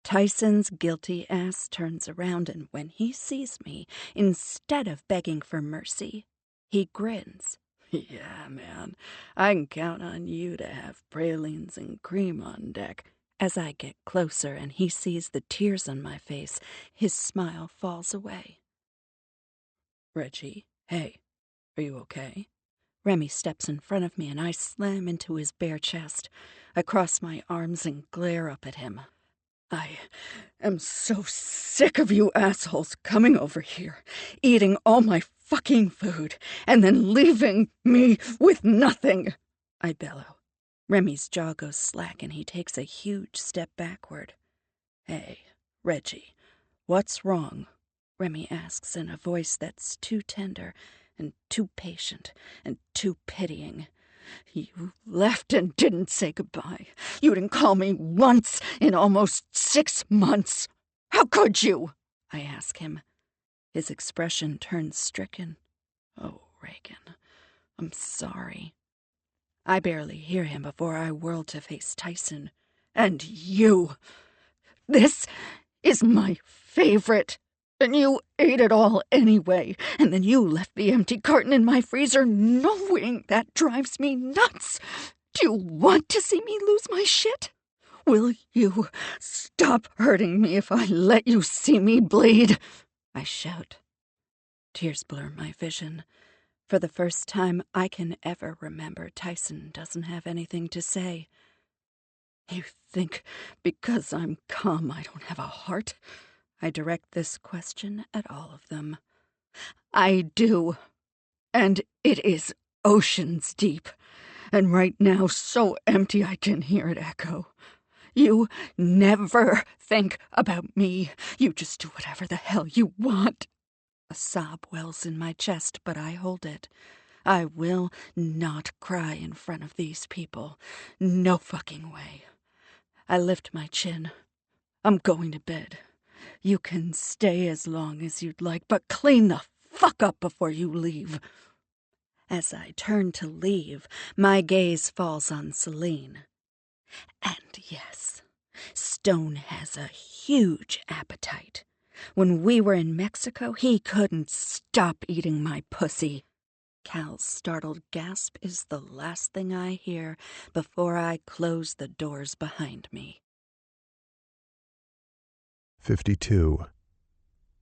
Tyson's guilty ass turns around, and when he sees me, instead of begging for mercy, he grins. "Yeah, man, I can count on you to have pralines and cream on deck." As I get closer and he sees the tears on my face, his smile falls away. "Reggie, hey, are you okay?" Remy steps in front of me and I slam into his bare chest. I cross my arms and glare up at him. "I am so sick of you assholes coming over here, eating all my fucking food and then leaving me with nothing, I bellow. Remy's jaw goes slack and he takes a huge step backward. Hey, Reggie, what's wrong? Remy asks in a voice that's too tender and too patient and too pitying. You left and didn't say goodbye. You didn't call me once in almost 6 months. How could you? I ask him. His expression turns stricken. Oh, Reagan, I'm sorry. I barely hear him before I whirl to face Tyson. And you. This is my favorite. And you ate it all anyway. And then you left the empty carton in my freezer knowing that drives me nuts. Do you want to see me lose my shit? Will you stop hurting me if I let you see me bleed? I shout. Tears blur my vision. For the first time I can ever remember, Tyson doesn't have anything to say. You think because I'm calm I don't have a heart? I direct this question at all of them. I do. And it is oceans deep. And right now so empty I can hear it echo. You never think about me. You just do whatever the hell you want. A sob wells in my chest, but I hold it. I will not cry in front of these people. No fucking way. I lift my chin. I'm going to bed. You can stay as long as you'd like, but clean the fuck up before you leave. As I turn to leave, my gaze falls on Celine. And yes, Stone has a huge appetite. When we were in Mexico, he couldn't stop eating my pussy. Cal's startled gasp is the last thing I hear before I close the doors behind me. 52.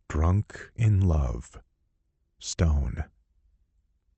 Drunk in Love. Stone.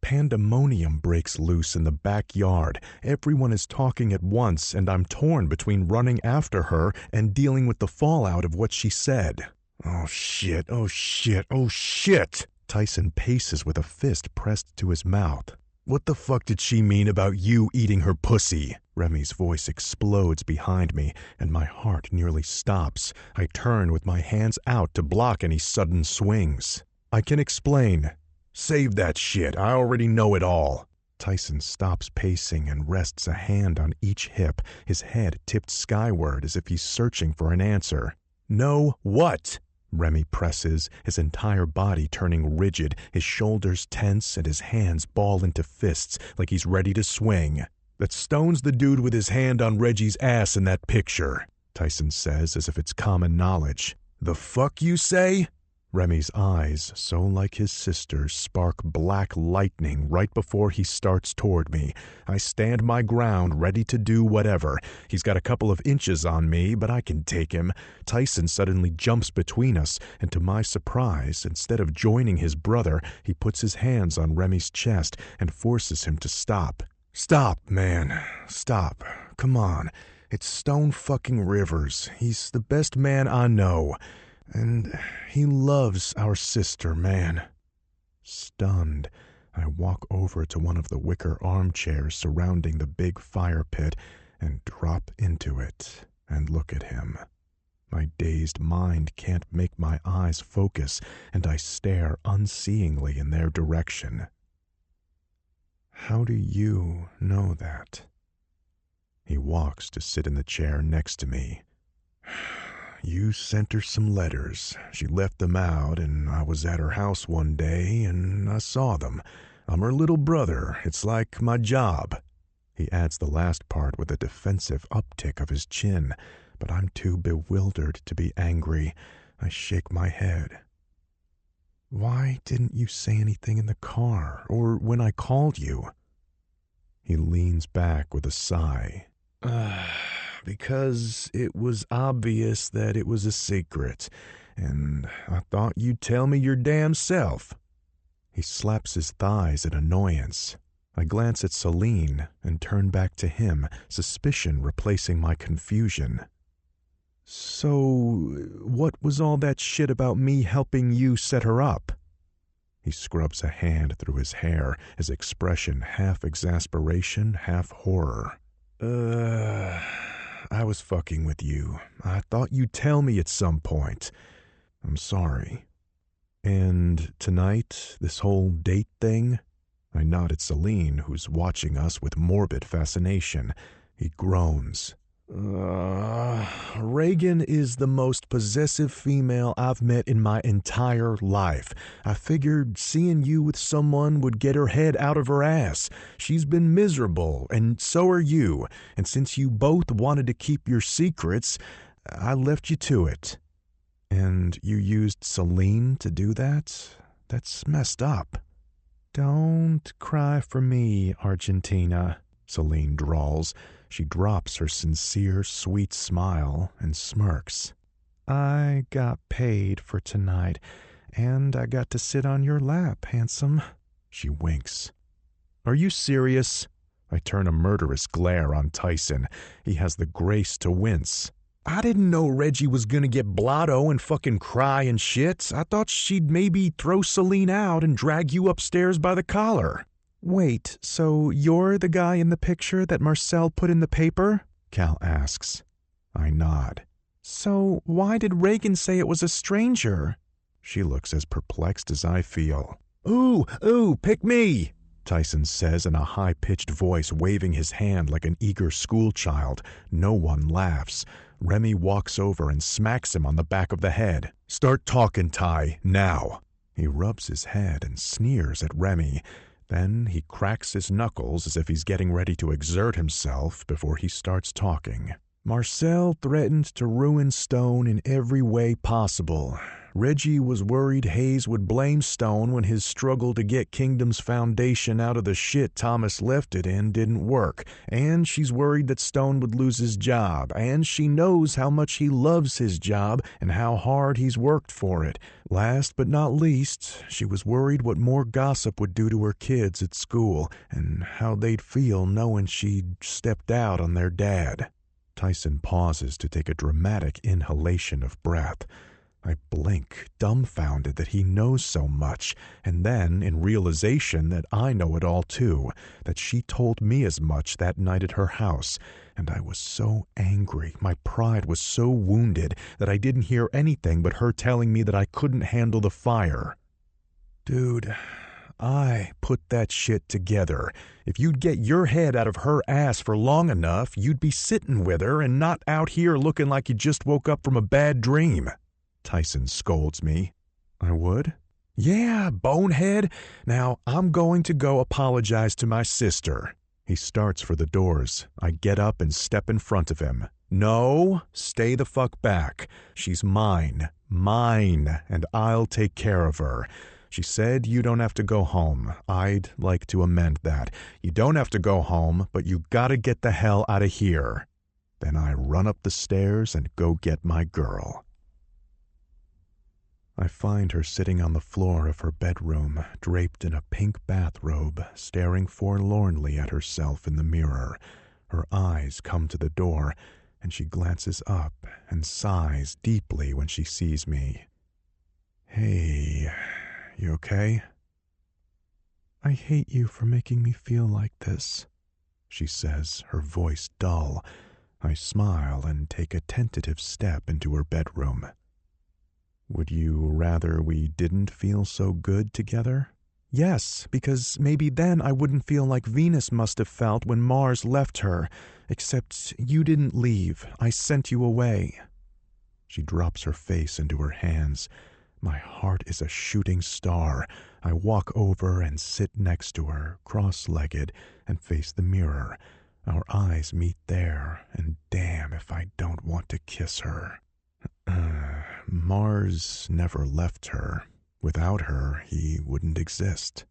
Pandemonium breaks loose in the backyard. Everyone is talking at once, and I'm torn between running after her and dealing with the fallout of what she said. Oh shit, oh shit, oh shit! Tyson paces with a fist pressed to his mouth. What the fuck did she mean about you eating her pussy? Remy's voice explodes behind me, and my heart nearly stops. I turn with my hands out to block any sudden swings. I can explain. Save that shit, I already know it all. Tyson stops pacing and rests a hand on each hip, his head tipped skyward as if he's searching for an answer. No what? Remy presses, his entire body turning rigid, his shoulders tense and his hands ball into fists like he's ready to swing. That Stone's the dude with his hand on Reggie's ass in that picture, Tyson says as if it's common knowledge. The fuck you say? Remy's eyes, so like his sister's, spark black lightning right before he starts toward me. I stand my ground, ready to do whatever. He's got a couple of inches on me, but I can take him. Tyson suddenly jumps between us, and to my surprise, instead of joining his brother, he puts his hands on Remy's chest and forces him to stop. Stop, man. Stop. Come on. It's Stone fucking Rivers. He's the best man I know. And he loves our sister, man. Stunned, I walk over to one of the wicker armchairs surrounding the big fire pit and drop into it and look at him. My dazed mind can't make my eyes focus, and I stare unseeingly in their direction. How do you know that? He walks to sit in the chair next to me. You sent her some letters. She left them out, and I was at her house one day, and I saw them. I'm her little brother. It's like my job. He adds the last part with a defensive uptick of his chin, but I'm too bewildered to be angry. I shake my head. Why didn't you say anything in the car, or when I called you? He leans back with a sigh. Because it was obvious that it was a secret, and I thought you'd tell me your damn self. He slaps his thighs in annoyance. I glance at Celine and turn back to him, suspicion replacing my confusion. So, what was all that shit about me helping you set her up? He scrubs a hand through his hair, his expression half exasperation, half horror. I was fucking with you. I thought you'd tell me at some point. I'm sorry. And tonight, this whole date thing? I nod at Celine, who's watching us with morbid fascination. He groans. Reagan is the most possessive female I've met in my entire life. I figured seeing you with someone would get her head out of her ass. She's been miserable, and so are you. And since you both wanted to keep your secrets, I left you to it. And you used Celine to do that? That's messed up. Don't cry for me, Argentina, Celine drawls. She drops her sincere, sweet smile and smirks. I got paid for tonight, and I got to sit on your lap, handsome. She winks. Are you serious? I turn a murderous glare on Tyson. He has the grace to wince. I didn't know Reggie was gonna get blotto and fucking cry and shit. I thought she'd maybe throw Celine out and drag you upstairs by the collar. Wait, so you're the guy in the picture that Marcel put in the paper? Cal asks. I nod. So why did Reagan say it was a stranger? She looks as perplexed as I feel. Ooh, pick me, Tyson says in a high-pitched voice, waving his hand like an eager schoolchild. No one laughs. Remy walks over and smacks him on the back of the head. Start talking, Ty, now. He rubs his head and sneers at Remy. Then he cracks his knuckles as if he's getting ready to exert himself before he starts talking. Marcel threatened to ruin Stone in every way possible. Reggie was worried Hayes would blame Stone when his struggle to get Kingdom's foundation out of the shit Thomas left it in didn't work. And she's worried that Stone would lose his job. And she knows how much he loves his job and how hard he's worked for it. Last but not least, she was worried what more gossip would do to her kids at school and how they'd feel knowing she'd stepped out on their dad. Tyson pauses to take a dramatic inhalation of breath. I blink, dumbfounded that he knows so much, and then in realization that I know it all too, that she told me as much that night at her house, and I was so angry, my pride was so wounded that I didn't hear anything but her telling me that I couldn't handle the fire. Dude, I put that shit together. If you'd get your head out of her ass for long enough, you'd be sitting with her and not out here looking like you just woke up from a bad dream. Tyson scolds me. I would? Yeah, bonehead. Now, I'm going to go apologize to my sister. He starts for the doors. I get up and step in front of him. No, stay the fuck back. She's mine, and I'll take care of her. She said you don't have to go home. I'd like to amend that. You don't have to go home, but you gotta get the hell out of here. Then I run up the stairs and go get my girl. I find her sitting on the floor of her bedroom, draped in a pink bathrobe, staring forlornly at herself in the mirror. Her eyes come to the door, and she glances up and sighs deeply when she sees me. Hey, you okay? I hate you for making me feel like this, she says, her voice dull. I smile and take a tentative step into her bedroom. Would you rather we didn't feel so good together? Yes, because maybe then I wouldn't feel like Venus must have felt when Mars left her. Except you didn't leave. I sent you away. She drops her face into her hands. My heart is a shooting star. I walk over and sit next to her, cross-legged, and face the mirror. Our eyes meet there, and damn if I don't want to kiss her. Mars never left her. Without her, he wouldn't exist.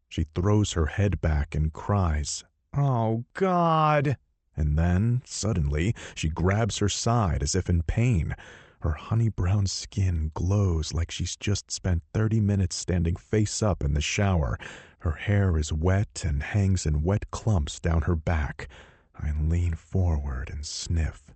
She throws her head back and cries, "Oh, God!" And then, suddenly, she grabs her side as if in pain. Her honey-brown skin glows like she's just spent 30 minutes standing face up in the shower. Her hair is wet and hangs in wet clumps down her back. I lean forward and sniff.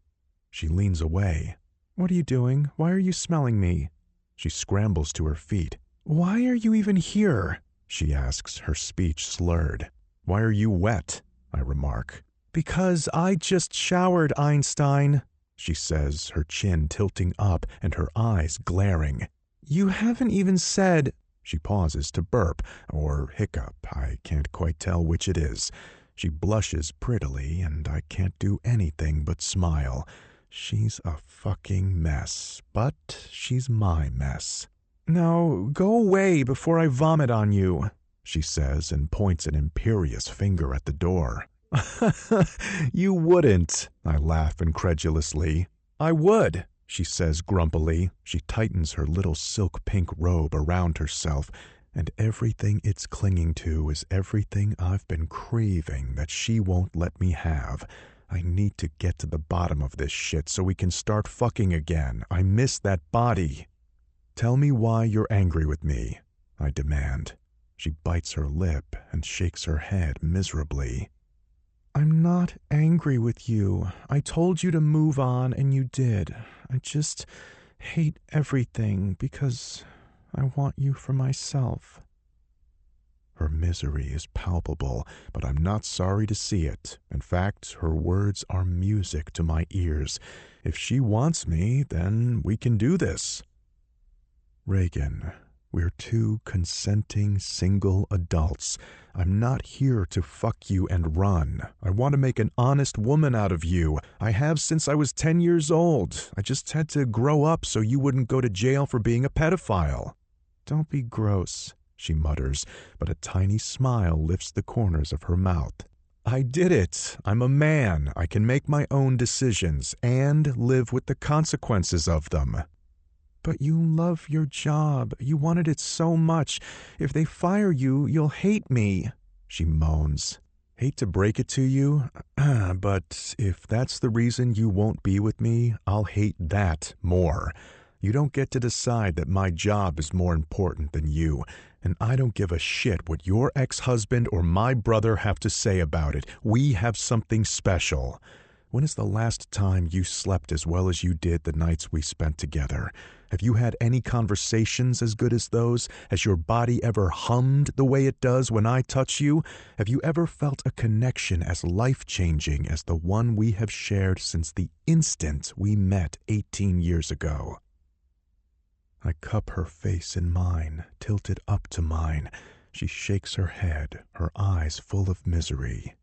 She leans away. What are you doing? Why are you smelling me? She scrambles to her feet. "Why are you even here?" she asks, her speech slurred. "Why are you wet?" I remark. "Because I just showered, Einstein," she says, her chin tilting up and her eyes glaring. "You haven't even said—" She pauses to burp, or hiccup, I can't quite tell which it is. She blushes prettily, and I can't do anything but smile. She's a fucking mess, but she's my mess. "Now, go away before I vomit on you," she says and points an imperious finger at the door. "You wouldn't," I laugh incredulously. "I would," she says grumpily. She tightens her little silk pink robe around herself, and everything it's clinging to is everything I've been craving that she won't let me have. I need to get to the bottom of this shit so we can start fucking again. I miss that body. "Tell me why you're angry with me," I demand. She bites her lip and shakes her head miserably. "I'm not angry with you. I told you to move on and you did. I just hate everything because I want you for myself." Her misery is palpable, but I'm not sorry to see it. In fact, her words are music to my ears. If she wants me, then we can do this. "Reagan, we're two consenting single adults. I'm not here to fuck you and run. I want to make an honest woman out of you. I have since I was 10 years old. I just had to grow up so you wouldn't go to jail for being a pedophile." "Don't be gross," she mutters, but a tiny smile lifts the corners of her mouth. "I did it. I'm a man. I can make my own decisions and live with the consequences of them." "But you love your job. You wanted it so much. If they fire you, you'll hate me," she moans. "Hate to break it to you, but if that's the reason you won't be with me, I'll hate that more. You don't get to decide that my job is more important than you, and I don't give a shit what your ex-husband or my brother have to say about it. We have something special. When is the last time you slept as well as you did the nights we spent together? Have you had any conversations as good as those? Has your body ever hummed the way it does when I touch you? Have you ever felt a connection as life-changing as the one we have shared since the instant we met 18 years ago?" I cup her face in mine, tilted up to mine. She shakes her head, her eyes full of misery.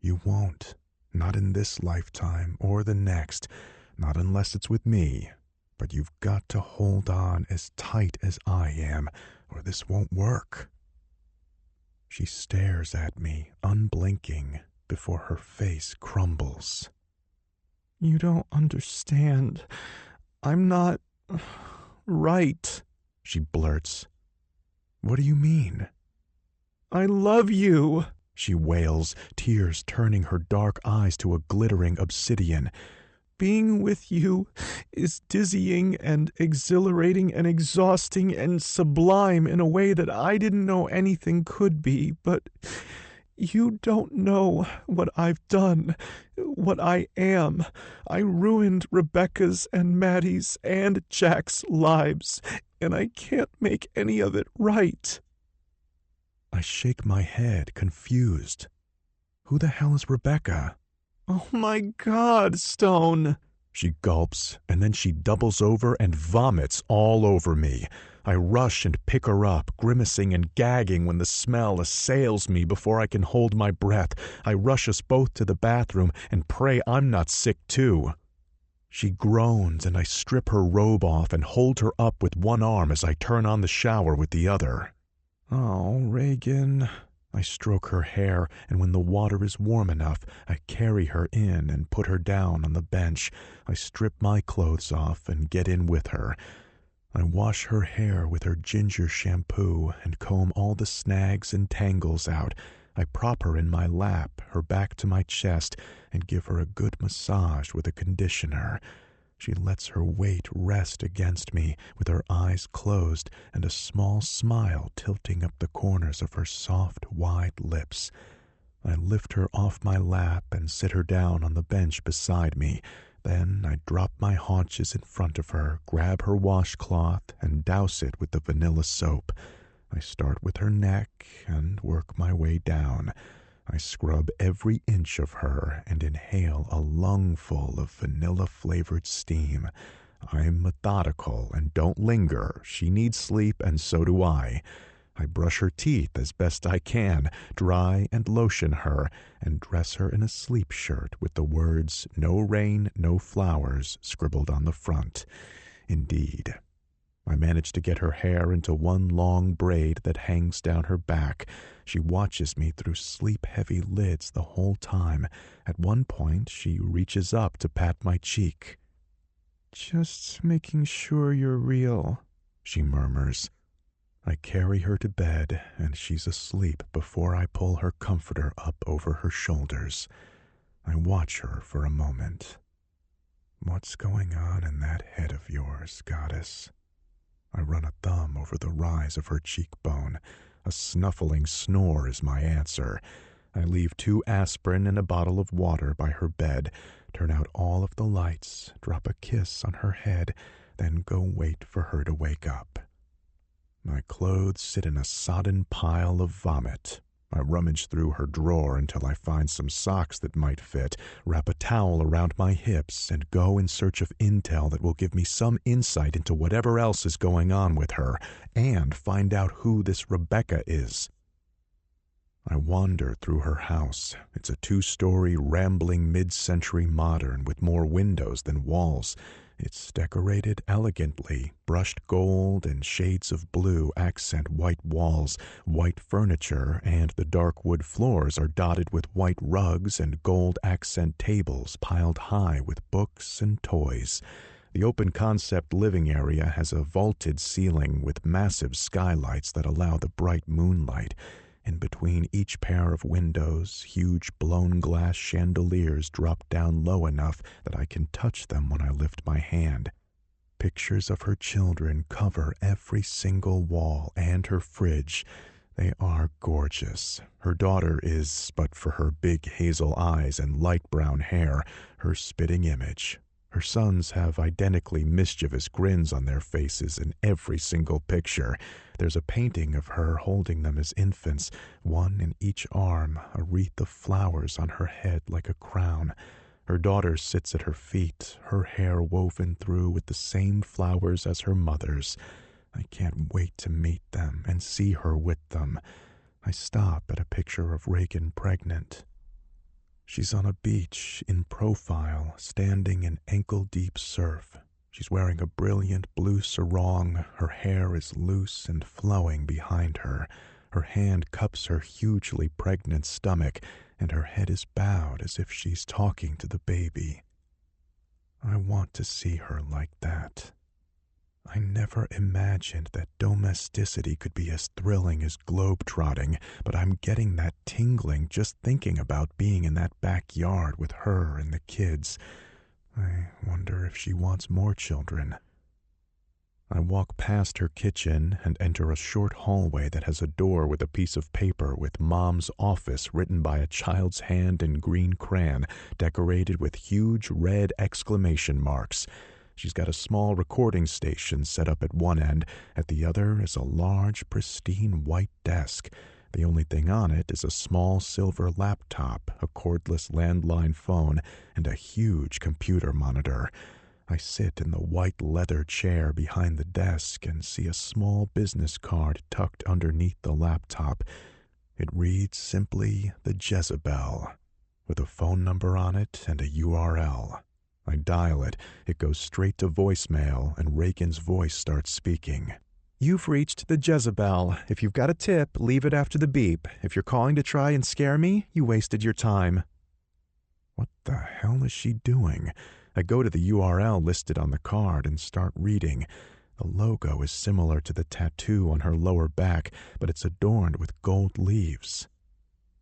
"You won't. Not in this lifetime or the next. Not unless it's with me. But you've got to hold on as tight as I am, or this won't work." She stares at me, unblinking, before her face crumbles. "You don't understand. I'm not right," she blurts. "What do you mean?" "I love you," she wails, tears turning her dark eyes to a glittering obsidian. "Being with you is dizzying and exhilarating and exhausting and sublime in a way that I didn't know anything could be, but you don't know what I've done, what I am. I ruined Rebecca's and Maddie's and Jack's lives, and I can't make any of it right." I shake my head, confused. "Who the hell is Rebecca?" "Oh my God, Stone!" She gulps, and then she doubles over and vomits all over me. I rush and pick her up, grimacing and gagging when the smell assails me before I can hold my breath. I rush us both to the bathroom and pray I'm not sick too. She groans, and I strip her robe off and hold her up with one arm as I turn on the shower with the other. "Oh, Reagan." I stroke her hair, and when the water is warm enough, I carry her in and put her down on the bench. I strip my clothes off and get in with her. I wash her hair with her ginger shampoo and comb all the snags and tangles out. I prop her in my lap, her back to my chest, and give her a good massage with a conditioner. She lets her weight rest against me with her eyes closed and a small smile tilting up the corners of her soft, wide lips. I lift her off my lap and sit her down on the bench beside me. Then I'd drop my haunches in front of her, grab her washcloth, and douse it with the vanilla soap. I start with her neck and work my way down. I scrub every inch of her and inhale a lungful of vanilla-flavored steam. I'm methodical and don't linger. She needs sleep, and so do I. I brush her teeth as best I can, dry and lotion her, and dress her in a sleep shirt with the words "No rain, no flowers" scribbled on the front. Indeed. I manage to get her hair into one long braid that hangs down her back. She watches me through sleep-heavy lids the whole time. At one point, she reaches up to pat my cheek. "Just making sure you're real," she murmurs. I carry her to bed, and she's asleep before I pull her comforter up over her shoulders. I watch her for a moment. "What's going on in that head of yours, goddess?" I run a thumb over the rise of her cheekbone. A snuffling snore is my answer. I leave 2 aspirin and a bottle of water by her bed, turn out all of the lights, drop a kiss on her head, then go wait for her to wake up. My clothes sit in a sodden pile of vomit. I rummage through her drawer until I find some socks that might fit, wrap a towel around my hips, and go in search of intel that will give me some insight into whatever else is going on with her, and find out who this Rebecca is. I wander through her house. It's a 2-story, rambling mid-century modern with more windows than walls. It's decorated elegantly. Brushed gold and shades of blue accent white walls, white furniture, and the dark wood floors are dotted with white rugs and gold accent tables piled high with books and toys. The open-concept living area has a vaulted ceiling with massive skylights that allow the bright moonlight. In between each pair of windows, huge blown-glass chandeliers drop down low enough that I can touch them when I lift my hand. Pictures of her children cover every single wall and her fridge. They are gorgeous. Her daughter is, but for her big hazel eyes and light brown hair, her spitting image. Her sons have identically mischievous grins on their faces in every single picture. There's a painting of her holding them as infants, one in each arm, a wreath of flowers on her head like a crown. Her daughter sits at her feet, her hair woven through with the same flowers as her mother's. I can't wait to meet them and see her with them. I stop at a picture of Reagan pregnant. She's on a beach, in profile, standing in ankle-deep surf. She's wearing a brilliant blue sarong. Her hair is loose and flowing behind her. Her hand cups her hugely pregnant stomach, and her head is bowed as if she's talking to the baby. I want to see her like that. I never imagined that domesticity could be as thrilling as globe-trotting, but I'm getting that tingling just thinking about being in that backyard with her and the kids. I wonder if she wants more children. I walk past her kitchen and enter a short hallway that has a door with a piece of paper with Mom's Office written by a child's hand in green crayon, decorated with huge red exclamation marks. She's got a small recording station set up at one end. At the other is a large, pristine white desk. The only thing on it is a small silver laptop, a cordless landline phone, and a huge computer monitor. I sit in the white leather chair behind the desk and see a small business card tucked underneath the laptop. It reads simply, "The Jezebel," with a phone number on it and a URL. I dial it. It goes straight to voicemail, and Reagan's voice starts speaking. "You've reached the Jezebel. If you've got a tip, leave it after the beep. If you're calling to try and scare me, you wasted your time." What the hell is she doing? I go to the URL listed on the card and start reading. The logo is similar to the tattoo on her lower back, but it's adorned with gold leaves.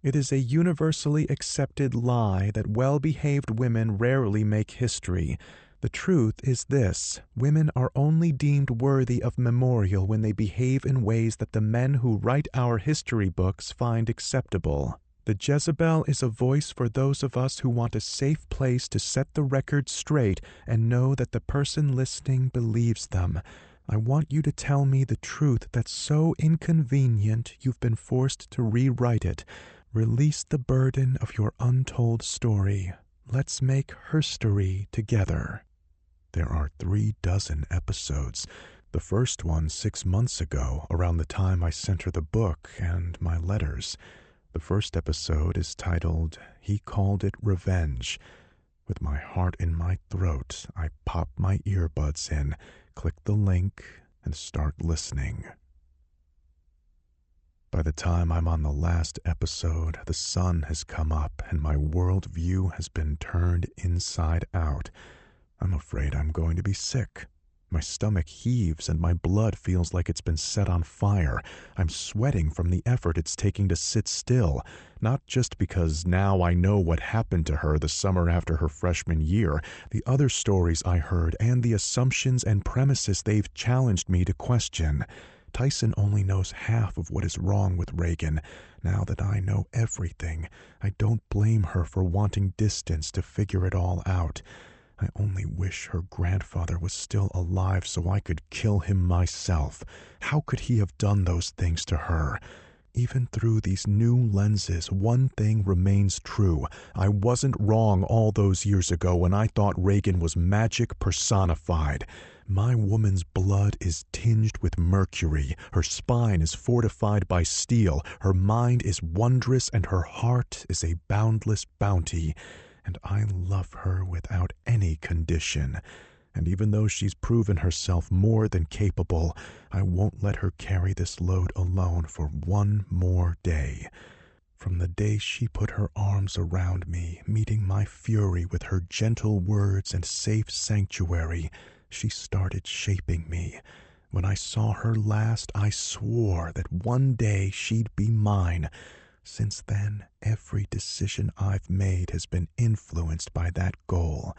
"It is a universally accepted lie that well-behaved women rarely make history. The truth is this: women are only deemed worthy of memorial when they behave in ways that the men who write our history books find acceptable. The Jezebel is a voice for those of us who want a safe place to set the record straight and know that the person listening believes them. I want you to tell me the truth that's so inconvenient you've been forced to rewrite it. Release the burden of your untold story. Let's make herstory together. There are 36 episodes. The first one 6 months ago, around the time I sent her the book and my letters. The first episode is titled, He Called It Revenge. With my heart in my throat, I pop my earbuds in, click the link, and start listening. By the time I'm on the last episode, the sun has come up and my worldview has been turned inside out. I'm afraid I'm going to be sick. My stomach heaves and my blood feels like it's been set on fire. I'm sweating from the effort it's taking to sit still, not just because now I know what happened to her the summer after her freshman year, the other stories I heard and the assumptions and premises they've challenged me to question. Tyson only knows half of what is wrong with Reagan. Now that I know everything, I don't blame her for wanting distance to figure it all out. I only wish her grandfather was still alive so I could kill him myself. How could he have done those things to her? Even through these new lenses, one thing remains true. I wasn't wrong all those years ago when I thought Reagan was magic personified. My woman's blood is tinged with mercury. Her spine is fortified by steel. Her mind is wondrous and her heart is a boundless bounty. And I love her without any condition. And even though she's proven herself more than capable, I won't let her carry this load alone for one more day. From the day she put her arms around me, meeting my fury with her gentle words and safe sanctuary, she started shaping me. When I saw her last, I swore that one day she'd be mine. Since then, every decision I've made has been influenced by that goal.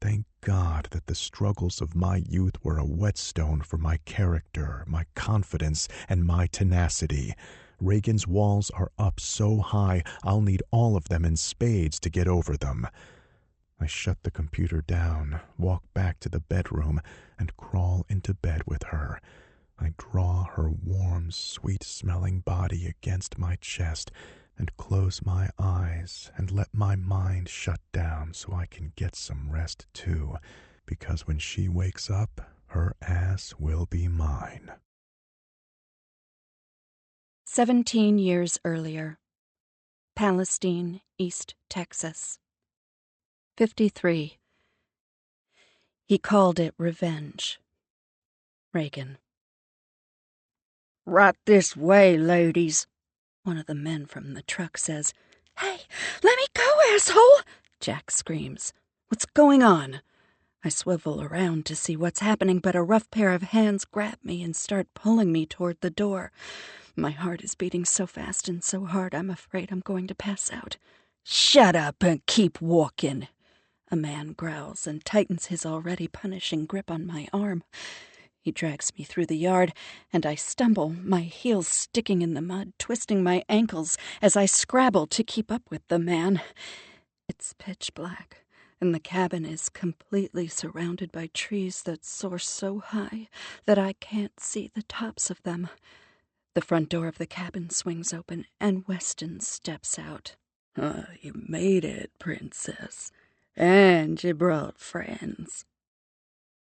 Thank God that the struggles of my youth were a whetstone for my character, my confidence, and my tenacity. Reagan's walls are up so high, I'll need all of them in spades to get over them. I shut the computer down, walk back to the bedroom, and crawl into bed with her. I draw her warm, sweet-smelling body against my chest and close my eyes and let my mind shut down so I can get some rest too, because when she wakes up, her ass will be mine. 17 years earlier. Palestine, East Texas. 53. He called it revenge. Reagan. "Right this way, ladies," one of the men from the truck says. "Hey, let me go, asshole!" Jack screams. "What's going on?" I swivel around to see what's happening, but a rough pair of hands grab me and start pulling me toward the door. My heart is beating so fast and so hard I'm afraid I'm going to pass out. "Shut up and keep walking," a man growls and tightens his already punishing grip on my arm. He drags me through the yard, and I stumble, my heels sticking in the mud, twisting my ankles as I scrabble to keep up with the man. It's pitch black, and the cabin is completely surrounded by trees that soar so high that I can't see the tops of them. The front door of the cabin swings open, and Weston steps out. "You made it, princess, and you brought friends."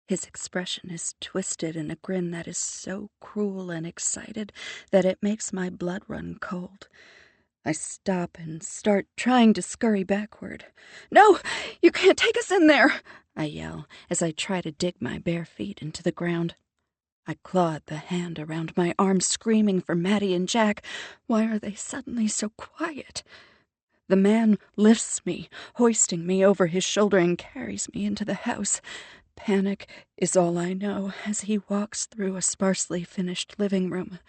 His expression is twisted in a grin that is so cruel and excited that it makes my blood run cold. I stop and start trying to scurry backward. "No, you can't take us in there," I yell as I try to dig my bare feet into the ground. I clawed the hand around my arm, screaming for Maddie and Jack. Why are they suddenly so quiet? The man lifts me, hoisting me over his shoulder, and carries me into the house. Panic is all I know as he walks through a sparsely finished living room.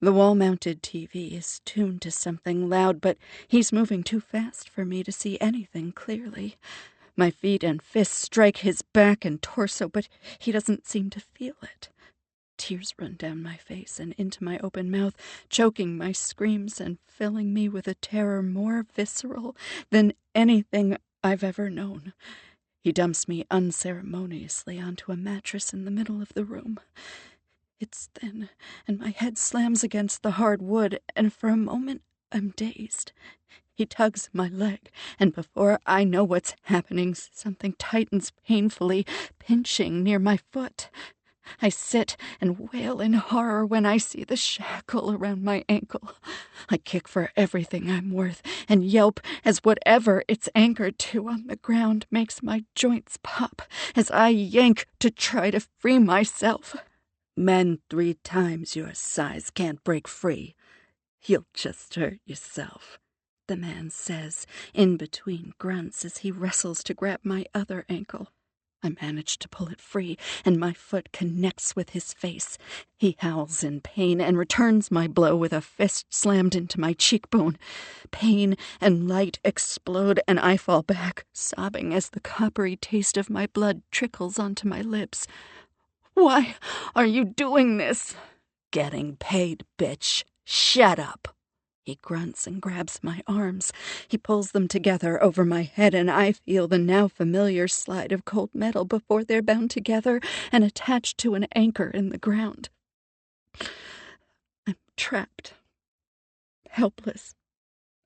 The wall-mounted TV is tuned to something loud, but he's moving too fast for me to see anything clearly. My feet and fists strike his back and torso, but he doesn't seem to feel it. Tears run down my face and into my open mouth, choking my screams and filling me with a terror more visceral than anything I've ever known. He dumps me unceremoniously onto a mattress in the middle of the room. It's thin, and my head slams against the hard wood, and for a moment I'm dazed. He tugs my leg, and before I know what's happening, something tightens painfully, pinching near my foot. I sit and wail in horror when I see the shackle around my ankle. I kick for everything I'm worth and yelp as whatever it's anchored to on the ground makes my joints pop as I yank to try to free myself. Men 3 times your size can't break free. You'll just hurt yourself, the man says, in between grunts as he wrestles to grab my other ankle. I manage to pull it free, and my foot connects with his face. He howls in pain and returns my blow with a fist slammed into my cheekbone. Pain and light explode, and I fall back, sobbing as the coppery taste of my blood trickles onto my lips. Why are you doing this? Getting paid, bitch. Shut up. He grunts and grabs my arms. He pulls them together over my head, and I feel the now familiar slide of cold metal before they're bound together and attached to an anchor in the ground. I'm trapped, helpless,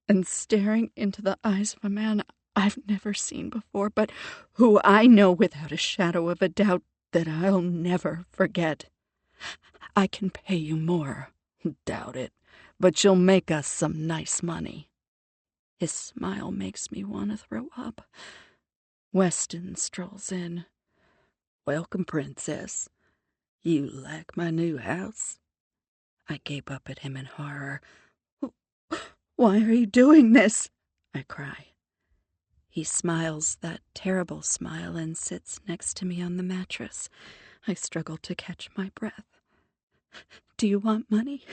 and staring into the eyes of a man I've never seen before, but who I know without a shadow of a doubt that I'll never forget. I can pay you more. Doubt it. But you'll make us some nice money. His smile makes me want to throw up. Weston strolls in. Welcome, princess. You like my new house? I gape up at him in horror. Why are you doing this? I cry. He smiles that terrible smile and sits next to me on the mattress. I struggle to catch my breath. Do you want money?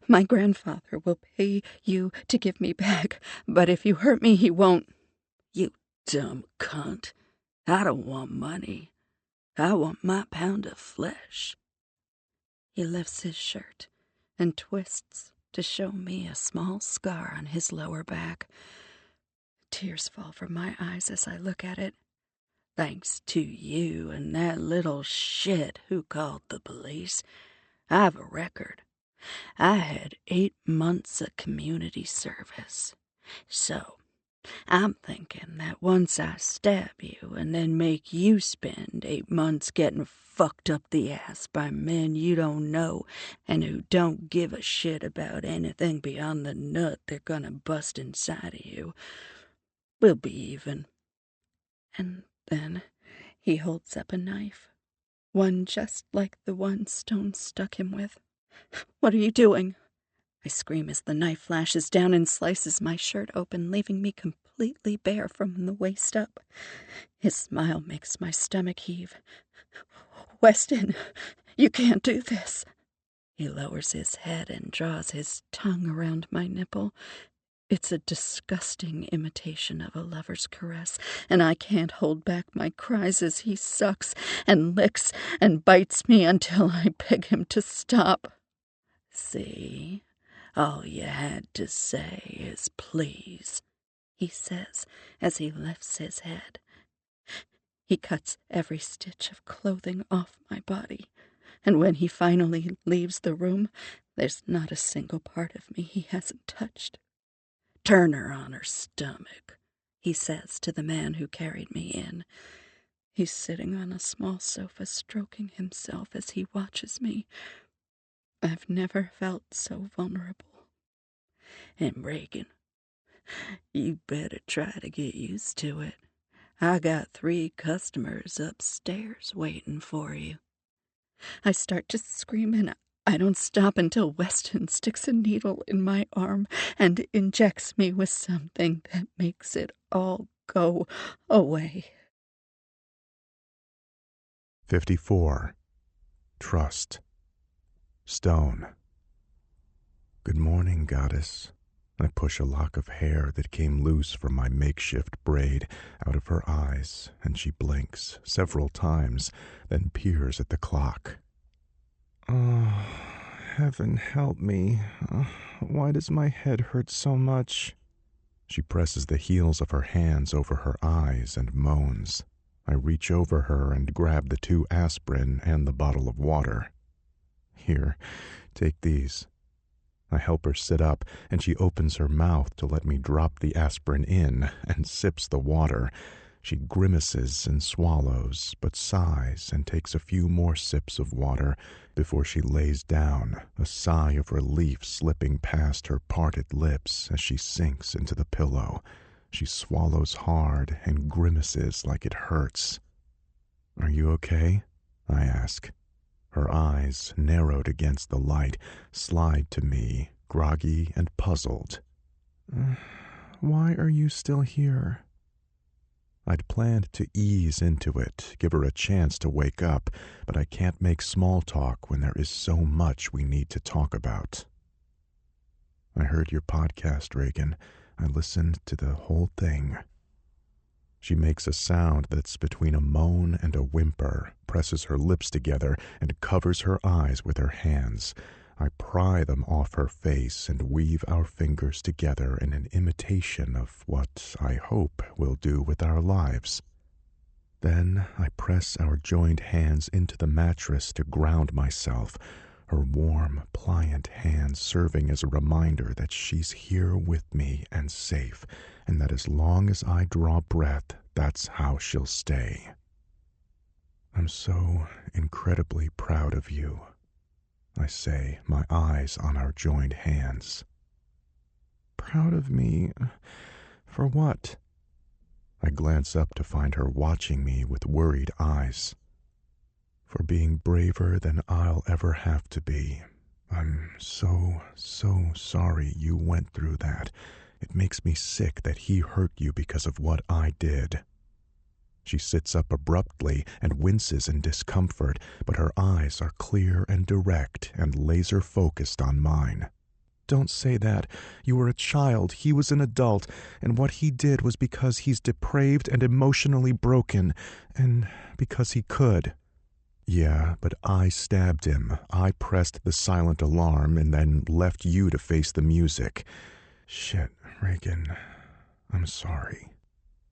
My grandfather will pay you to give me back, but if you hurt me, he won't. You dumb cunt. I don't want money. I want my pound of flesh. He lifts his shirt and twists to show me a small scar on his lower back. Tears fall from my eyes as I look at it. Thanks to you and that little shit who called the police, I've a record. I had 8 months of community service. So, I'm thinking that once I stab you and then make you spend 8 months getting fucked up the ass by men you don't know and who don't give a shit about anything beyond the nut they're gonna bust inside of you, we'll be even. And then he holds up a knife. One just like the one Stone stuck him with. What are you doing? I scream as the knife flashes down and slices my shirt open, leaving me completely bare from the waist up. His smile makes my stomach heave. Weston, you can't do this. He lowers his head and draws his tongue around my nipple. It's a disgusting imitation of a lover's caress, and I can't hold back my cries as he sucks and licks and bites me until I beg him to stop. See, all you had to say is please, he says as he lifts his head. He cuts every stitch of clothing off my body, and when he finally leaves the room, there's not a single part of me he hasn't touched. Turn her on her stomach, he says to the man who carried me in. He's sitting on a small sofa, stroking himself as he watches me. I've never felt so vulnerable. And Reagan, you better try to get used to it. I got 3 customers upstairs waiting for you. I start to scream, and I don't stop until Weston sticks a needle in my arm and injects me with something that makes it all go away. 54. Trust. Stone. Good morning, goddess. I push a lock of hair that came loose from my makeshift braid out of her eyes, and she blinks several times, then peers at the clock. Oh, heaven help me. Why does my head hurt so much? She presses the heels of her hands over her eyes and moans. I reach over her and grab the 2 aspirin and the bottle of water. Here, take these. I help her sit up, and she opens her mouth to let me drop the aspirin in and sips the water. She grimaces and swallows, but sighs and takes a few more sips of water before she lays down, a sigh of relief slipping past her parted lips as she sinks into the pillow. She swallows hard and grimaces like it hurts. "Are you okay?" I ask. Her eyes, narrowed against the light, slide to me, groggy and puzzled. Why are you still here?" I'd planned to ease into it, give her a chance to wake up, but I can't make small talk when there is so much we need to talk about. "I heard your podcast, Reagan. I listened to the whole thing." She makes a sound that's between a moan and a whimper, presses her lips together, and covers her eyes with her hands. I pry them off her face and weave our fingers together in an imitation of what I hope we'll do with our lives. Then I press our joined hands into the mattress to ground myself, her warm, pliant hands serving as a reminder that she's here with me and safe, and that as long as I draw breath, that's how she'll stay. "I'm so incredibly proud of you," I say, my eyes on our joined hands. "Proud of me? For what?" I glance up to find her watching me with worried eyes. "For being braver than I'll ever have to be. I'm so sorry you went through that. It makes me sick that he hurt you because of what I did." She sits up abruptly and winces in discomfort, but her eyes are clear and direct and laser-focused on mine. "Don't say that. You were a child, he was an adult, and what he did was because he's depraved and emotionally broken, and because he could." "Yeah, but I stabbed him. I pressed the silent alarm and then left you to face the music. Shit, Reagan. I'm sorry."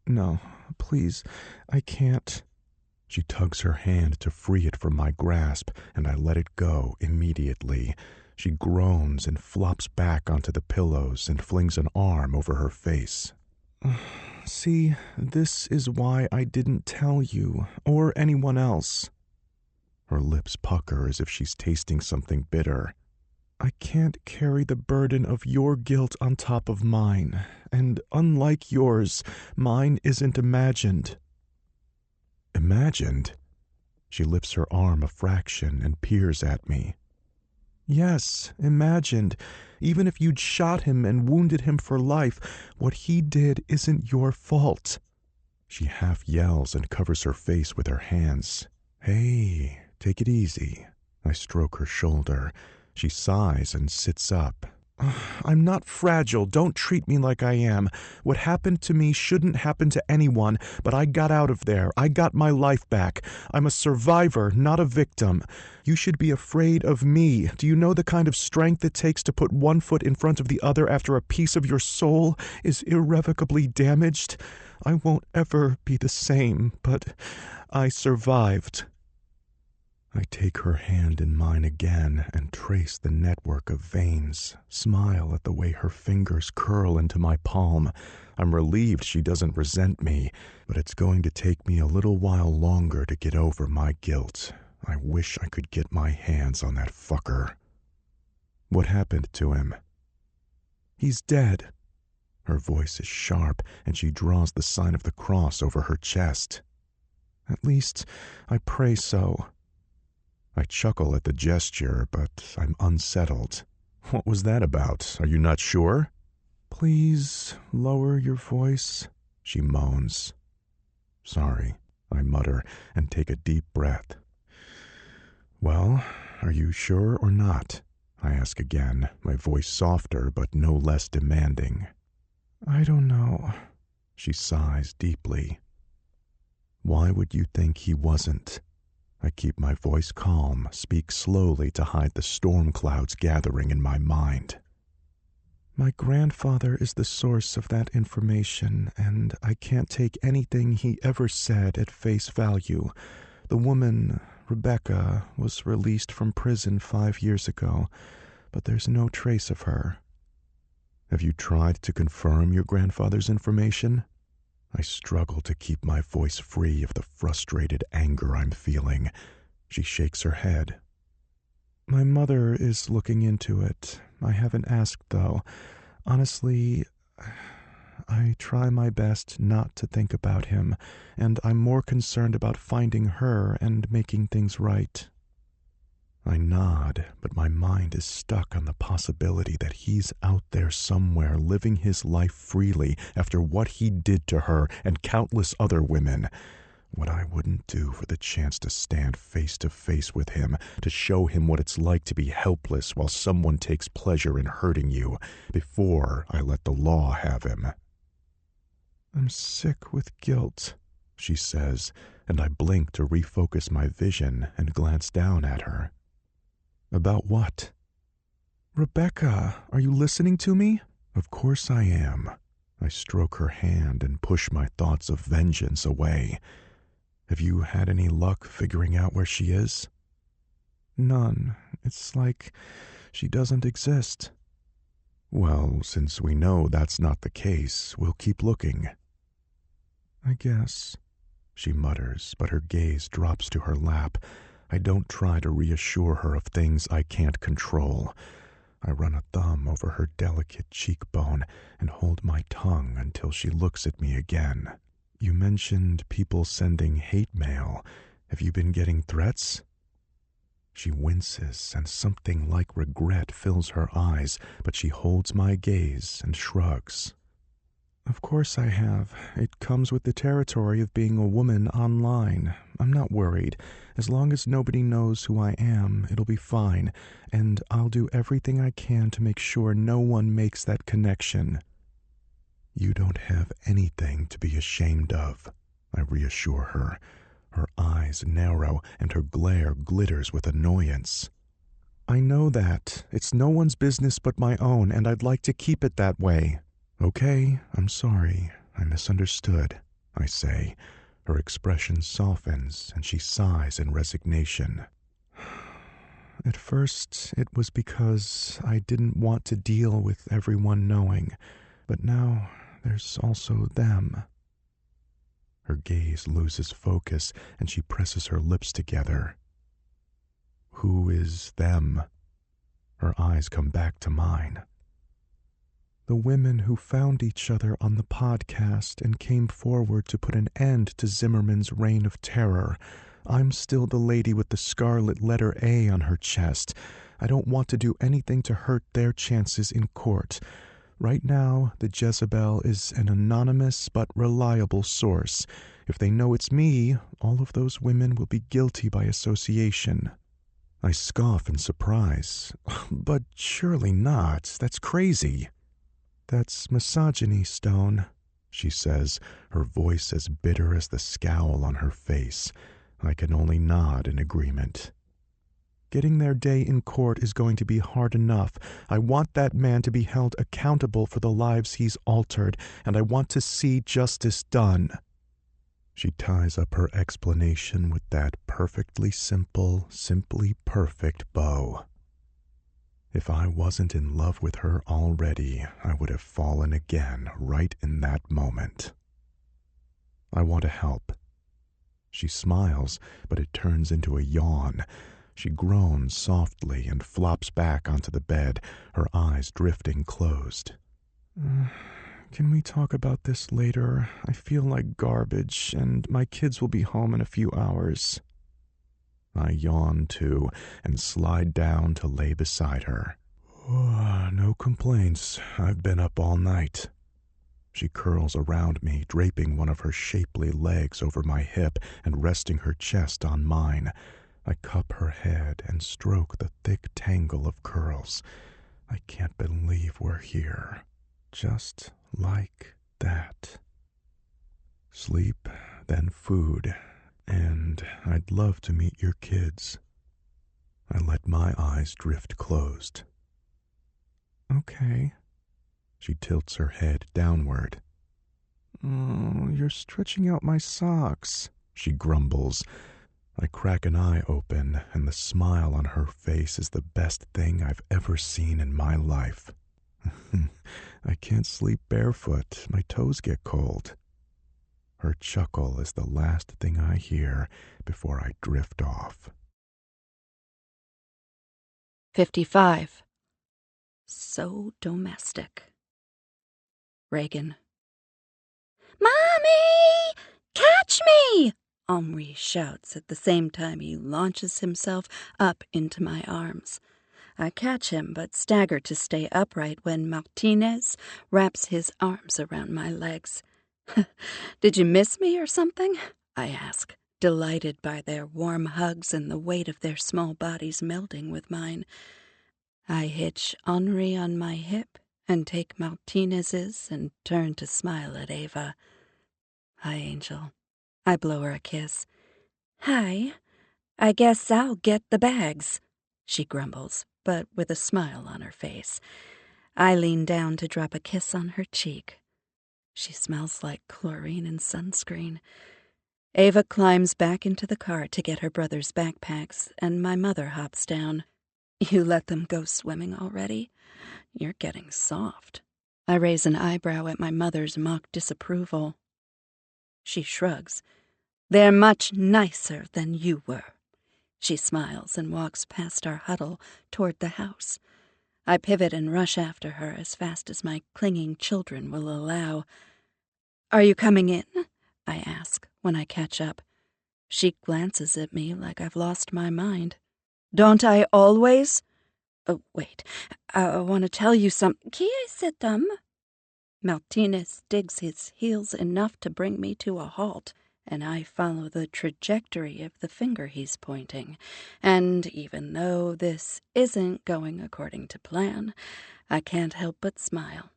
"No, please, I can't." She tugs her hand to free it from my grasp, and I let it go immediately. She groans and flops back onto the pillows and flings an arm over her face. "See, this is why I didn't tell you, or anyone else." Her lips pucker as if she's tasting something bitter. "I can't carry the burden of your guilt on top of mine, and unlike yours, mine isn't imagined." "Imagined?" She lifts her arm a fraction and peers at me. "Yes, imagined. Even if you'd shot him and wounded him for life, what he did isn't your fault." She half yells and covers her face with her hands. "Hey, take it easy." I stroke her shoulder. She sighs and sits up. "I'm not fragile. Don't treat me like I am. What happened to me shouldn't happen to anyone, but I got out of there. I got my life back. I'm a survivor, not a victim. You should be afraid of me. Do you know the kind of strength it takes to put one foot in front of the other after a piece of your soul is irrevocably damaged? I won't ever be the same, but I survived." I take her hand in mine again and trace the network of veins, smile at the way her fingers curl into my palm. I'm relieved she doesn't resent me, but it's going to take me a little while longer to get over my guilt. I wish I could get my hands on that fucker. "What happened to him?" "He's dead." Her voice is sharp, and she draws the sign of the cross over her chest. "At least, I pray so." I chuckle at the gesture, but I'm unsettled. "What was that about? Are you not sure?" "Please lower your voice," she moans. "Sorry," I mutter and take a deep breath. "Well, are you sure or not?" I ask again, my voice softer but no less demanding. "I don't know." She sighs deeply. "Why would you think he wasn't?" I keep my voice calm, speak slowly to hide the storm clouds gathering in my mind. My grandfather is the source of that information, and I can't take anything he ever said at face value. The woman, Rebecca, was released from prison 5 years ago, but there's no trace of her. Have you tried to confirm your grandfather's information? I struggle to keep my voice free of the frustrated anger I'm feeling. She shakes her head. My mother is looking into it. I haven't asked, though. Honestly, I try my best not to think about him, and I'm more concerned about finding her and making things right. I nod, but my mind is stuck on the possibility that he's out there somewhere living his life freely after what he did to her and countless other women. What I wouldn't do for the chance to stand face to face with him, to show him what it's like to be helpless while someone takes pleasure in hurting you, before I let the law have him. I'm sick with guilt, she says, and I blink to refocus my vision and glance down at her. About what? Rebecca, are you listening to me? Of course I am. I stroke her hand and push my thoughts of vengeance away. Have you had any luck figuring out where she is? None. It's like she doesn't exist. Well, since we know that's not the case, we'll keep looking. I guess, she mutters, but her gaze drops to her lap. I don't try to reassure her of things I can't control. I run a thumb over her delicate cheekbone and hold my tongue until she looks at me again. You mentioned people sending hate mail. Have you been getting threats? She winces, and something like regret fills her eyes, but she holds my gaze and shrugs. Of course I have. It comes with the territory of being a woman online. I'm not worried. As long as nobody knows who I am, it'll be fine, and I'll do everything I can to make sure no one makes that connection. You don't have anything to be ashamed of, I reassure her. Her eyes narrow, and her glare glitters with annoyance. I know that. It's no one's business but my own, and I'd like to keep it that way. Okay, I'm sorry. I misunderstood, I say. Her expression softens, and she sighs in resignation. At first, it was because I didn't want to deal with everyone knowing, but now there's also them. Her gaze loses focus, and she presses her lips together. Who is them? Her eyes come back to mine. The women who found each other on the podcast and came forward to put an end to Zimmerman's reign of terror. I'm still the lady with the scarlet letter A on her chest. I don't want to do anything to hurt their chances in court. Right now, the Jezebel is an anonymous but reliable source. If they know it's me, all of those women will be guilty by association. I scoff in surprise. But surely not. That's crazy. That's misogyny, Stone, she says, her voice as bitter as the scowl on her face. I can only nod in agreement. Getting their day in court is going to be hard enough. I want that man to be held accountable for the lives he's altered, and I want to see justice done. She ties up her explanation with that perfectly simple, simply perfect bow. If I wasn't in love with her already, I would have fallen again right in that moment. I want to help. She smiles, but it turns into a yawn. She groans softly and flops back onto the bed, her eyes drifting closed. Can we talk about this later? I feel like garbage, and my kids will be home in a few hours. I yawn too and slide down to lay beside her. No complaints. I've been up all night. She curls around me, draping one of her shapely legs over my hip and resting her chest on mine. I cup her head and stroke the thick tangle of curls. I can't believe we're here. Just like that. Sleep, then food, And I'd love to meet your kids. I let my eyes drift closed. Okay. She tilts her head downward. Oh, you're stretching out my socks, she grumbles. I crack an eye open, and the smile on her face is the best thing I've ever seen in my life. I can't sleep barefoot. My toes get cold. Her chuckle is the last thing I hear before I drift off. 55. So domestic. Reagan. Mommy! Catch me! Henri shouts at the same time he launches himself up into my arms. I catch him, but stagger to stay upright when Martinez wraps his arms around my legs. Did you miss me or something? I ask, delighted by their warm hugs and the weight of their small bodies melding with mine. I hitch Henri on my hip and take Martinez's and turn to smile at Ava. Hi, Angel. I blow her a kiss. Hi. I guess I'll get the bags, she grumbles, but with a smile on her face. I lean down to drop a kiss on her cheek. She smells like chlorine and sunscreen. Ava climbs back into the car to get her brother's backpacks, and my mother hops down. You let them go swimming already? You're getting soft. I raise an eyebrow at my mother's mock disapproval. She shrugs. They're much nicer than you were. She smiles and walks past our huddle toward the house. I pivot and rush after her as fast as my clinging children will allow. Are you coming in? I ask when I catch up. She glances at me like I've lost my mind. Don't I always? Oh, wait. I want to tell you something. Qui est cet homme? Martinez digs his heels enough to bring me to a halt, and I follow the trajectory of the finger he's pointing. And even though this isn't going according to plan, I can't help but smile.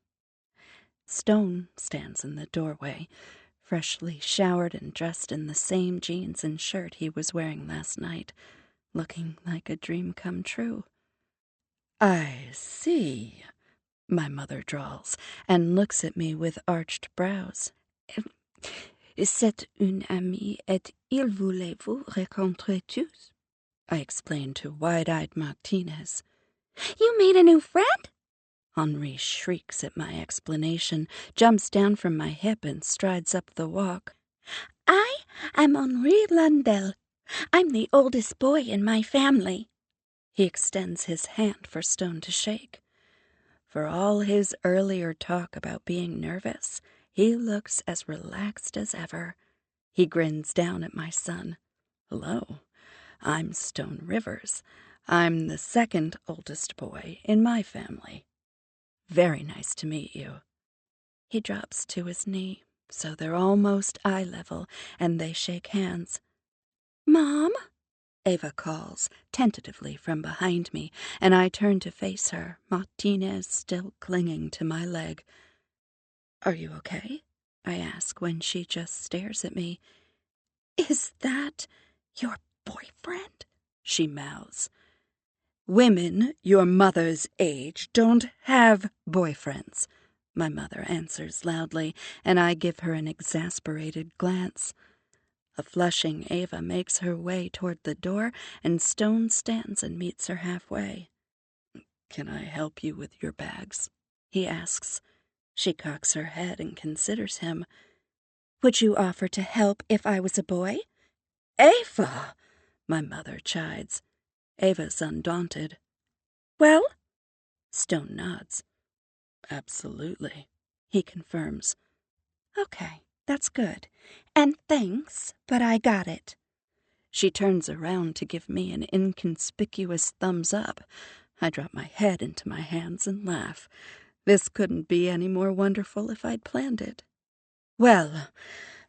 Stone stands in the doorway, freshly showered and dressed in the same jeans and shirt he was wearing last night, looking like a dream come true. I see, my mother drawls, and looks at me with arched brows. C'est une amie et il voulait vous rencontrer tous, I explained to wide-eyed Martinez. You made a new friend? Henri shrieks at my explanation, jumps down from my hip and strides up the walk. I am Henri Landel. I'm the oldest boy in my family. He extends his hand for Stone to shake. For all his earlier talk about being nervous, he looks as relaxed as ever. He grins down at my son. Hello, I'm Stone Rivers. I'm the second oldest boy in my family. Very nice to meet you. He drops to his knee, so they're almost eye level, and they shake hands. Mom? Ava calls, tentatively from behind me, and I turn to face her, Martinez still clinging to my leg. Are you okay? I ask when she just stares at me. Is that your boyfriend? She mouths. Women your mother's age don't have boyfriends, my mother answers loudly, and I give her an exasperated glance. A flushing Ava makes her way toward the door, and Stone stands and meets her halfway. Can I help you with your bags? He asks. She cocks her head and considers him. Would you offer to help if I was a boy? Ava! My mother chides. Ava's undaunted. Well? Stone nods. Absolutely, he confirms. Okay, that's good. And thanks, but I got it. She turns around to give me an inconspicuous thumbs up. I drop my head into my hands and laugh. This couldn't be any more wonderful if I'd planned it. Well,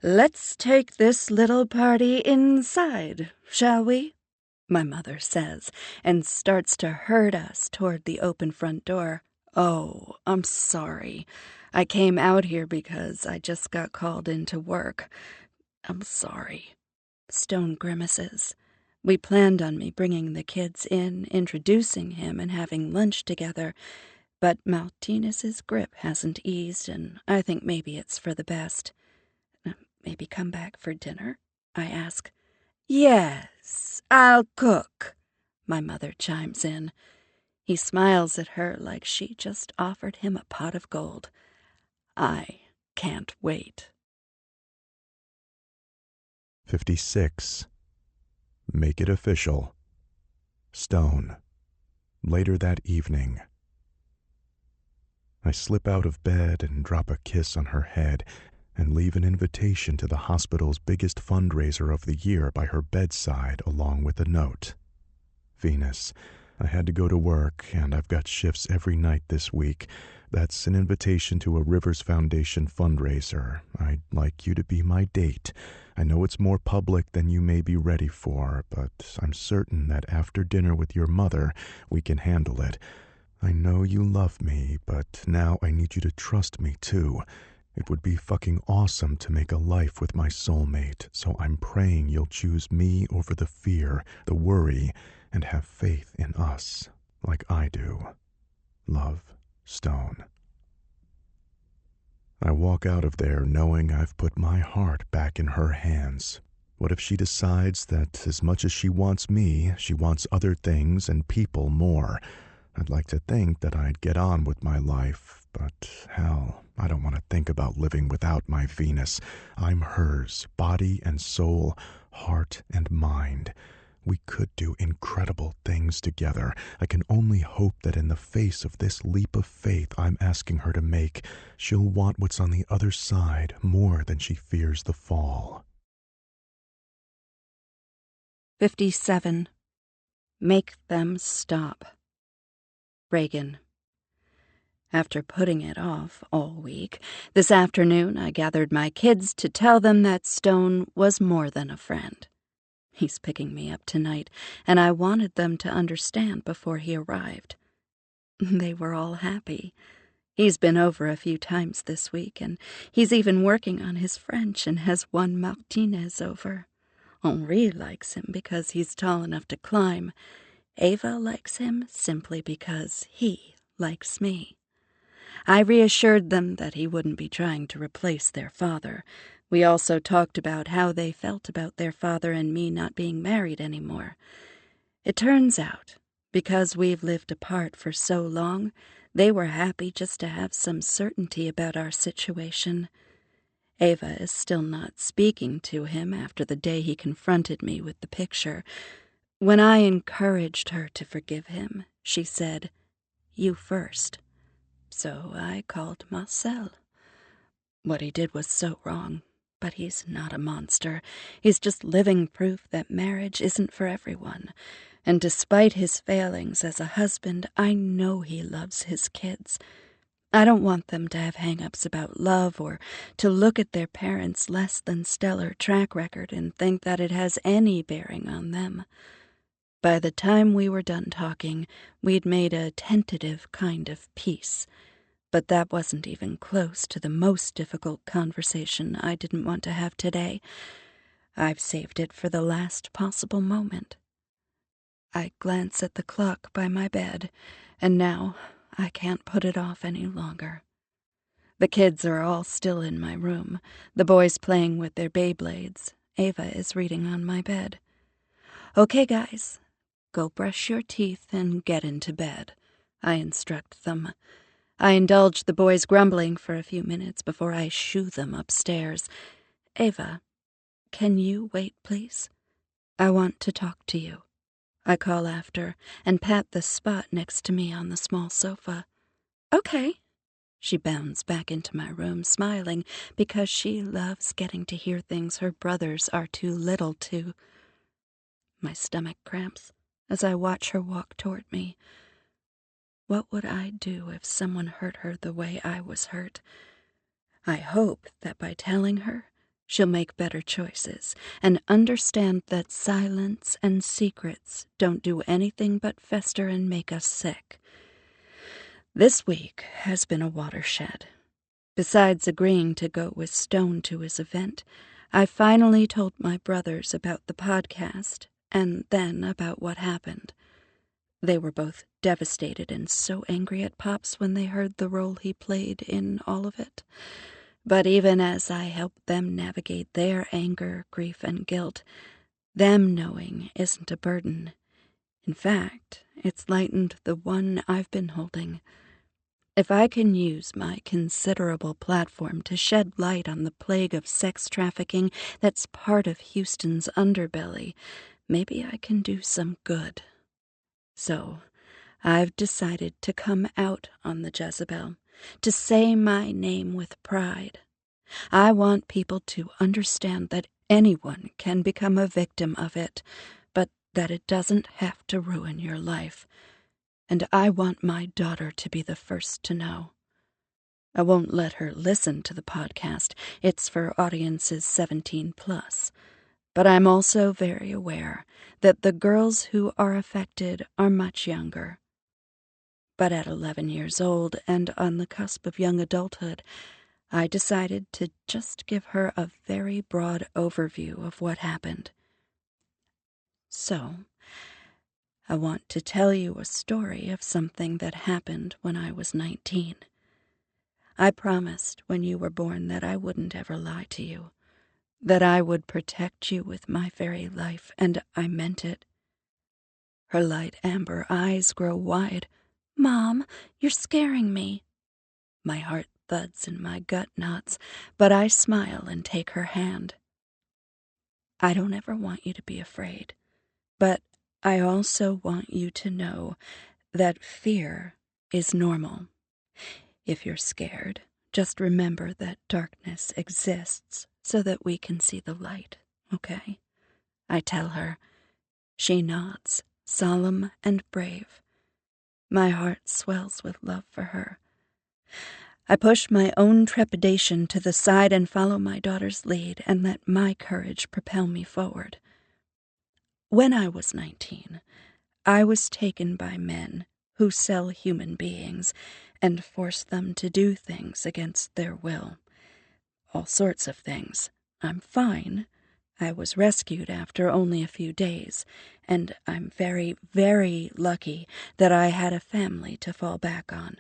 let's take this little party inside, shall we? My mother says, and starts to herd us toward the open front door. Oh, I'm sorry. I came out here because I just got called into work. I'm sorry. Stone grimaces. We planned on me bringing the kids in, introducing him, and having lunch together, but Martinez's grip hasn't eased, and I think maybe it's for the best. Maybe come back for dinner? I ask. Yes, I'll cook, my mother chimes in. He smiles at her like she just offered him a pot of gold. I can't wait. 56. Make it official. Stone. Later that evening. I slip out of bed and drop a kiss on her head and leave an invitation to the hospital's biggest fundraiser of the year by her bedside along with a note. Venus, I had to go to work and I've got shifts every night this week. That's an invitation to a Rivers Foundation fundraiser. I'd like you to be my date. I know it's more public than you may be ready for, but I'm certain that after dinner with your mother, we can handle it. I know you love me, but now I need you to trust me too. It would be fucking awesome to make a life with my soulmate, so I'm praying you'll choose me over the fear, the worry, and have faith in us, like I do. Love, Stone. I walk out of there knowing I've put my heart back in her hands. What if she decides that as much as she wants me, she wants other things and people more? I'd like to think that I'd get on with my life, but hell, I don't want to think about living without my Venus. I'm hers, body and soul, heart and mind. We could do incredible things together. I can only hope that in the face of this leap of faith I'm asking her to make, she'll want what's on the other side more than she fears the fall. 57. Make them stop. Reagan. After putting it off all week, this afternoon I gathered my kids to tell them that Stone was more than a friend. He's picking me up tonight, and I wanted them to understand before he arrived. They were all happy. He's been over a few times this week, and he's even working on his French and has won Martinez over. Henri likes him because he's tall enough to climb. Ava likes him simply because he likes me. I reassured them that he wouldn't be trying to replace their father. We also talked about how they felt about their father and me not being married anymore. It turns out, because we've lived apart for so long, they were happy just to have some certainty about our situation. Ava is still not speaking to him after the day he confronted me with the picture. When I encouraged her to forgive him, she said, "You first." So I called Marcel. What he did was so wrong, but he's not a monster. He's just living proof that marriage isn't for everyone. And despite his failings as a husband, I know he loves his kids. I don't want them to have hang-ups about love or to look at their parents' less than stellar track record and think that it has any bearing on them. By the time we were done talking, we'd made a tentative kind of peace. But that wasn't even close to the most difficult conversation I didn't want to have today. I've saved it for the last possible moment. I glance at the clock by my bed, and now I can't put it off any longer. The kids are all still in my room, the boys playing with their Beyblades. Ava is reading on my bed. "Okay, guys, go brush your teeth and get into bed," I instruct them. I indulge the boys' grumbling for a few minutes before I shoo them upstairs. "Ava, can you wait, please? I want to talk to you." I call after and pat the spot next to me on the small sofa. "Okay." She bounds back into my room, smiling because she loves getting to hear things her brothers are too little to. My stomach cramps as I watch her walk toward me. What would I do if someone hurt her the way I was hurt? I hope that by telling her, she'll make better choices and understand that silence and secrets don't do anything but fester and make us sick. This week has been a watershed. Besides agreeing to go with Stone to his event, I finally told my brothers about the podcast, and then about what happened. They were both devastated and so angry at Pops when they heard the role he played in all of it. But even as I helped them navigate their anger, grief, and guilt, them knowing isn't a burden. In fact, it's lightened the one I've been holding. If I can use my considerable platform to shed light on the plague of sex trafficking that's part of Houston's underbelly, maybe I can do some good. So, I've decided to come out on the Jezebel, to say my name with pride. I want people to understand that anyone can become a victim of it, but that it doesn't have to ruin your life. And I want my daughter to be the first to know. I won't let her listen to the podcast. It's for audiences 17 plus. But I'm also very aware that the girls who are affected are much younger. But at 11 years old and on the cusp of young adulthood, I decided to just give her a very broad overview of what happened. So, I want to tell you a story of something that happened when I was 19. I promised when you were born that I wouldn't ever lie to you, that I would protect you with my very life, and I meant it. Her light amber eyes grow wide. "Mom, you're scaring me." My heart thuds and my gut knots, but I smile and take her hand. I don't ever want you to be afraid, but I also want you to know that fear is normal. If you're scared, just remember that darkness exists so that we can see the light, okay? I tell her. She nods, solemn and brave. My heart swells with love for her. I push my own trepidation to the side and follow my daughter's lead and let my courage propel me forward. When I was 19, I was taken by men who sell human beings and force them to do things against their will. All sorts of things. I'm fine. I was rescued after only a few days, and I'm very, very lucky that I had a family to fall back on.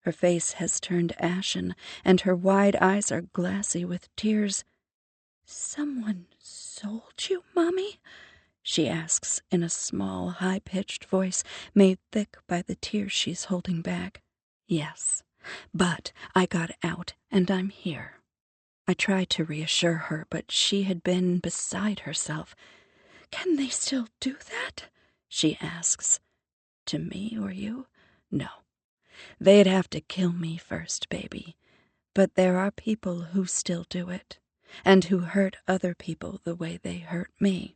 Her face has turned ashen, and her wide eyes are glassy with tears. "Someone sold you, Mommy?" she asks in a small, high-pitched voice made thick by the tears she's holding back. "Yes, but I got out, and I'm here." I tried to reassure her, but she had been beside herself. "Can they still do that?" she asks. "To me or you? No. They'd have to kill me first, baby. But there are people who still do it, and who hurt other people the way they hurt me."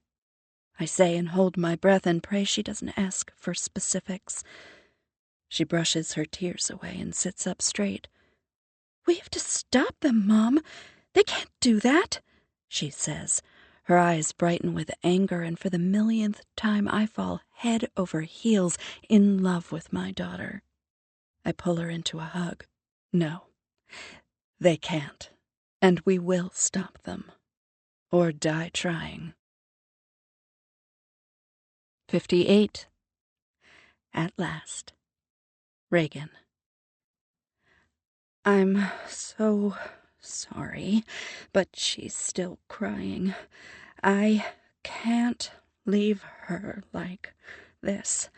I say and hold my breath and pray she doesn't ask for specifics. She brushes her tears away and sits up straight. "We have to stop them, Mom. They can't do that," she says. Her eyes brighten with anger, and for the millionth time I fall head over heels in love with my daughter. I pull her into a hug. No, they can't, and we will stop them, or die trying. 58. At last. Reagan. I'm so sorry, but she's still crying. I can't leave her like this.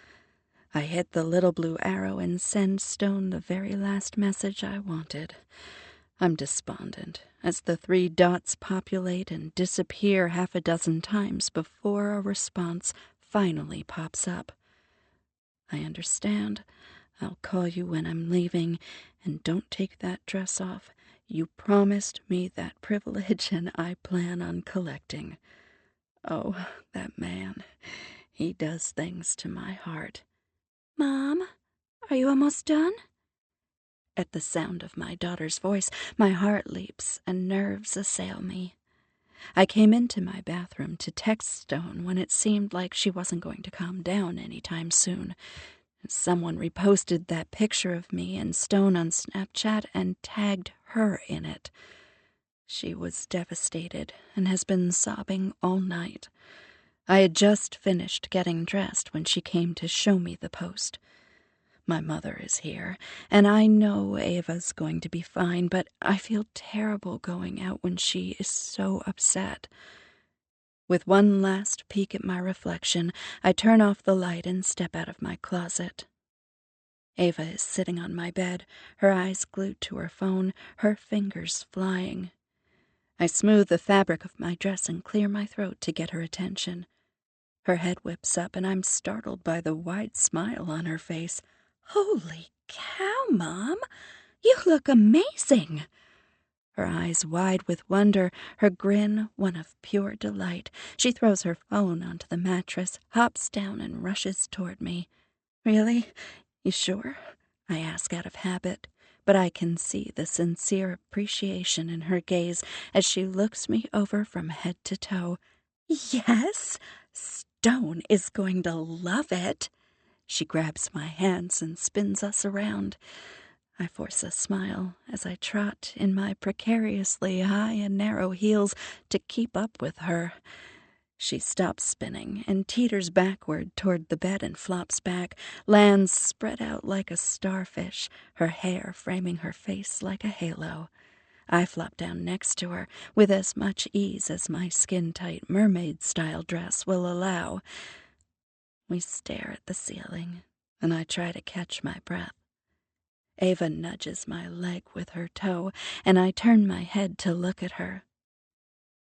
I hit the little blue arrow and send Stone the very last message I wanted. I'm despondent as the 3 dots populate and disappear half a dozen times before a response finally pops up. "I understand. I'll call you when I'm leaving, and don't take that dress off. You promised me that privilege, and I plan on collecting." Oh, that man. He does things to my heart. "Mom, are you almost done?" At the sound of my daughter's voice, my heart leaps and nerves assail me. I came into my bathroom to text Stone when it seemed like she wasn't going to calm down anytime soon. Someone reposted that picture of me and Stone on Snapchat and tagged her in it. She was devastated and has been sobbing all night. I had just finished getting dressed when she came to show me the post. My mother is here, and I know Ava's going to be fine, but I feel terrible going out when she is so upset. With one last peek at my reflection, I turn off the light and step out of my closet. Ava is sitting on my bed, her eyes glued to her phone, her fingers flying. I smooth the fabric of my dress and clear my throat to get her attention. Her head whips up, and I'm startled by the wide smile on her face. "Holy cow, Mom! You look amazing!" Her eyes wide with wonder, her grin one of pure delight. She throws her phone onto the mattress, hops down, and rushes toward me. "Really? You sure?" I ask out of habit, but I can see the sincere appreciation in her gaze as she looks me over from head to toe. "Yes, Stone is going to love it." She grabs my hands and spins us around. I force a smile as I trot in my precariously high and narrow heels to keep up with her. She stops spinning and teeters backward toward the bed and flops back, lands spread out like a starfish, her hair framing her face like a halo. I flop down next to her with as much ease as my skin-tight mermaid-style dress will allow. We stare at the ceiling, and I try to catch my breath. Ava nudges my leg with her toe, and I turn my head to look at her.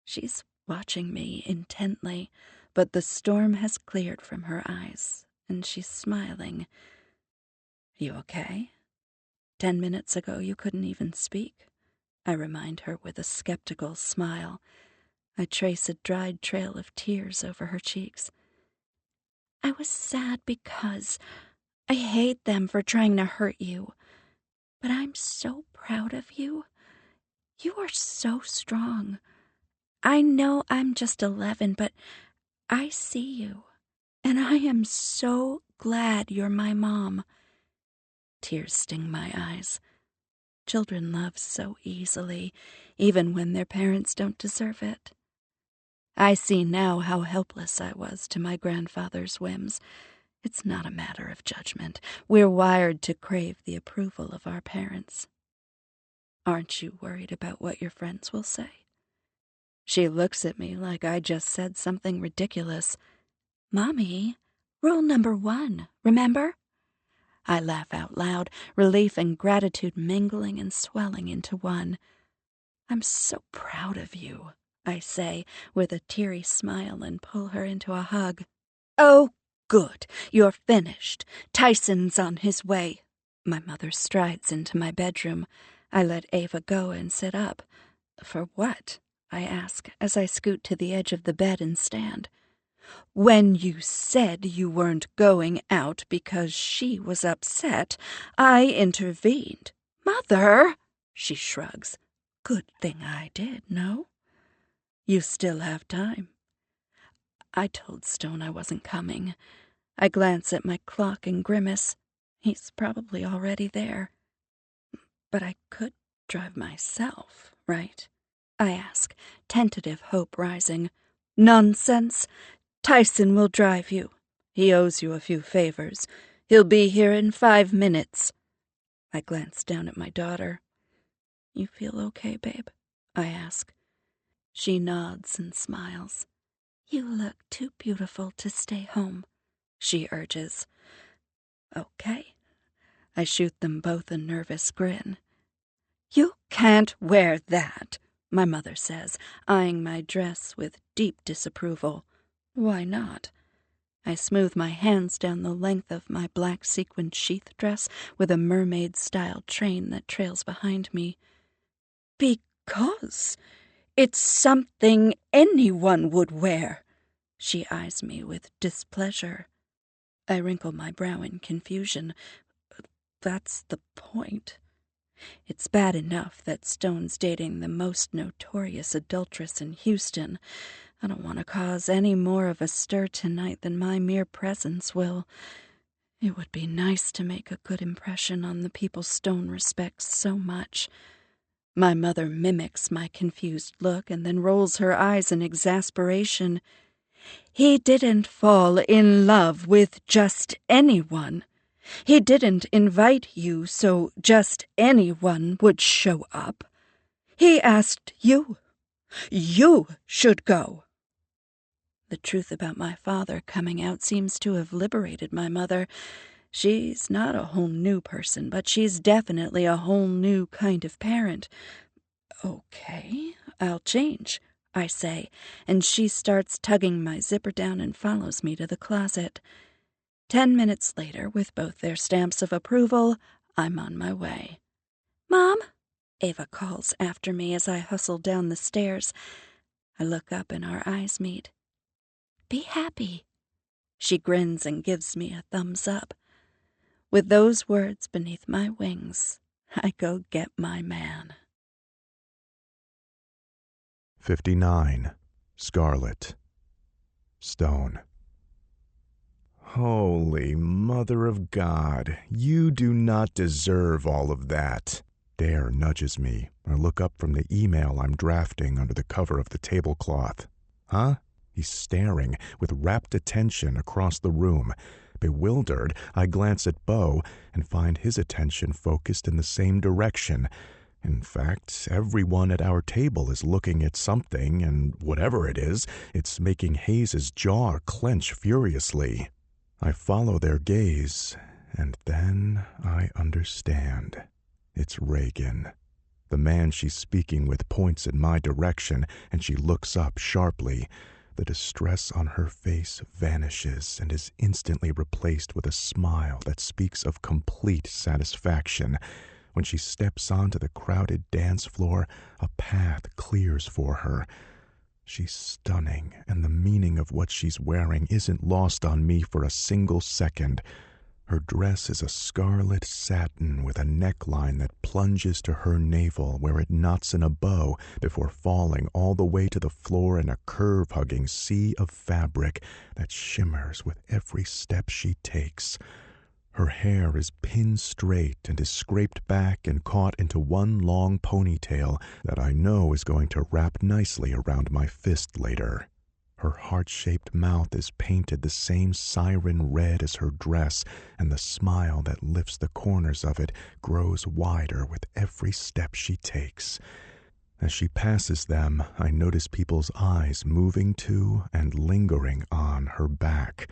She's watching me intently, but the storm has cleared from her eyes, and she's smiling. "You okay? 10 minutes ago you couldn't even speak," I remind her with a skeptical smile. I trace a dried trail of tears over her cheeks. "I was sad because I hate them for trying to hurt you. But I'm so proud of you. You are so strong. I know I'm just 11, but I see you, and I am so glad you're my mom." Tears sting my eyes. Children love so easily, even when their parents don't deserve it. I see now how helpless I was to my grandfather's whims. It's not a matter of judgment. We're wired to crave the approval of our parents. "Aren't you worried about what your friends will say?" She looks at me like I just said something ridiculous. "Mommy, rule number 1, remember?" I laugh out loud, relief and gratitude mingling and swelling into one. "I'm so proud of you," I say, with a teary smile, and pull her into a hug. "Oh, good, you're finished. Tyson's on his way." My mother strides into my bedroom. I let Ava go and sit up. "For what?" I ask as I scoot to the edge of the bed and stand. "When you said you weren't going out because she was upset, I intervened." "Mother!" She shrugs. "Good thing I did, no? You still have time." I told Stone I wasn't coming. I glance at my clock and grimace. He's probably already there. "But I could drive myself, right?" I ask, tentative hope rising. "Nonsense. Tyson will drive you. He owes you a few favors. He'll be here in 5 minutes. I glance down at my daughter. "You feel okay, babe?" I ask. She nods and smiles. "You look too beautiful to stay home," she urges. "Okay." I shoot them both a nervous grin. "You can't wear that," my mother says, eyeing my dress with deep disapproval. "Why not?" I smooth my hands down the length of my black sequined sheath dress with a mermaid-style train that trails behind me. "Because it's something anyone would wear." She eyes me with displeasure. I wrinkle my brow in confusion. That's the point. It's bad enough that Stone's dating the most notorious adulteress in Houston. I don't want to cause any more of a stir tonight than my mere presence will. It would be nice to make a good impression on the people Stone respects so much. My mother mimics my confused look and then rolls her eyes in exasperation. He didn't fall in love with just anyone. He didn't invite you so just anyone would show up. He asked you. You should go. The truth about my father coming out seems to have liberated my mother. She's not a whole new person, but she's definitely a whole new kind of parent. Okay, I'll change, I say, and she starts tugging my zipper down and follows me to the closet. 10 minutes later, with both their stamps of approval, I'm on my way. Mom, Ava calls after me as I hustle down the stairs. I look up and our eyes meet. Be happy. She grins and gives me a thumbs up. With those words beneath my wings, I go get my man. 59. Scarlet. Stone. Holy Mother of God, you do not deserve all of that. Dare nudges me. I look up from the email I'm drafting under the cover of the tablecloth. Huh? He's staring with rapt attention across the room. Bewildered, I glance at Beau and find his attention focused in the same direction. In fact, everyone at our table is looking at something, and whatever it is, it's making Hayes's jaw clench furiously. I follow their gaze, and then I understand. It's Reagan. The man she's speaking with points in my direction, and she looks up sharply. The distress on her face vanishes and is instantly replaced with a smile that speaks of complete satisfaction. When she steps onto the crowded dance floor, a path clears for her. She's stunning, and the meaning of what she's wearing isn't lost on me for a single second. Her dress is a scarlet satin with a neckline that plunges to her navel where it knots in a bow before falling all the way to the floor in a curve-hugging sea of fabric that shimmers with every step she takes. Her hair is pinned straight and is scraped back and caught into one long ponytail that I know is going to wrap nicely around my fist later. Her heart-shaped mouth is painted the same siren red as her dress, and the smile that lifts the corners of it grows wider with every step she takes. As she passes them, I notice people's eyes moving to and lingering on her back.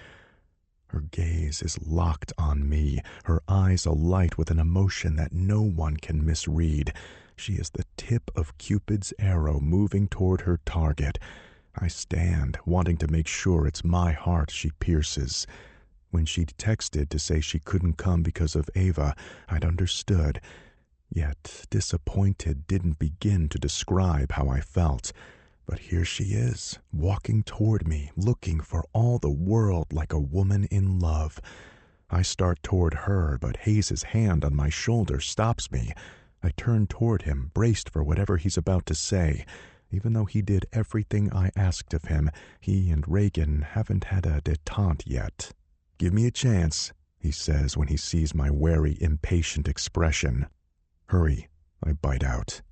Her gaze is locked on me, her eyes alight with an emotion that no one can misread. She is the tip of Cupid's arrow moving toward her target. I stand, wanting to make sure it's my heart she pierces. When she'd texted to say she couldn't come because of Ava, I'd understood. Yet disappointed didn't begin to describe how I felt. But here she is, walking toward me, looking for all the world like a woman in love. I start toward her, but Hayes's hand on my shoulder stops me. I turn toward him, braced for whatever he's about to say. Even though he did everything I asked of him, he and Reagan haven't had a détente yet. "Give me a chance," he says when he sees my wary, impatient expression. "Hurry," I bite out.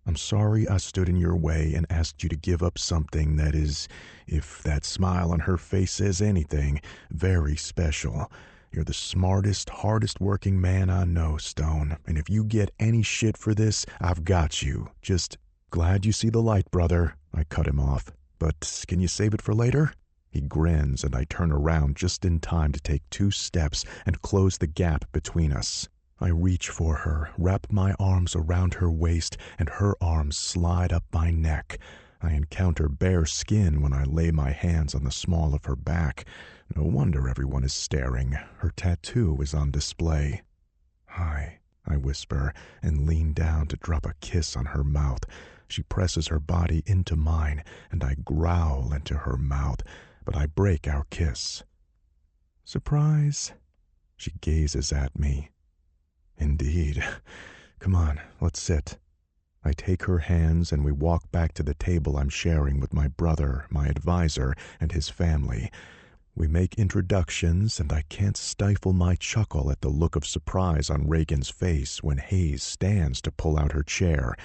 "I'm sorry I stood in your way and asked you to give up something that is, if that smile on her face says anything, very special. You're the smartest, hardest-working man I know, Stone, and if you get any shit for this, I've got you. Just glad you see the light, brother," I cut him off. "But can you save it for later?" He grins, and I turn around just in time to take 2 steps and close the gap between us. I reach for her, wrap my arms around her waist, and her arms slide up my neck. I encounter bare skin when I lay my hands on the small of her back. No wonder everyone is staring. Her tattoo is on display. "Hi," I whisper, and lean down to drop a kiss on her mouth. She presses her body into mine, and I growl into her mouth, but I break our kiss. "Surprise?" She gazes at me. "Indeed. Come on, let's sit." I take her hands and we walk back to the table I'm sharing with my brother, my advisor, and his family. We make introductions, and I can't stifle my chuckle at the look of surprise on Reagan's face when Hayes stands to pull out her chair.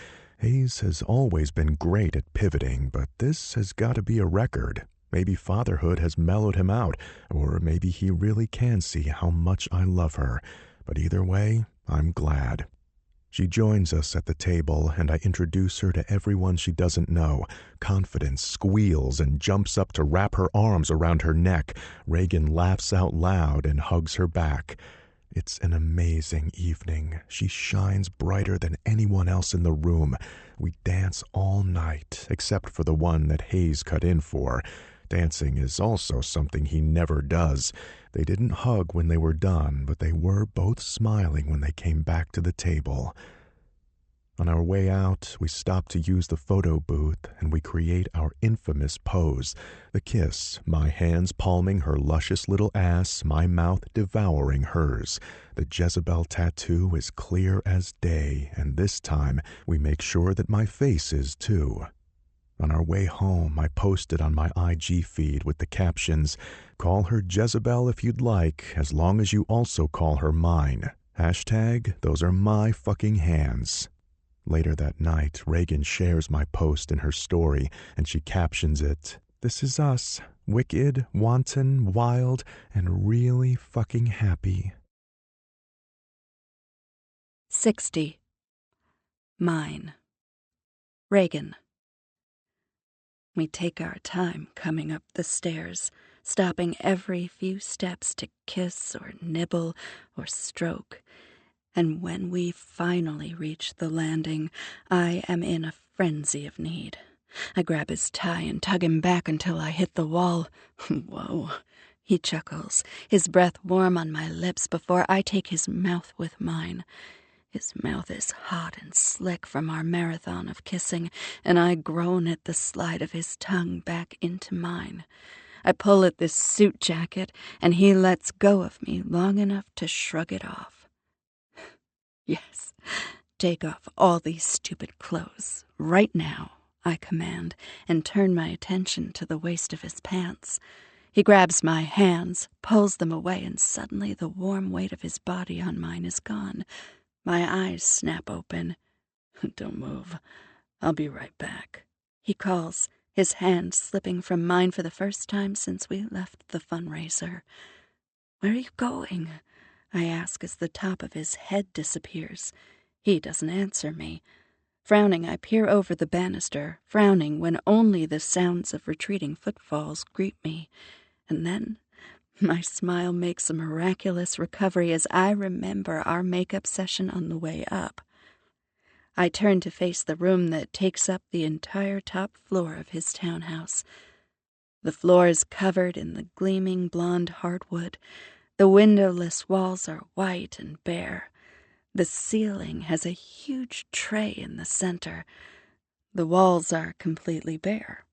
Hayes has always been great at pivoting, but this has got to be a record. Maybe fatherhood has mellowed him out, or maybe he really can see how much I love her. But either way, I'm glad. She joins us at the table, and I introduce her to everyone she doesn't know. Confidence squeals and jumps up to wrap her arms around her neck. Reagan laughs out loud and hugs her back. It's an amazing evening. She shines brighter than anyone else in the room. We dance all night, except for the one that Hayes cut in for. Dancing is also something he never does. They didn't hug when they were done, but they were both smiling when they came back to the table. On our way out, we stop to use the photo booth, and we create our infamous pose. The kiss, my hands palming her luscious little ass, my mouth devouring hers. The Jezebel tattoo is clear as day, and this time we make sure that my face is too. On our way home, I posted on my IG feed with the captions, "Call her Jezebel if you'd like, as long as you also call her mine. Hashtag, those are my fucking hands." Later that night, Reagan shares my post in her story, and she captions it, "This is us, wicked, wanton, wild, and really fucking happy." 60. Mine. Reagan. We take our time coming up the stairs, stopping every few steps to kiss or nibble or stroke. And when we finally reach the landing, I am in a frenzy of need. I grab his tie and tug him back until I hit the wall. Whoa, he chuckles, his breath warm on my lips before I take his mouth with mine. His mouth is hot and slick from our marathon of kissing, and I groan at the slide of his tongue back into mine. I pull at this suit jacket, and he lets go of me long enough to shrug it off. "Yes, take off all these stupid clothes, right now," I command, and turn my attention to the waist of his pants. He grabs my hands, pulls them away, and suddenly the warm weight of his body on mine is gone. My eyes snap open. "Don't move. I'll be right back," he calls, his hand slipping from mine for the first time since we left the fundraiser. "Where are you going?" I ask as the top of his head disappears. He doesn't answer me. Frowning, I peer over the banister, frowning when only the sounds of retreating footfalls greet me. And then my smile makes a miraculous recovery as I remember our makeup session on the way up. I turn to face the room that takes up the entire top floor of his townhouse. The floor is covered in the gleaming blonde hardwood. The windowless walls are white and bare. The ceiling has a huge tray in the center. The walls are completely bare.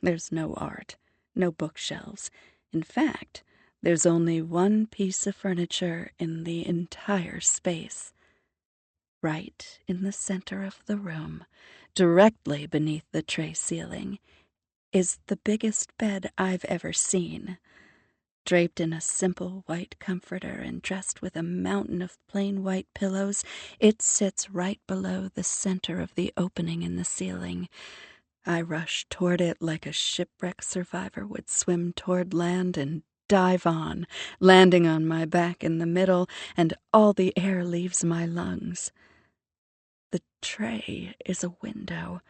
There's no art, no bookshelves. In fact, there's only one piece of furniture in the entire space. Right in the center of the room, directly beneath the tray ceiling, is the biggest bed I've ever seen. Draped in a simple white comforter and dressed with a mountain of plain white pillows, it sits right below the center of the opening in the ceiling. I rush toward it like a shipwreck survivor would swim toward land and dive on, landing on my back in the middle, and all the air leaves my lungs. The tray is a window,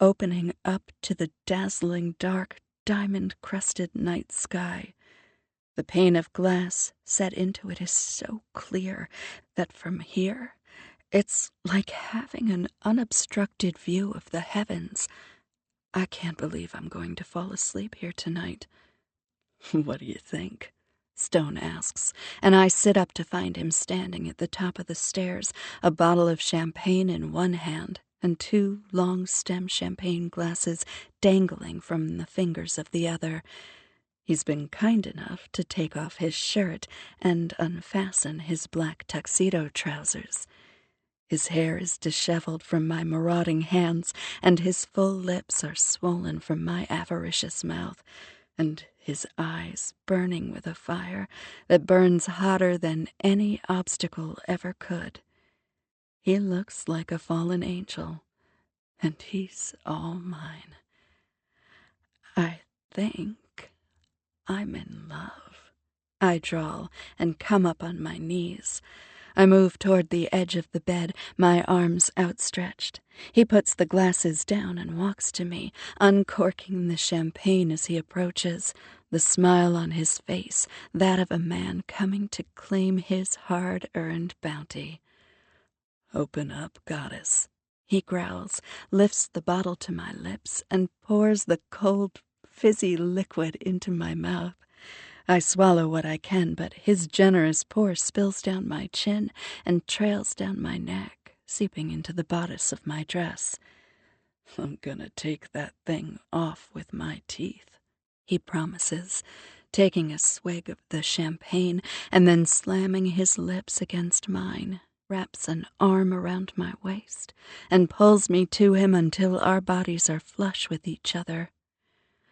opening up to the dazzling dark, diamond-crusted night sky. The pane of glass set into it is so clear that from here, it's like having an unobstructed view of the heavens. I can't believe I'm going to fall asleep here tonight. "What do you think?" Stone asks, and I sit up to find him standing at the top of the stairs, a bottle of champagne in one hand and 2 long-stem champagne glasses dangling from the fingers of the other. He's been kind enough to take off his shirt and unfasten his black tuxedo trousers. His hair is disheveled from my marauding hands, and his full lips are swollen from my avaricious mouth, and his eyes burning with a fire that burns hotter than any obstacle ever could. He looks like a fallen angel, and he's all mine. I think I'm in love. I drawl and come up on my knees. I move toward the edge of the bed, my arms outstretched. He puts the glasses down and walks to me, uncorking the champagne as he approaches, the smile on his face, that of a man coming to claim his hard-earned bounty. "Open up, goddess," he growls, lifts the bottle to my lips, and pours the cold, fizzy liquid into my mouth. I swallow what I can, but his generous pour spills down my chin and trails down my neck, seeping into the bodice of my dress. "I'm gonna take that thing off with my teeth," he promises, taking a swig of the champagne and then slamming his lips against mine, wraps an arm around my waist, and pulls me to him until our bodies are flush with each other.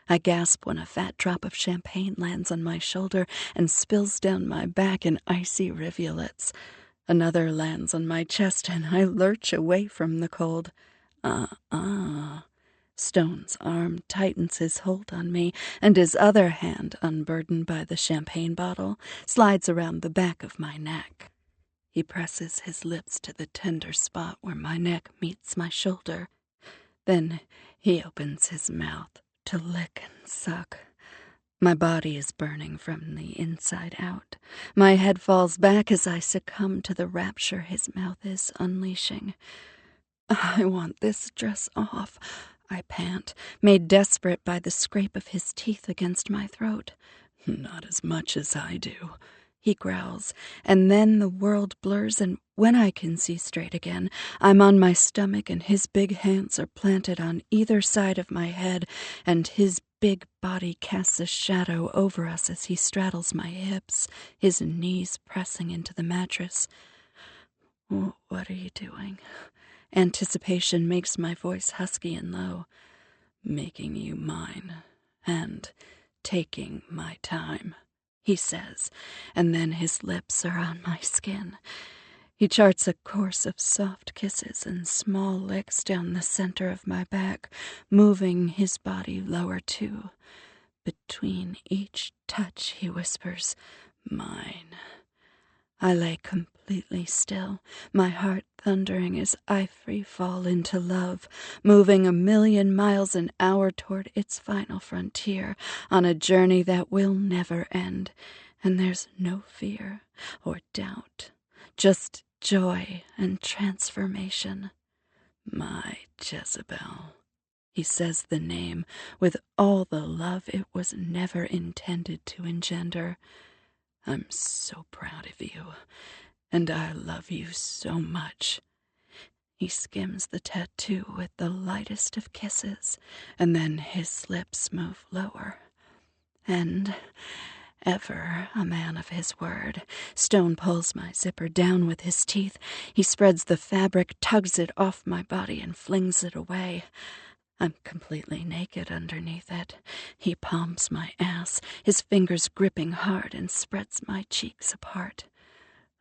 I gasp when a fat drop of champagne lands on my shoulder and spills down my back in icy rivulets. Another lands on my chest, and I lurch away from the cold. Stone's arm tightens his hold on me, and his other hand, unburdened by the champagne bottle, slides around the back of my neck. He presses his lips to the tender spot where my neck meets my shoulder. Then he opens his mouth to lick and suck. My body is burning from the inside out. My head falls back as I succumb to the rapture his mouth is unleashing. "I want this dress off," I pant, made desperate by the scrape of his teeth against my throat. "Not as much as I do," he growls, and then the world blurs, and when I can see straight again, I'm on my stomach and his big hands are planted on either side of my head, and his big body casts a shadow over us as he straddles my hips, his knees pressing into the mattress. "What are you doing?" Anticipation makes my voice husky and low. "Making you mine, and taking my time," he says, and then his lips are on my skin. He charts a course of soft kisses and small licks down the center of my back, moving his body lower too. Between each touch, he whispers, "Mine." I lay completely still, my heart thundering as I free fall into love, moving 1,000,000 miles an hour toward its final frontier, on a journey that will never end. And there's no fear or doubt, just joy and transformation. My Jezebel. He says the name with all the love it was never intended to engender. "I'm so proud of you, and I love you so much." He skims the tattoo with the lightest of kisses, and then his lips move lower. And, ever a man of his word, Stone pulls my zipper down with his teeth. He spreads the fabric, tugs it off my body, and flings it away. I'm completely naked underneath it. He palms my ass, his fingers gripping hard, and spreads my cheeks apart.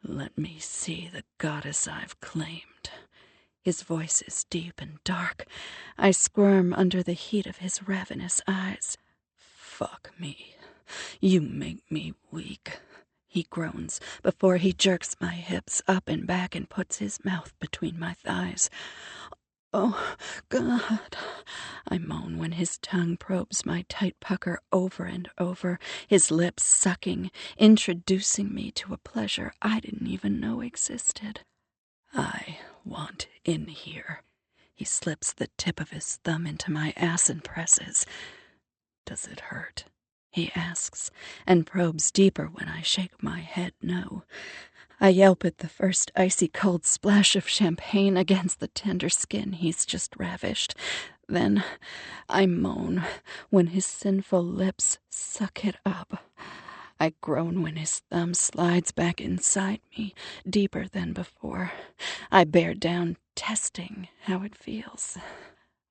"Let me see the goddess I've claimed." His voice is deep and dark. I squirm under the heat of his ravenous eyes. "Fuck me. You make me weak," he groans before he jerks my hips up and back and puts his mouth between my thighs. "Oh, God," I moan when his tongue probes my tight pucker over and over, his lips sucking, introducing me to a pleasure I didn't even know existed. "I want in here." He slips the tip of his thumb into my ass and presses. "Does it hurt?" he asks, and probes deeper when I shake my head no. I yelp at the first icy cold splash of champagne against the tender skin he's just ravished. Then I moan when his sinful lips suck it up. I groan when his thumb slides back inside me, deeper than before. I bear down, testing how it feels.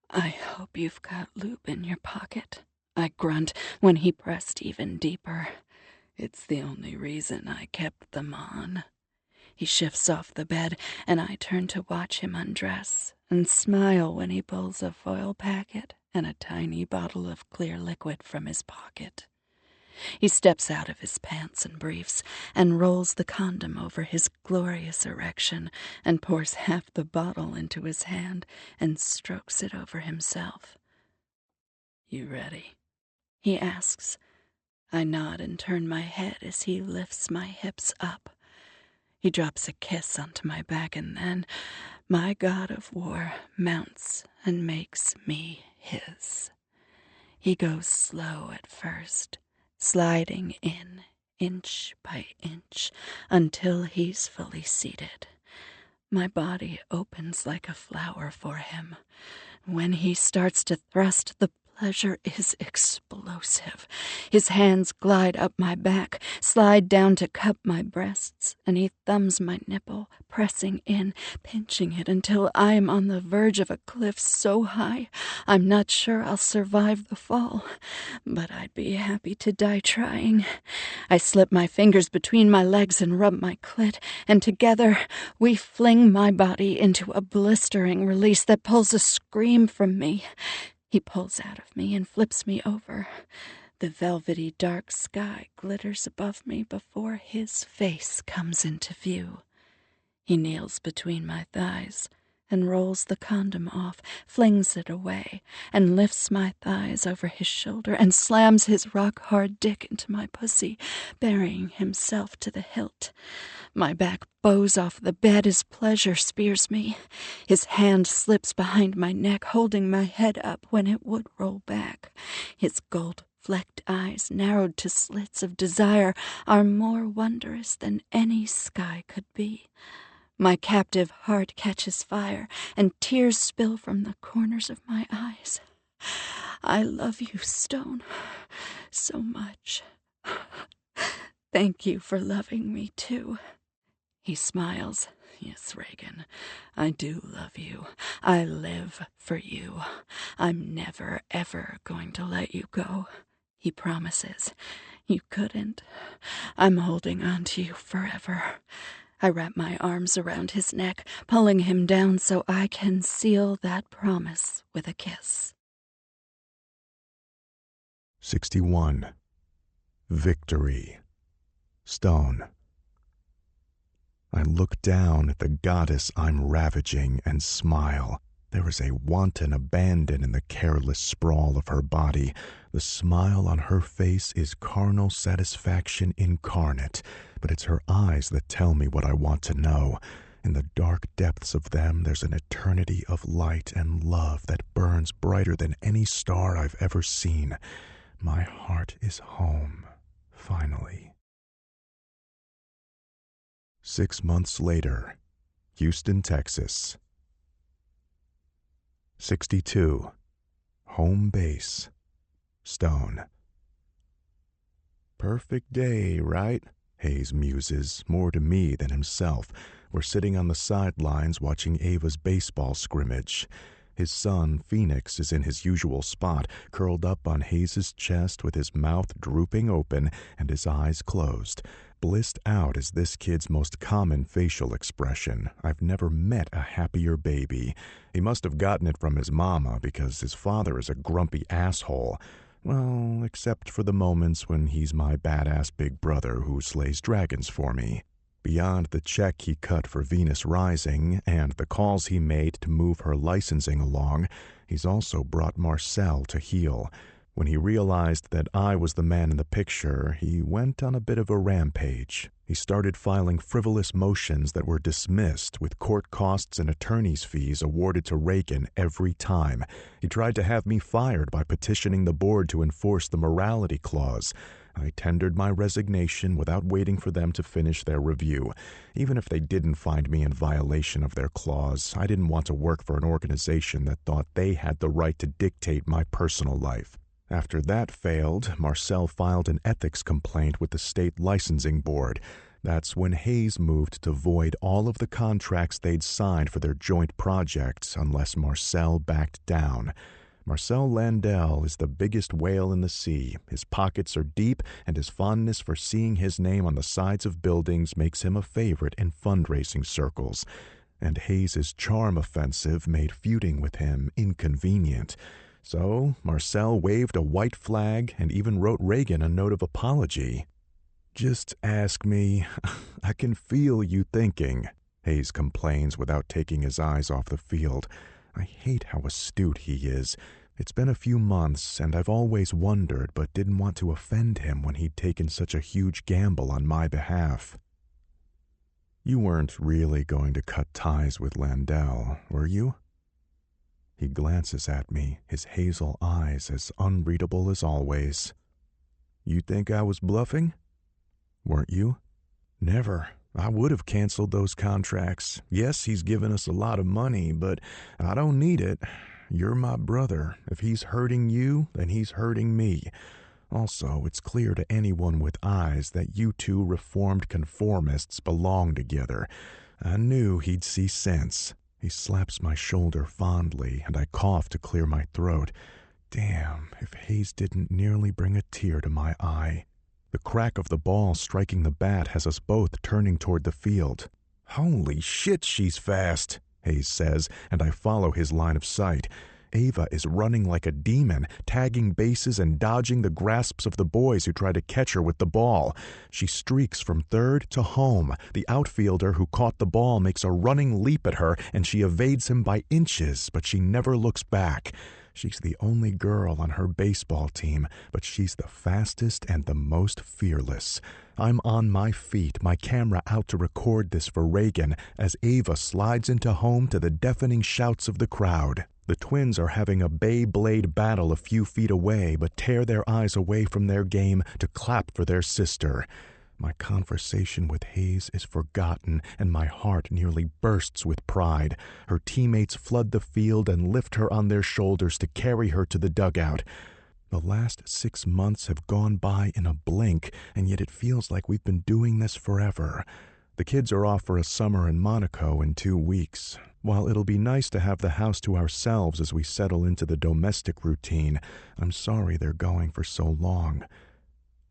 "I hope you've got lube in your pocket," I grunt when he pressed even deeper. "It's the only reason I kept them on." He shifts off the bed, and I turn to watch him undress, and smile when he pulls a foil packet and a tiny bottle of clear liquid from his pocket. He steps out of his pants and briefs and rolls the condom over his glorious erection and pours half the bottle into his hand and strokes it over himself. "You ready?" he asks. I nod and turn my head as he lifts my hips up. He drops a kiss onto my back, and then my god of war mounts and makes me his. He goes slow at first, sliding in inch by inch until he's fully seated. My body opens like a flower for him. When he starts to thrust, the pleasure is explosive. His hands glide up my back, slide down to cup my breasts, and he thumbs my nipple, pressing in, pinching it until I am on the verge of a cliff so high I'm not sure I'll survive the fall, but I'd be happy to die trying. I slip my fingers between my legs and rub my clit, and together we fling my body into a blistering release that pulls a scream from me. He pulls out of me and flips me over. The velvety dark sky glitters above me before his face comes into view. He kneels between my thighs and rolls the condom off, flings it away, and lifts my thighs over his shoulder and slams his rock-hard dick into my pussy, burying himself to the hilt. My back bows off the bed as pleasure spears me. His hand slips behind my neck, holding my head up when it would roll back. His gold-flecked eyes, narrowed to slits of desire, are more wondrous than any sky could be. My captive heart catches fire, and tears spill from the corners of my eyes. I love you, Stone, so much. Thank you for loving me, too. He smiles. Yes, Reagan, I do love you. I live for you. I'm never, ever going to let you go. He promises. You couldn't. I'm holding on to you forever. I wrap my arms around his neck, pulling him down so I can seal that promise with a kiss. 61. Victory. Stone. I look down at the goddess I'm ravaging and smile. There is a wanton abandon in the careless sprawl of her body. The smile on her face is carnal satisfaction incarnate, but it's her eyes that tell me what I want to know. In the dark depths of them, there's an eternity of light and love that burns brighter than any star I've ever seen. My heart is home, finally. 6 months later, Houston, Texas. 62. Home base. Stone. Perfect day, right? Hayes muses, more to me than himself. We're sitting on the sidelines watching Ava's baseball scrimmage. His son, Phoenix, is in his usual spot, curled up on Hayes's chest with his mouth drooping open and his eyes closed. Blissed out is this kid's most common facial expression. I've never met a happier baby. He must have gotten it from his mama because his father is a grumpy asshole. Well, except for the moments when he's my badass big brother who slays dragons for me. Beyond the check he cut for Venus Rising and the calls he made to move her licensing along, he's also brought Marcel to heel. When he realized that I was the man in the picture, he went on a bit of a rampage. He started filing frivolous motions that were dismissed, with court costs and attorney's fees awarded to Reagan every time. He tried to have me fired by petitioning the board to enforce the morality clause. I tendered my resignation without waiting for them to finish their review. Even if they didn't find me in violation of their clause, I didn't want to work for an organization that thought they had the right to dictate my personal life. After that failed, Marcel filed an ethics complaint with the state licensing board. That's when Hayes moved to void all of the contracts they'd signed for their joint projects unless Marcel backed down. Marcel Landell is the biggest whale in the sea. His pockets are deep, and his fondness for seeing his name on the sides of buildings makes him a favorite in fundraising circles. and Hayes's charm offensive made feuding with him inconvenient. So Marcel waved a white flag and even wrote Reagan a note of apology. "Just ask me. I can feel you thinking," Hayes complains without taking his eyes off the field. I hate how astute he is. It's been a few months, and I've always wondered, but didn't want to offend him when he'd taken such a huge gamble on my behalf. "You weren't really going to cut ties with Landell, were you?" He glances at me, his hazel eyes as unreadable as always. "You think I was bluffing? Weren't you?" "Never. I would have canceled those contracts. Yes, he's given us a lot of money, but I don't need it. You're my brother. If he's hurting you, then he's hurting me. Also, it's clear to anyone with eyes that you two reformed conformists belong together. I knew he'd see sense." He slaps my shoulder fondly, and I cough to clear my throat. Damn, if Hayes didn't nearly bring a tear to my eye. The crack of the ball striking the bat has us both turning toward the field. "Holy shit, she's fast," Hayes says, and I follow his line of sight. Ava is running like a demon, tagging bases and dodging the grasps of the boys who try to catch her with the ball. She streaks from third to home. The outfielder who caught the ball makes a running leap at her, and she evades him by inches, but she never looks back. She's the only girl on her baseball team, but she's the fastest and the most fearless. I'm on my feet, my camera out to record this for Reagan, as Ava slides into home to the deafening shouts of the crowd. The twins are having a Beyblade battle a few feet away, but tear their eyes away from their game to clap for their sister. My conversation with Hayes is forgotten, and my heart nearly bursts with pride. Her teammates flood the field and lift her on their shoulders to carry her to the dugout. The last 6 months have gone by in a blink, and yet it feels like we've been doing this forever. The kids are off for a summer in Monaco in 2 weeks. While it'll be nice to have the house to ourselves as we settle into the domestic routine, I'm sorry they're going for so long.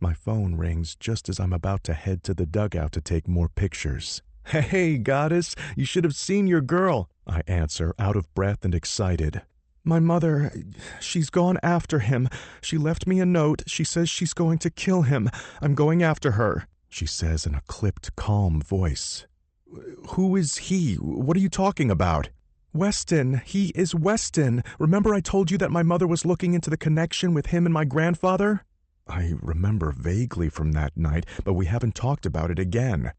My phone rings just as I'm about to head to the dugout to take more pictures. "Hey, goddess, you should have seen your girl," I answer, out of breath and excited. "My mother, she's gone after him. She left me a note. She says she's going to kill him. I'm going after her," she says in a clipped, calm voice. "Who is he? What are you talking about?" "Weston. He is Weston. Remember I told you that my mother was looking into the connection with him and my grandfather?" I remember vaguely from that night, but we haven't talked about it again.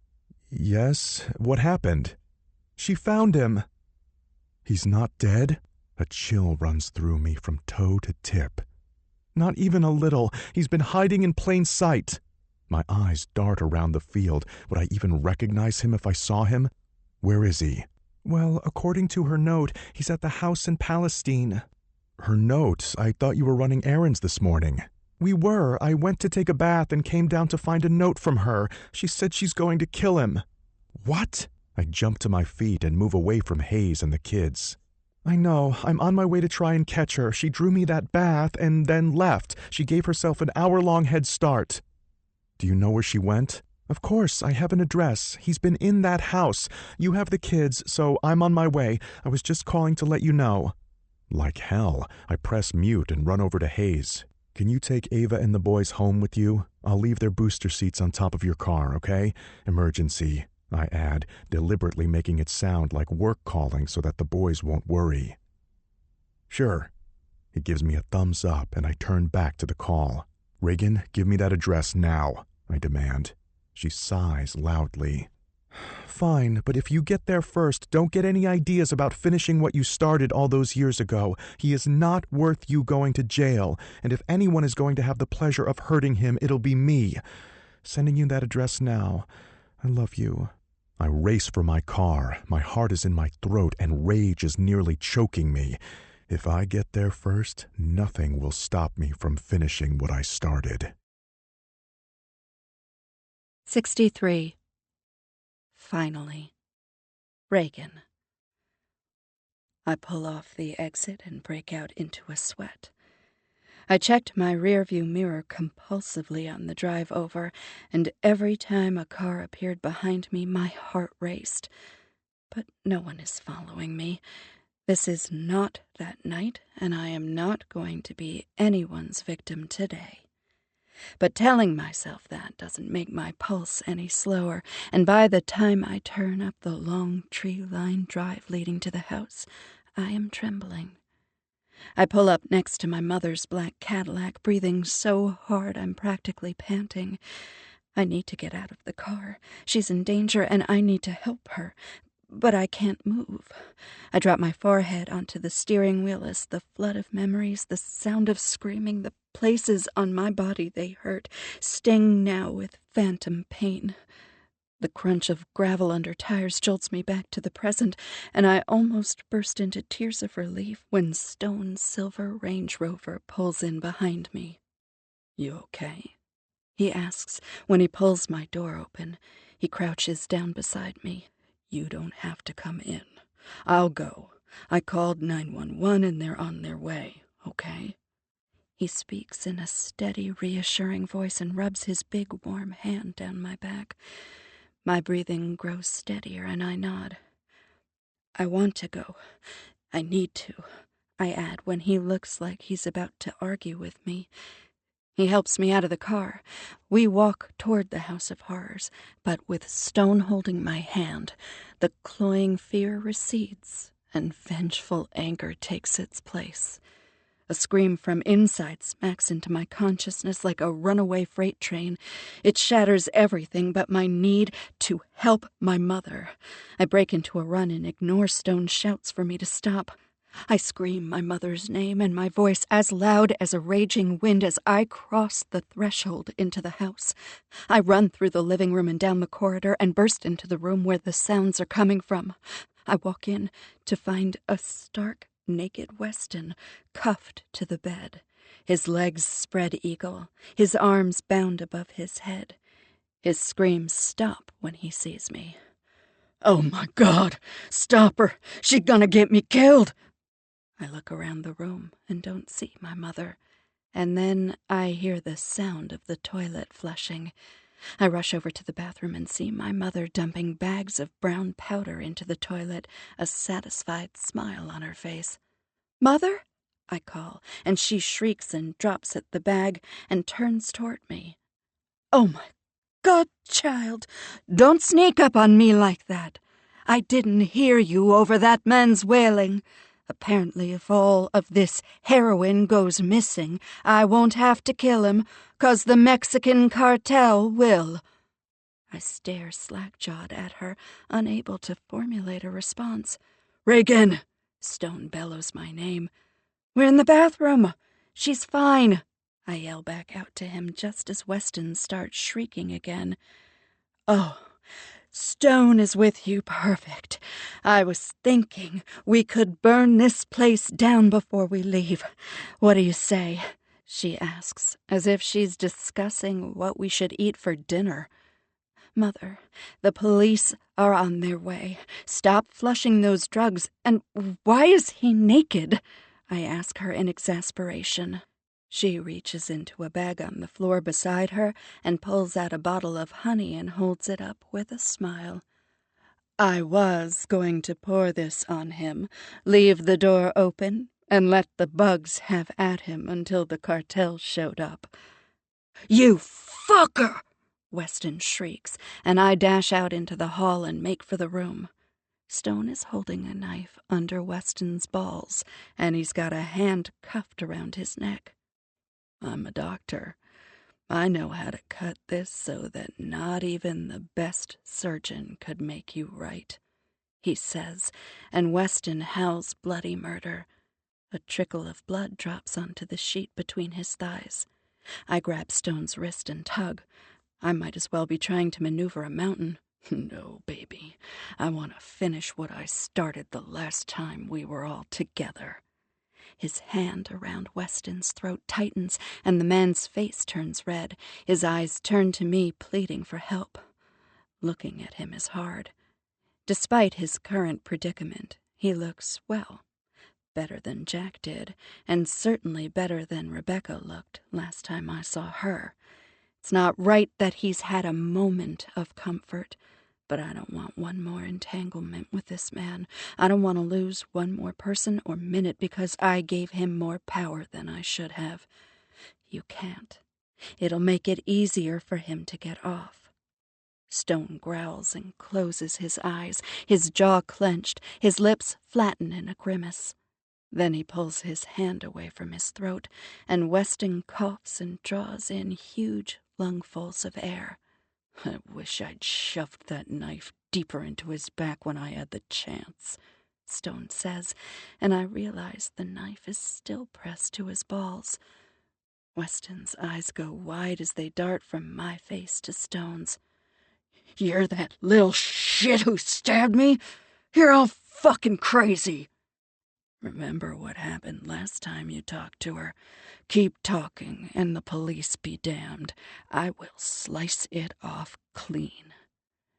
"Yes, what happened?" "She found him." "He's not dead?" A chill runs through me from toe to tip. "Not even a little. He's been hiding in plain sight." My eyes dart around the field. Would I even recognize him if I saw him? "Where is he?" "Well, according to her note, he's at the house in Palestine." "Her note? I thought you were running errands this morning." "We were. I went to take a bath and came down to find a note from her. She said she's going to kill him." "What?" I jump to my feet and move away from Hayes and the kids. "I know. I'm on my way to try and catch her. She drew me that bath and then left. She gave herself an hour-long head start." "Do you know where she went?" "Of course. I have an address. He's been in that house. You have the kids, so I'm on my way. I was just calling to let you know." Like hell, I press mute and run over to Hayes. "Can you take Ava and the boys home with you? I'll leave their booster seats on top of your car, okay? Emergency," I add, deliberately making it sound like work calling so that the boys won't worry. "Sure." He gives me a thumbs up, and I turn back to the call. "Reagan, give me that address now," I demand. She sighs loudly. "Fine, but if you get there first, don't get any ideas about finishing what you started all those years ago. He is not worth you going to jail, and if anyone is going to have the pleasure of hurting him, it'll be me. Sending you that address now. I love you." I race for my car. My heart is in my throat, and rage is nearly choking me. If I get there first, nothing will stop me from finishing what I started. 63. Finally. Reagan. I pull off the exit and break out into a sweat. I checked my rearview mirror compulsively on the drive over, and every time a car appeared behind me, my heart raced. But no one is following me. This is not that night, and I am not going to be anyone's victim today. But telling myself that doesn't make my pulse any slower, and by the time I turn up the long tree-lined drive leading to the house, I am trembling. I pull up next to my mother's black Cadillac, breathing so hard I'm practically panting. I need to get out of the car. She's in danger, and I need to help her. But I can't move. I drop my forehead onto the steering wheel as the flood of memories, the sound of screaming, the places on my body they hurt, sting now with phantom pain. The crunch of gravel under tires jolts me back to the present, and I almost burst into tears of relief when stone-silver Range Rover pulls in behind me. "You okay?" he asks when he pulls my door open. He crouches down beside me. "You don't have to come in. I'll go. I called 911 and they're on their way, okay?" He speaks in a steady, reassuring voice and rubs his big, warm hand down my back. My breathing grows steadier and I nod. "I want to go. I need to," I add when he looks like he's about to argue with me. He helps me out of the car. We walk toward the House of Horrors, but with Stone holding my hand, the cloying fear recedes and vengeful anger takes its place. A scream from inside smacks into my consciousness like a runaway freight train. It shatters everything but my need to help my mother. I break into a run and ignore Stone's shouts for me to stop. I scream my mother's name, and my voice as loud as a raging wind as I cross the threshold into the house. I run through the living room and down the corridor and burst into the room where the sounds are coming from. I walk in to find a stark, naked Weston cuffed to the bed, his legs spread eagle, his arms bound above his head. His screams stop when he sees me. "Oh, my God! Stop her! She's gonna get me killed!" I look around the room and don't see my mother, and then I hear the sound of the toilet flushing. I rush over to the bathroom and see my mother dumping bags of brown powder into the toilet, a satisfied smile on her face. "Mother?" I call, and she shrieks and drops at the bag and turns toward me. "Oh, my God, child, don't sneak up on me like that. I didn't hear you over that man's wailing. Apparently, if all of this heroin goes missing, I won't have to kill him, 'cause the Mexican cartel will." I stare slack-jawed at her, unable to formulate a response. "Reagan!" Stone bellows my name. "We're in the bathroom. She's fine," I yell back out to him just as Weston starts shrieking again. "Oh, Stone is with you. Perfect. I was thinking we could burn this place down before we leave. What do you say?" she asks, as if she's discussing what we should eat for dinner. "Mother, the police are on their way. Stop flushing those drugs. And why is he naked?" I ask her in exasperation. She reaches into a bag on the floor beside her and pulls out a bottle of honey and holds it up with a smile. "I was going to pour this on him, leave the door open, and let the bugs have at him until the cartel showed up." "You fucker!" Weston shrieks, and I dash out into the hall and make for the room. Stone is holding a knife under Weston's balls, and he's got a hand cuffed around his neck. "I'm a doctor. I know how to cut this so that not even the best surgeon could make you right," he says, and Weston howls bloody murder. A trickle of blood drops onto the sheet between his thighs. I grab Stone's wrist and tug. I might as well be trying to maneuver a mountain. "No, baby. I want to finish what I started the last time we were all together." His hand around Weston's throat tightens, and the man's face turns red. His eyes turn to me, pleading for help. Looking at him is hard. Despite his current predicament, he looks well. Better than Jack did, and certainly better than Rebecca looked last time I saw her. It's not right that he's had a moment of comfort, But I don't want one more entanglement with this man. I don't want to lose one more person or minute because I gave him more power than I should have. You can't. It'll make it easier for him to get off. Stone growls and closes his eyes, his jaw clenched, his lips flatten in a grimace. Then he pulls his hand away from his throat, and Weston coughs and draws in huge lungfuls of air. I wish I'd shoved that knife deeper into his back when I had the chance, Stone says, and I realize the knife is still pressed to his balls. Weston's eyes go wide as they dart from my face to Stone's. You're that little shit who stabbed me? You're all fucking crazy. Remember what happened last time you talked to her. Keep talking, and the police be damned. I will slice it off clean.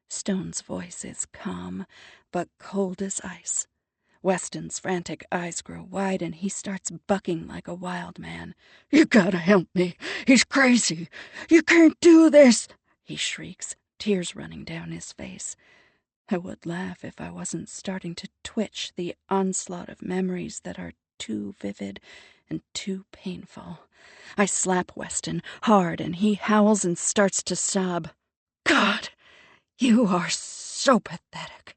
Stone's voice is calm, but cold as ice. Weston's frantic eyes grow wide, and he starts bucking like a wild man. You gotta help me. He's crazy. You can't do this, he shrieks, tears running down his face. I would laugh if I wasn't starting to twitch the onslaught of memories that are too vivid and too painful. I slap Weston hard, and he howls and starts to sob. God, you are so pathetic.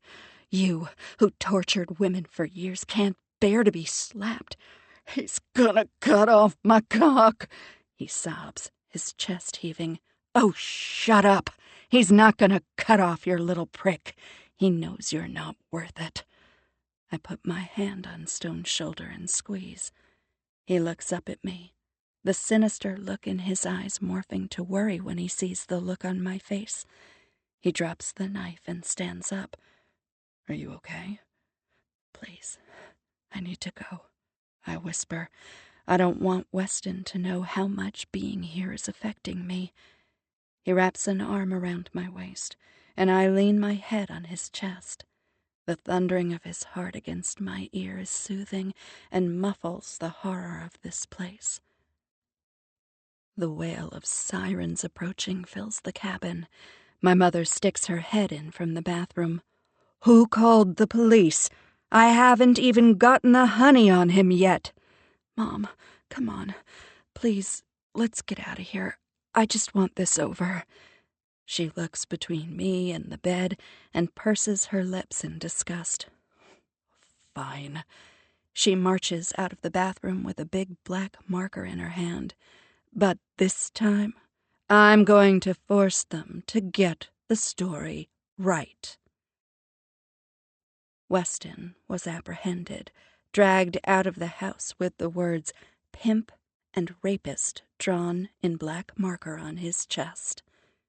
You, who tortured women for years, can't bear to be slapped. He's gonna cut off my cock, he sobs, his chest heaving. Oh, shut up. He's not gonna cut off your little prick. He knows you're not worth it. I put my hand on Stone's shoulder and squeeze. He looks up at me, the sinister look in his eyes morphing to worry when he sees the look on my face. He drops the knife and stands up. Are you okay? Please, I need to go, I whisper. I don't want Weston to know how much being here is affecting me. He wraps an arm around my waist, and I lean my head on his chest. The thundering of his heart against my ear is soothing and muffles the horror of this place. The wail of sirens approaching fills the cabin. My mother sticks her head in from the bathroom. Who called the police? I haven't even gotten the honey on him yet. Mom, come on. Please, let's get out of here. I just want this over. She looks between me and the bed and purses her lips in disgust. Fine. She marches out of the bathroom with a big black marker in her hand. But this time, I'm going to force them to get the story right. Weston was apprehended, dragged out of the house with the words pimp and rapist drawn in black marker on his chest,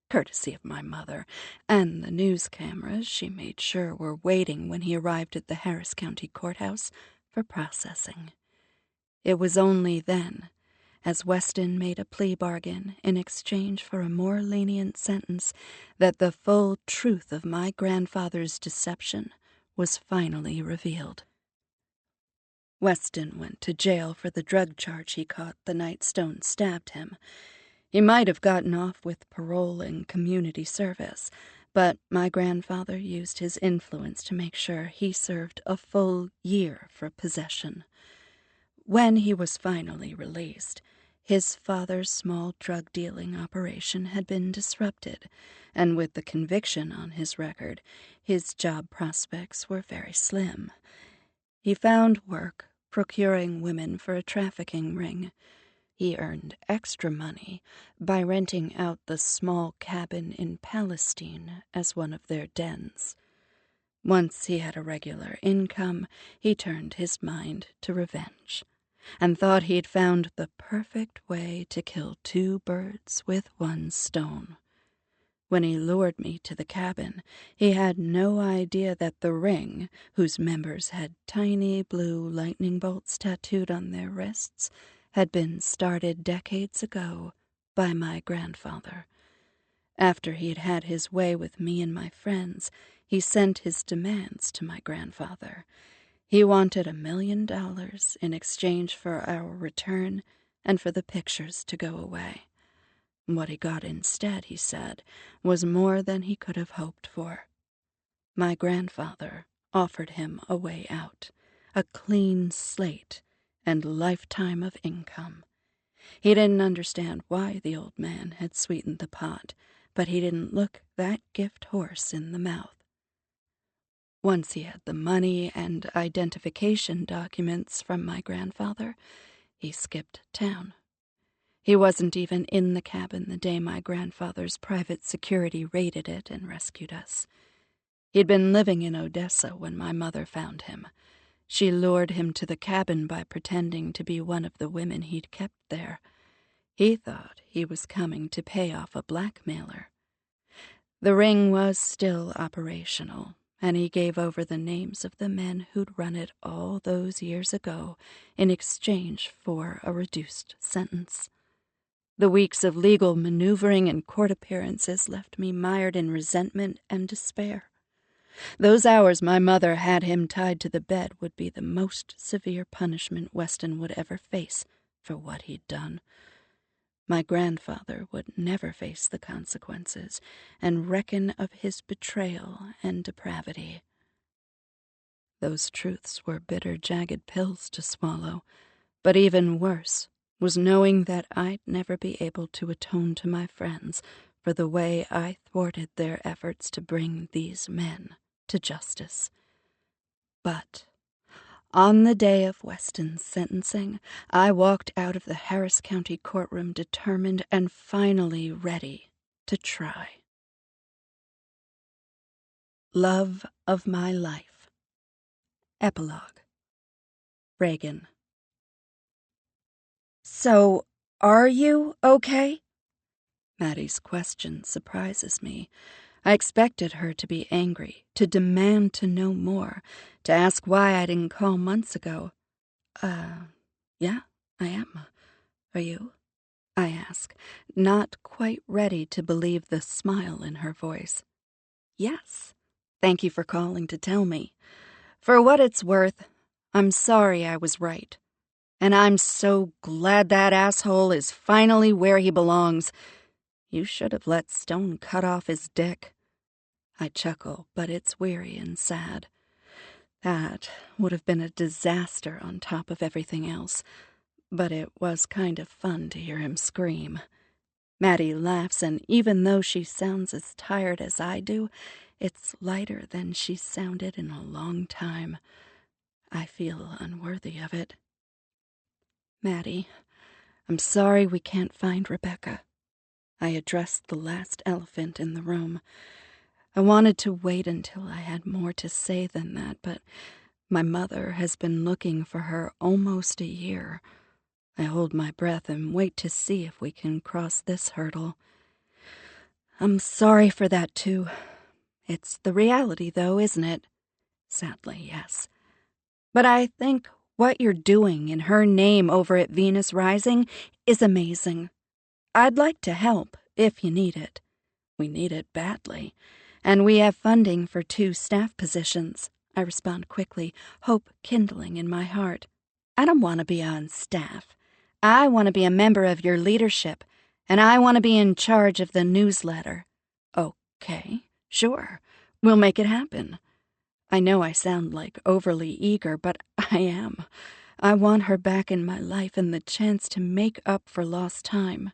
courtesy of my mother, and the news cameras she made sure were waiting when he arrived at the Harris County Courthouse for processing. It was only then, as Weston made a plea bargain in exchange for a more lenient sentence, that the full truth of my grandfather's deception was finally revealed. Weston went to jail for the drug charge he caught the night Stone stabbed him. He might have gotten off with parole and community service, but my grandfather used his influence to make sure he served a full year for possession. When he was finally released, his father's small drug-dealing operation had been disrupted, and with the conviction on his record, his job prospects were very slim. He found work procuring women for a trafficking ring. He earned extra money by renting out the small cabin in Palestine as one of their dens. Once he had a regular income, he turned his mind to revenge, and thought he'd found the perfect way to kill two birds with one stone. When he lured me to the cabin, he had no idea that the ring, whose members had tiny blue lightning bolts tattooed on their wrists, had been started decades ago by my grandfather. After he'd had his way with me and my friends, he sent his demands to my grandfather. He wanted $1 million in exchange for our return and for the pictures to go away. What he got instead, he said, was more than he could have hoped for. My grandfather offered him a way out, a clean slate, and lifetime of income. He didn't understand why the old man had sweetened the pot, but he didn't look that gift horse in the mouth. Once he had the money and identification documents from my grandfather, he skipped town. He wasn't even in the cabin the day my grandfather's private security raided it and rescued us. He'd been living in Odessa when my mother found him. She lured him to the cabin by pretending to be one of the women he'd kept there. He thought he was coming to pay off a blackmailer. The ring was still operational, and he gave over the names of the men who'd run it all those years ago in exchange for a reduced sentence. The weeks of legal maneuvering and court appearances left me mired in resentment and despair. Those hours my mother had him tied to the bed would be the most severe punishment Weston would ever face for what he'd done. My grandfather would never face the consequences and reckon of his betrayal and depravity. Those truths were bitter, jagged pills to swallow, but even worse was knowing that I'd never be able to atone to my friends for the way I thwarted their efforts to bring these men to justice. But on the day of Weston's sentencing, I walked out of the Harris County courtroom determined and finally ready to try. Love of my life. Epilogue. Reagan. So, are you okay? Maddie's question surprises me. I expected her to be angry, to demand to know more, to ask why I didn't call months ago. Yeah, I am. Are you? I ask, not quite ready to believe the smile in her voice. Yes. Thank you for calling to tell me. For what it's worth, I'm sorry I was right. And I'm so glad that asshole is finally where he belongs. You should have let Stone cut off his dick. I chuckle, but it's weary and sad. That would have been a disaster on top of everything else, but it was kind of fun to hear him scream. Maddie laughs, and even though she sounds as tired as I do, it's lighter than she's sounded in a long time. I feel unworthy of it. Maddie, I'm sorry we can't find Rebecca. I addressed the last elephant in the room. I wanted to wait until I had more to say than that, but my mother has been looking for her almost a year. I hold my breath and wait to see if we can cross this hurdle. I'm sorry for that, too. It's the reality, though, isn't it? Sadly, yes. But I think what you're doing in her name over at Venus Rising is amazing. I'd like to help, if you need it. We need it badly. And we have funding for 2 staff positions. I respond quickly, hope kindling in my heart. I don't want to be on staff. I want to be a member of your leadership, and I want to be in charge of the newsletter. Okay, sure. We'll make it happen. I know I sound like overly eager, but I am. I want her back in my life and the chance to make up for lost time.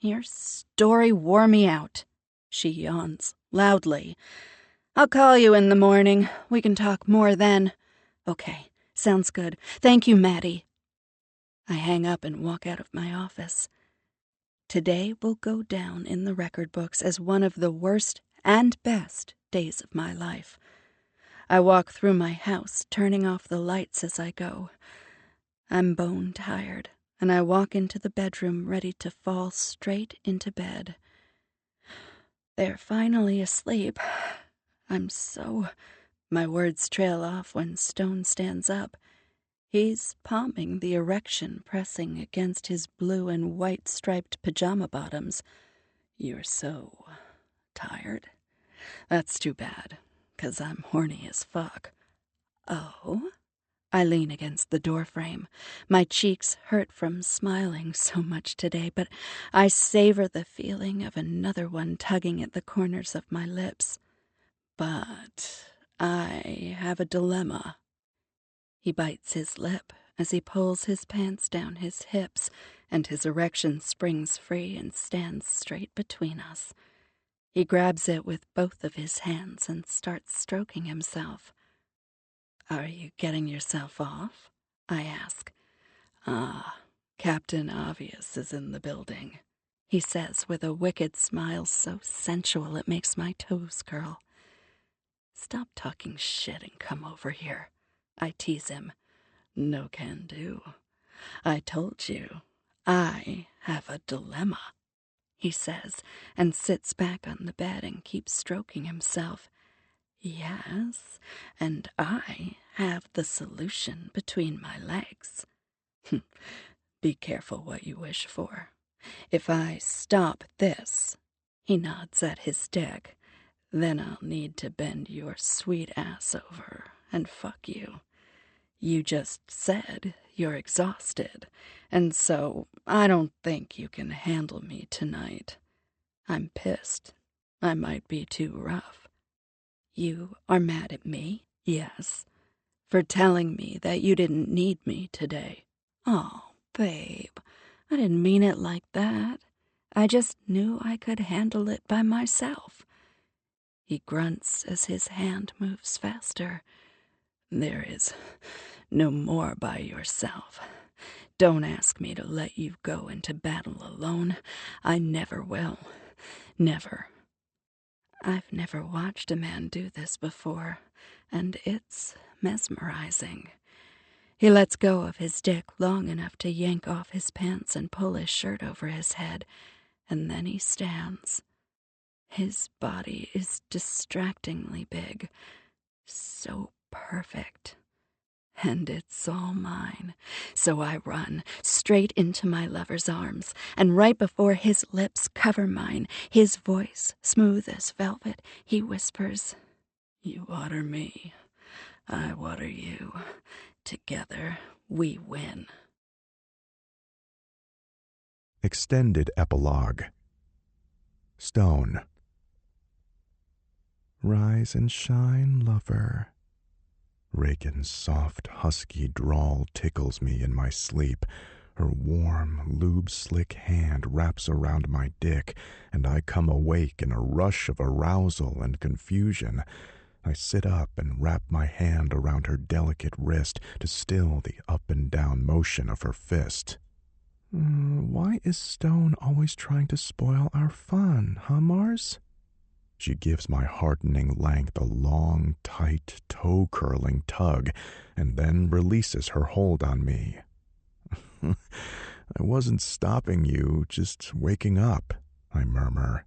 Your story wore me out. She yawns, loudly. I'll call you in the morning. We can talk more then. Okay, sounds good. Thank you, Maddie. I hang up and walk out of my office. Today will go down in the record books as one of the worst and best days of my life. I walk through my house, turning off the lights as I go. I'm bone tired, and I walk into the bedroom ready to fall straight into bed. They're finally asleep. My words trail off when Stone stands up. He's palming the erection pressing against his blue and white striped pajama bottoms. You're so tired? That's too bad, 'cause I'm horny as fuck. Oh? I lean against the doorframe. My cheeks hurt from smiling so much today, but I savor the feeling of another one tugging at the corners of my lips. But I have a dilemma. He bites his lip as he pulls his pants down his hips, and his erection springs free and stands straight between us. He grabs it with both of his hands and starts stroking himself. "Are you getting yourself off?" I ask. "Ah, Captain Obvious is in the building," he says with a wicked smile so sensual it makes my toes curl. "Stop talking shit and come over here," I tease him. "No can do. I told you, I have a dilemma," he says, and sits back on the bed and keeps stroking himself. "Yes, and I have the solution between my legs." "Be careful what you wish for. If I stop this," he nods at his dick, "then I'll need to bend your sweet ass over and fuck you. You just said you're exhausted, and so I don't think you can handle me tonight. I'm pissed. I might be too rough." "You are mad at me?" "Yes, for telling me that you didn't need me today." "Oh, babe, I didn't mean it like that. I just knew I could handle it by myself." He grunts as his hand moves faster. "There is no more by yourself. Don't ask me to let you go into battle alone. I never will. Never." I've never watched a man do this before, and it's mesmerizing. He lets go of his dick long enough to yank off his pants and pull his shirt over his head, and then he stands. His body is distractingly big, so perfect. And it's all mine. So I run straight into my lover's arms, and right before his lips cover mine, his voice, smooth as velvet, he whispers, "You water me, I water you. Together we win." Extended Epilogue. Stone. Rise and shine, lover. Reagan's soft, husky drawl tickles me in my sleep. Her warm, lube-slick hand wraps around my dick, and I come awake in a rush of arousal and confusion. I sit up and wrap my hand around her delicate wrist to still the up and down motion of her fist. Why is Stone always trying to spoil our fun, huh, Mars? She gives my heartening length a long, tight, toe-curling tug, and then releases her hold on me. "I wasn't stopping you, just waking up," I murmur.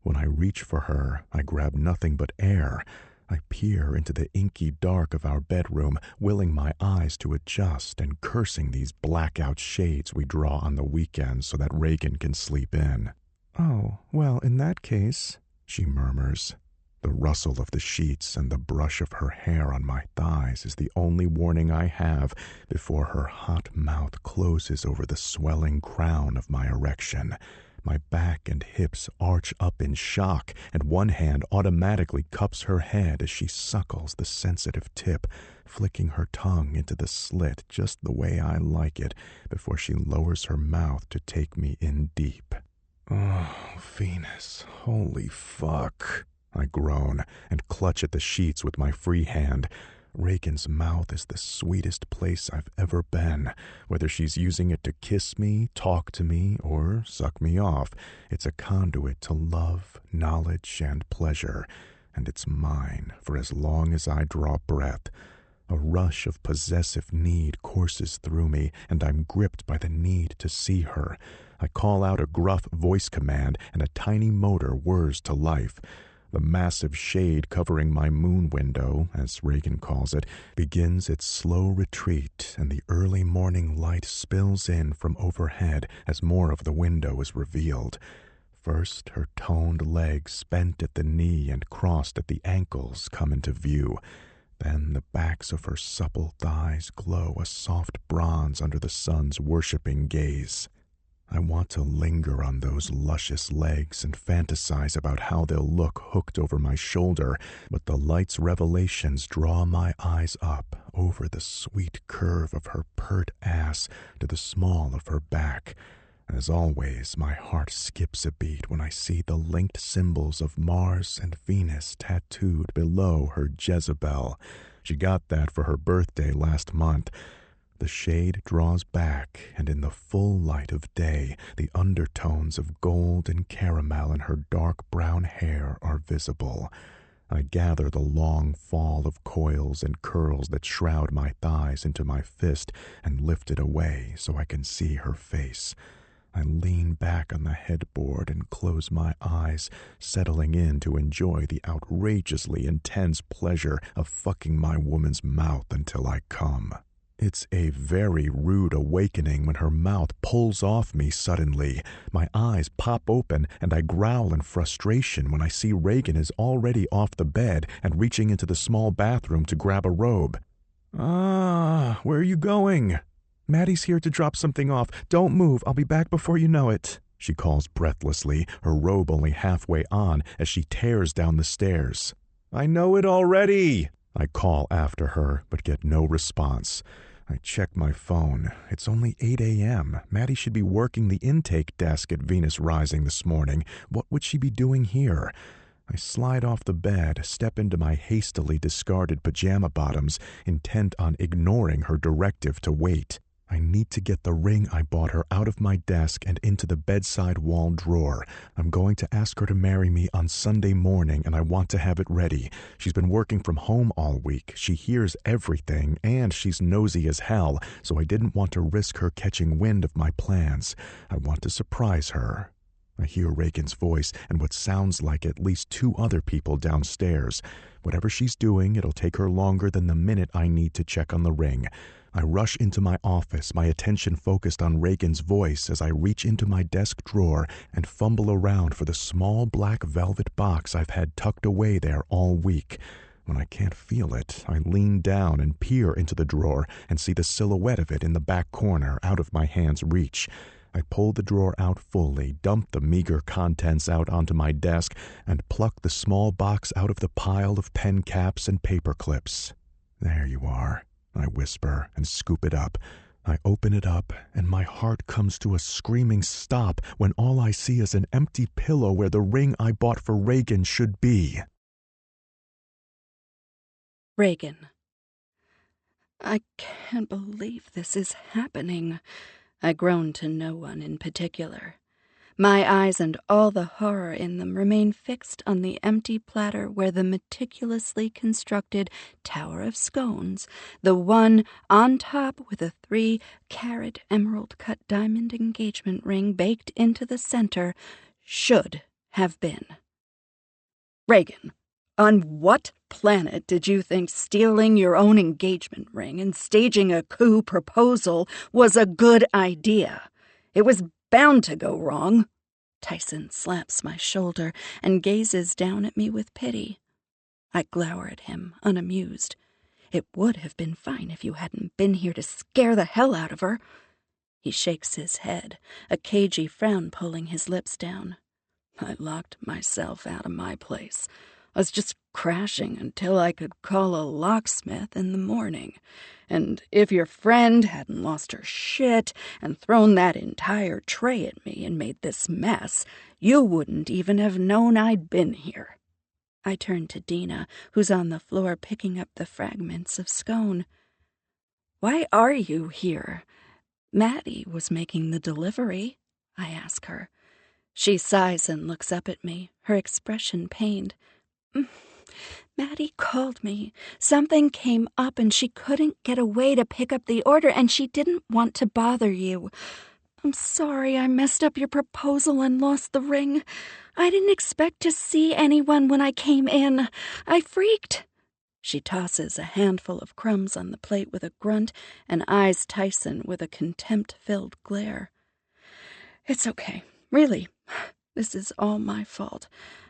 When I reach for her, I grab nothing but air. I peer into the inky dark of our bedroom, willing my eyes to adjust and cursing these blackout shades we draw on the weekends so that Reagan can sleep in. "Oh, well, in that case," she murmurs. The rustle of the sheets and the brush of her hair on my thighs is the only warning I have before her hot mouth closes over the swelling crown of my erection. My back and hips arch up in shock, and one hand automatically cups her head as she suckles the sensitive tip, flicking her tongue into the slit just the way I like it before she lowers her mouth to take me in deep. "Oh, Venus, holy fuck," I groan and clutch at the sheets with my free hand. Reagan's mouth is the sweetest place I've ever been. Whether she's using it to kiss me, talk to me, or suck me off, it's a conduit to love, knowledge, and pleasure, and it's mine for as long as I draw breath. A rush of possessive need courses through me, and I'm gripped by the need to see her. I call out a gruff voice command, and a tiny motor whirs to life. The massive shade covering my moon window, as Reagan calls it, begins its slow retreat, and the early morning light spills in from overhead as more of the window is revealed. First, her toned legs bent at the knee and crossed at the ankles come into view. Then the backs of her supple thighs glow a soft bronze under the sun's worshipping gaze. I want to linger on those luscious legs and fantasize about how they'll look hooked over my shoulder, but the light's revelations draw my eyes up over the sweet curve of her pert ass to the small of her back. As always, my heart skips a beat when I see the linked symbols of Mars and Venus tattooed below her Jezebel. She got that for her birthday last month. The shade draws back, and in the full light of day, the undertones of gold and caramel in her dark brown hair are visible. I gather the long fall of coils and curls that shroud my thighs into my fist and lift it away so I can see her face. I lean back on the headboard and close my eyes, settling in to enjoy the outrageously intense pleasure of fucking my woman's mouth until I come. It's a very rude awakening when her mouth pulls off me suddenly. My eyes pop open and I growl in frustration when I see Reagan is already off the bed and reaching into the small bathroom to grab a robe. "Ah, where are you going?" "Maddie's here to drop something off. Don't move, I'll be back before you know it," she calls breathlessly, her robe only halfway on as she tears down the stairs. "I know it already," I call after her, but get no response. I check my phone. It's only 8 a.m. Maddie should be working the intake desk at Venus Rising this morning. What would she be doing here? I slide off the bed, step into my hastily discarded pajama bottoms, intent on ignoring her directive to wait. I need to get the ring I bought her out of my desk and into the bedside wall drawer. I'm going to ask her to marry me on Sunday morning, and I want to have it ready. She's been working from home all week. She hears everything, and she's nosy as hell, so I didn't want to risk her catching wind of my plans. I want to surprise her. I hear Reagan's voice and what sounds like at least 2 other people downstairs. Whatever she's doing, it'll take her longer than the minute I need to check on the ring. I rush into my office, my attention focused on Reagan's voice as I reach into my desk drawer and fumble around for the small black velvet box I've had tucked away there all week. When I can't feel it, I lean down and peer into the drawer and see the silhouette of it in the back corner, out of my hand's reach. I pull the drawer out fully, dump the meager contents out onto my desk, and pluck the small box out of the pile of pen caps and paper clips. "There you are," I whisper and scoop it up. I open it up, and my heart comes to a screaming stop when all I see is an empty pillow where the ring I bought for Reagan should be. Reagan. I can't believe this is happening. I groan to no one in particular. My eyes and all the horror in them remain fixed on the empty platter where the meticulously constructed tower of scones, the one on top with a 3-carat emerald-cut diamond engagement ring baked into the center, should have been. Reagan, on what planet did you think stealing your own engagement ring and staging a coup proposal was a good idea? It was bound to go wrong. Tyson slaps my shoulder and gazes down at me with pity. I glower at him, unamused. It would have been fine if you hadn't been here to scare the hell out of her. He shakes his head, a cagey frown pulling his lips down. I locked myself out of my place. I was just crashing until I could call a locksmith in the morning. And if your friend hadn't lost her shit and thrown that entire tray at me and made this mess, you wouldn't even have known I'd been here. I turned to Dina, who's on the floor picking up the fragments of scone. Why are you here? Maddie was making the delivery, I ask her. She sighs and looks up at me, her expression pained. Maddie called me. Something came up and she couldn't get away to pick up the order, and she didn't want to bother you. I'm sorry I messed up your proposal and lost the ring. I didn't expect to see anyone when I came in. I freaked. She tosses a handful of crumbs on the plate with a grunt and eyes Tyson with a contempt-filled glare. It's okay. Really. This is all my fault.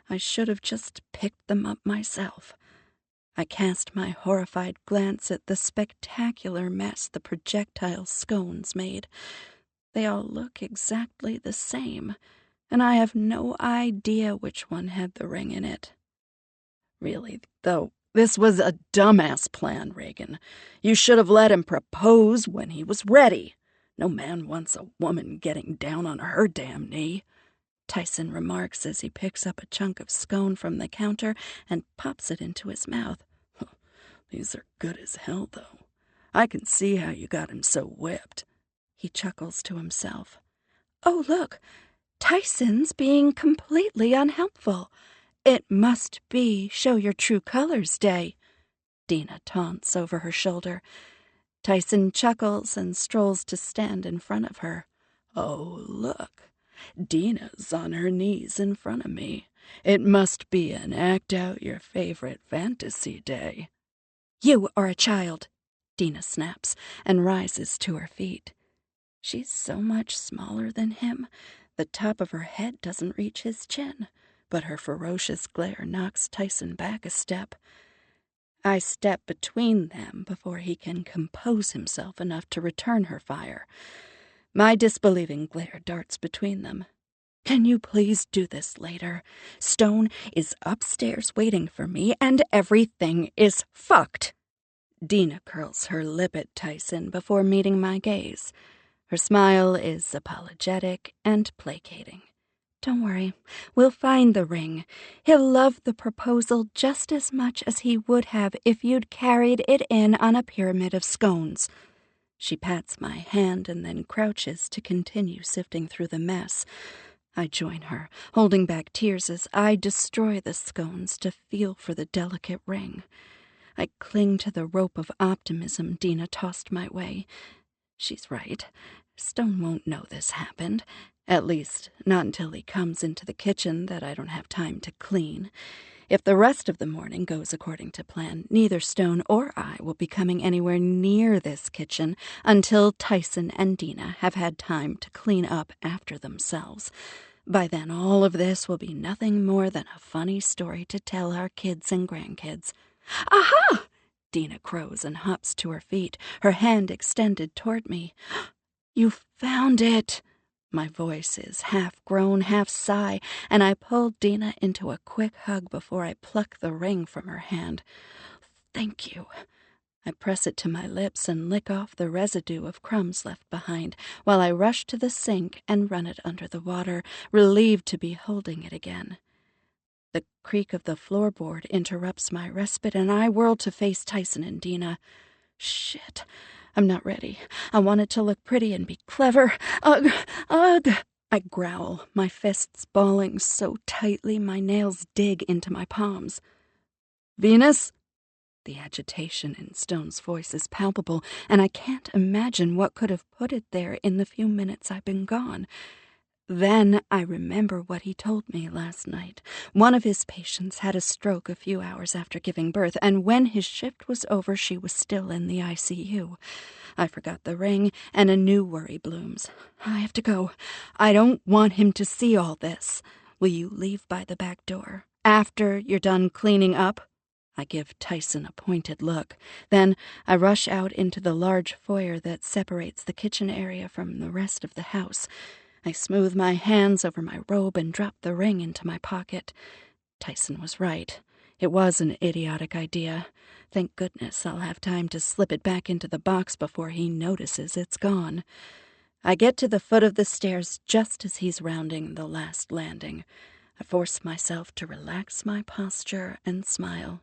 I should have just picked them up myself. I cast my horrified glance at the spectacular mess the projectile scones made. They all look exactly the same, and I have no idea which one had the ring in it. Really, though, this was a dumbass plan, Reagan. You should have let him propose when he was ready. No man wants a woman getting down on her damn knee, Tyson remarks as he picks up a chunk of scone from the counter and pops it into his mouth. These are good as hell, though. I can see how you got him so whipped. He chuckles to himself. Oh, look, Tyson's being completely unhelpful. It must be Show Your True Colors Day, Dina taunts over her shoulder. Tyson chuckles and strolls to stand in front of her. Oh, look, Dina's on her knees in front of me. It must be an act out your favorite fantasy day. You are a child, Dina snaps and rises to her feet. She's so much smaller than him. The top of her head doesn't reach his chin, but her ferocious glare knocks Tyson back a step. I step between them before he can compose himself enough to return her fire. My disbelieving glare darts between them. Can you please do this later? Stone is upstairs waiting for me, and everything is fucked. Dina curls her lip at Tyson before meeting my gaze. Her smile is apologetic and placating. Don't worry, we'll find the ring. He'll love the proposal just as much as he would have if you'd carried it in on a pyramid of scones. She pats my hand and then crouches to continue sifting through the mess. I join her, holding back tears as I destroy the scones to feel for the delicate ring. I cling to the rope of optimism Dina tossed my way. She's right. Stone won't know this happened. At least, not until he comes into the kitchen that I don't have time to clean. If the rest of the morning goes according to plan, neither Stone or I will be coming anywhere near this kitchen until Tyson and Dina have had time to clean up after themselves. By then, all of this will be nothing more than a funny story to tell our kids and grandkids. Aha! Dina crows and hops to her feet, her hand extended toward me. You found it! My voice is half groan, half sigh, and I pull Dina into a quick hug before I pluck the ring from her hand. Thank you. I press it to my lips and lick off the residue of crumbs left behind, while I rush to the sink and run it under the water, relieved to be holding it again. The creak of the floorboard interrupts my respite, and I whirl to face Tyson and Dina. Shit. I'm not ready. I want it to look pretty and be clever. Ugh! Ugh! I growl, my fists balling so tightly my nails dig into my palms. Venus? The agitation in Stone's voice is palpable, and I can't imagine what could have put it there in the few minutes I've been gone. Then I remember what he told me last night. One of his patients had a stroke a few hours after giving birth, and when his shift was over, she was still in the ICU. I forgot the ring, and a new worry blooms. I have to go. I don't want him to see all this. Will you leave by the back door? After you're done cleaning up? I give Tyson a pointed look. Then I rush out into the large foyer that separates the kitchen area from the rest of the house. I smooth my hands over my robe and drop the ring into my pocket. Tyson was right. It was an idiotic idea. Thank goodness I'll have time to slip it back into the box before he notices it's gone. I get to the foot of the stairs just as he's rounding the last landing. I force myself to relax my posture and smile.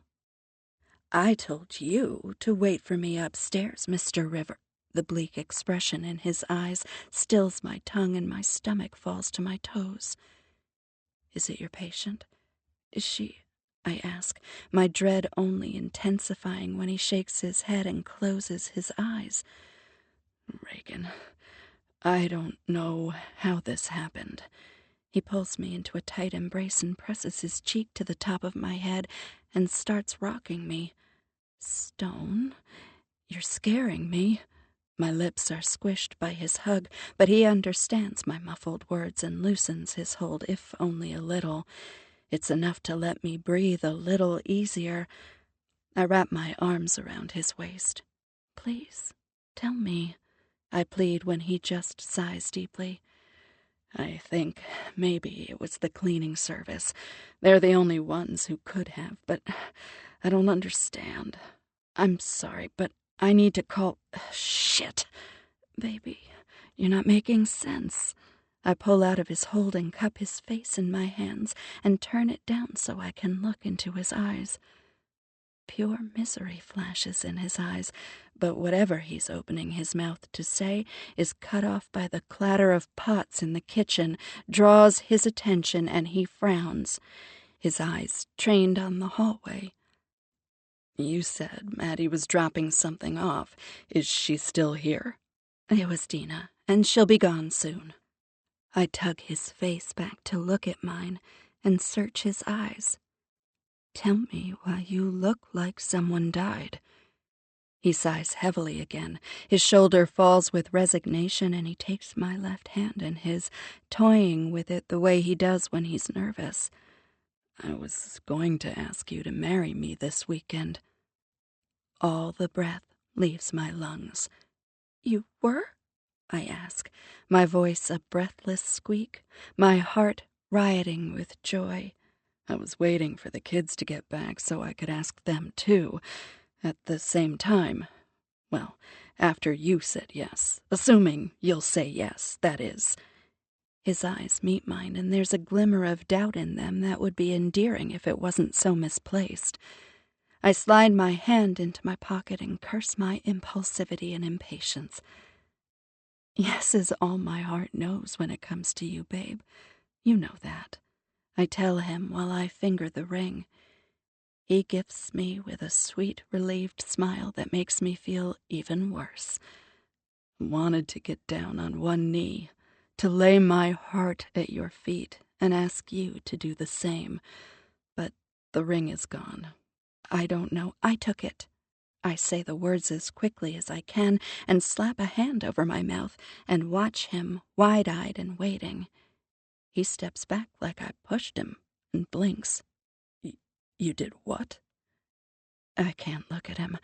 I told you to wait for me upstairs, Mr. River. The bleak expression in his eyes stills my tongue and my stomach falls to my toes. Is it your patient? Is she? I ask, my dread only intensifying when he shakes his head and closes his eyes. Reagan, I don't know how this happened. He pulls me into a tight embrace and presses his cheek to the top of my head and starts rocking me. Stone, you're scaring me. My lips are squished by his hug, but he understands my muffled words and loosens his hold, if only a little. It's enough to let me breathe a little easier. I wrap my arms around his waist. Please, tell me. I plead when he just sighs deeply. I think maybe it was the cleaning service. They're the only ones who could have, but I don't understand. I'm sorry, but I need to call... Shit. Baby, you're not making sense. I pull out of his hold and cup his face in my hands and turn it down so I can look into his eyes. Pure misery flashes in his eyes, but whatever he's opening his mouth to say is cut off by the clatter of pots in the kitchen, draws his attention, and he frowns, his eyes trained on the hallway. You said Maddie was dropping something off. Is she still here? It was Dina, and she'll be gone soon. I tug his face back to look at mine and search his eyes. Tell me why you look like someone died. He sighs heavily again. His shoulder falls with resignation, and he takes my left hand in his, toying with it the way he does when he's nervous. I was going to ask you to marry me this weekend. All the breath leaves my lungs. You were? I ask, my voice a breathless squeak, my heart rioting with joy. I was waiting for the kids to get back so I could ask them too, at the same time. Well, after you said yes, assuming you'll say yes, that is. His eyes meet mine, and there's a glimmer of doubt in them that would be endearing if it wasn't so misplaced. I slide my hand into my pocket and curse my impulsivity and impatience. Yes is all my heart knows when it comes to you, babe. You know that. I tell him while I finger the ring. He gifts me with a sweet, relieved smile that makes me feel even worse. Wanted to get down on one knee, to lay my heart at your feet and ask you to do the same. But the ring is gone. I don't know. I took it. I say the words as quickly as I can and slap a hand over my mouth and watch him, wide-eyed and waiting. He steps back like I pushed him and blinks. You did what? I can't look at him.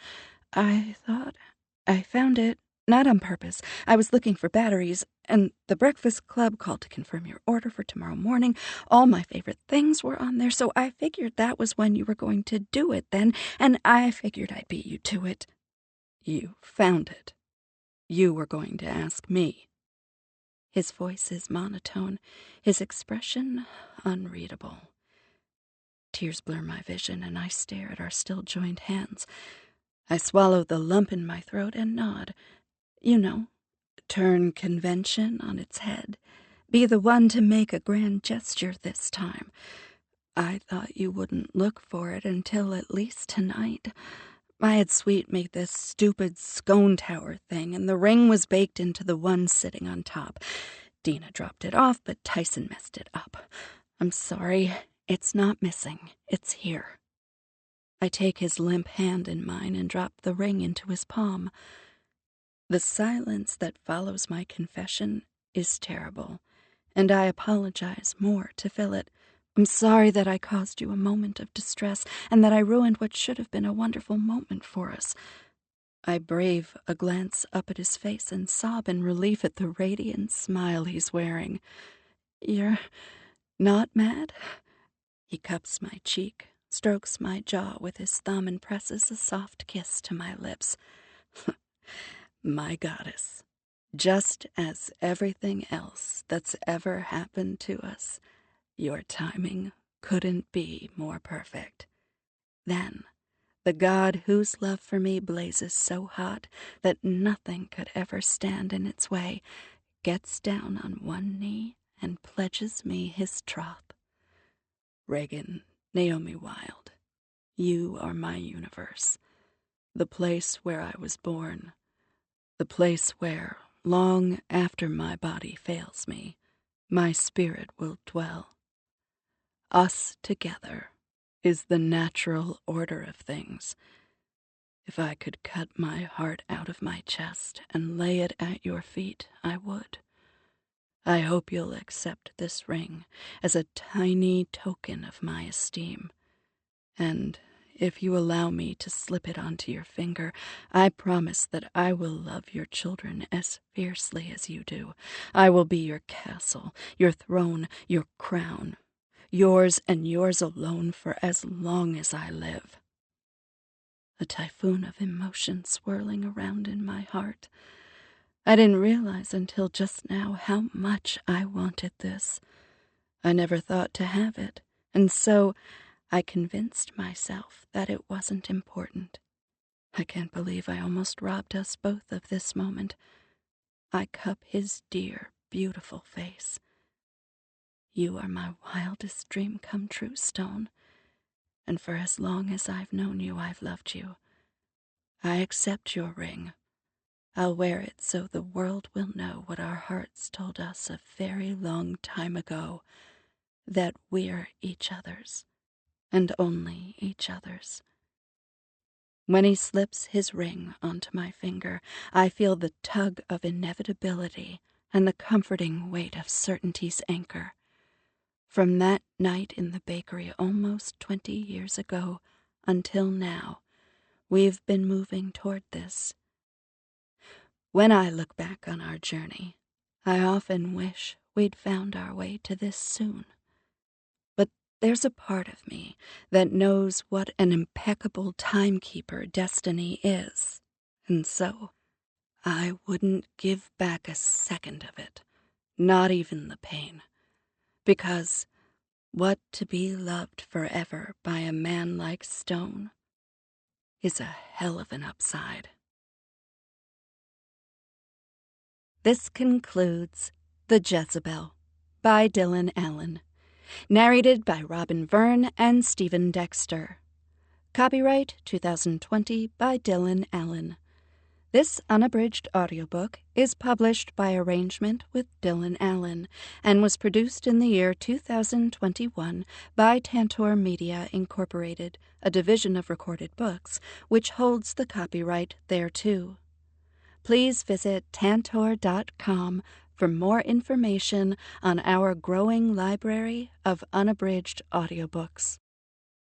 I thought I found it, not on purpose. I was looking for batteries, and the breakfast club called to confirm your order for tomorrow morning. All my favorite things were on there, so I figured that was when you were going to do it then, and I figured I'd beat you to it. You found it. You were going to ask me. His voice is monotone, his expression unreadable. Tears blur my vision, and I stare at our still joined hands. I swallow the lump in my throat and nod. You know, turn convention on its head. Be the one to make a grand gesture this time. I thought you wouldn't look for it until at least tonight. I had sweet made this stupid scone tower thing, and the ring was baked into the one sitting on top. Dina dropped it off, but Tyson messed it up. I'm sorry. It's not missing. It's here. I take his limp hand in mine and drop the ring into his palm. The silence that follows my confession is terrible, and I apologize more to fill it. I'm sorry that I caused you a moment of distress and that I ruined what should have been a wonderful moment for us. I brave a glance up at his face and sob in relief at the radiant smile he's wearing. You're not mad? He cups my cheek, strokes my jaw with his thumb, and presses a soft kiss to my lips. My goddess, just as everything else that's ever happened to us, your timing couldn't be more perfect. Then, the God whose love for me blazes so hot that nothing could ever stand in its way, gets down on one knee and pledges me his troth. Reagan, Naomi Wilde, you are my universe, the place where I was born, the place where, long after my body fails me, my spirit will dwell. Us together is the natural order of things. If I could cut my heart out of my chest and lay it at your feet, I would. I hope you'll accept this ring as a tiny token of my esteem. And If you allow me to slip it onto your finger, I promise that I will love your children as fiercely as you do. I will be your castle, your throne, your crown, yours and yours alone for as long as I live. A typhoon of emotion swirling around in my heart. I didn't realize until just now how much I wanted this. I never thought to have it, and so I convinced myself that it wasn't important. I can't believe I almost robbed us both of this moment. I cup his dear, beautiful face. You are my wildest dream come true, Stone, and for as long as I've known you, I've loved you. I accept your ring. I'll wear it so the world will know what our hearts told us a very long time ago, that we're each other's, and only each other's. When he slips his ring onto my finger, I feel the tug of inevitability and the comforting weight of certainty's anchor. From that night in the bakery almost 20 years ago until now, we've been moving toward this. When I look back on our journey, I often wish we'd found our way to this soon. But there's a part of me that knows what an impeccable timekeeper destiny is, and so I wouldn't give back a second of it, not even the pain, because what to be loved forever by a man like Stone is a hell of an upside. This concludes The Jezebel by Dylan Allen, narrated by Robin Verne and Stephen Dexter. Copyright 2020 by Dylan Allen. This unabridged audiobook is published by arrangement with Dylan Allen and was produced in the year 2021 by Tantor Media Incorporated, a division of Recorded Books, which holds the copyright thereto. Please visit tantor.com for more information on our growing library of unabridged audiobooks.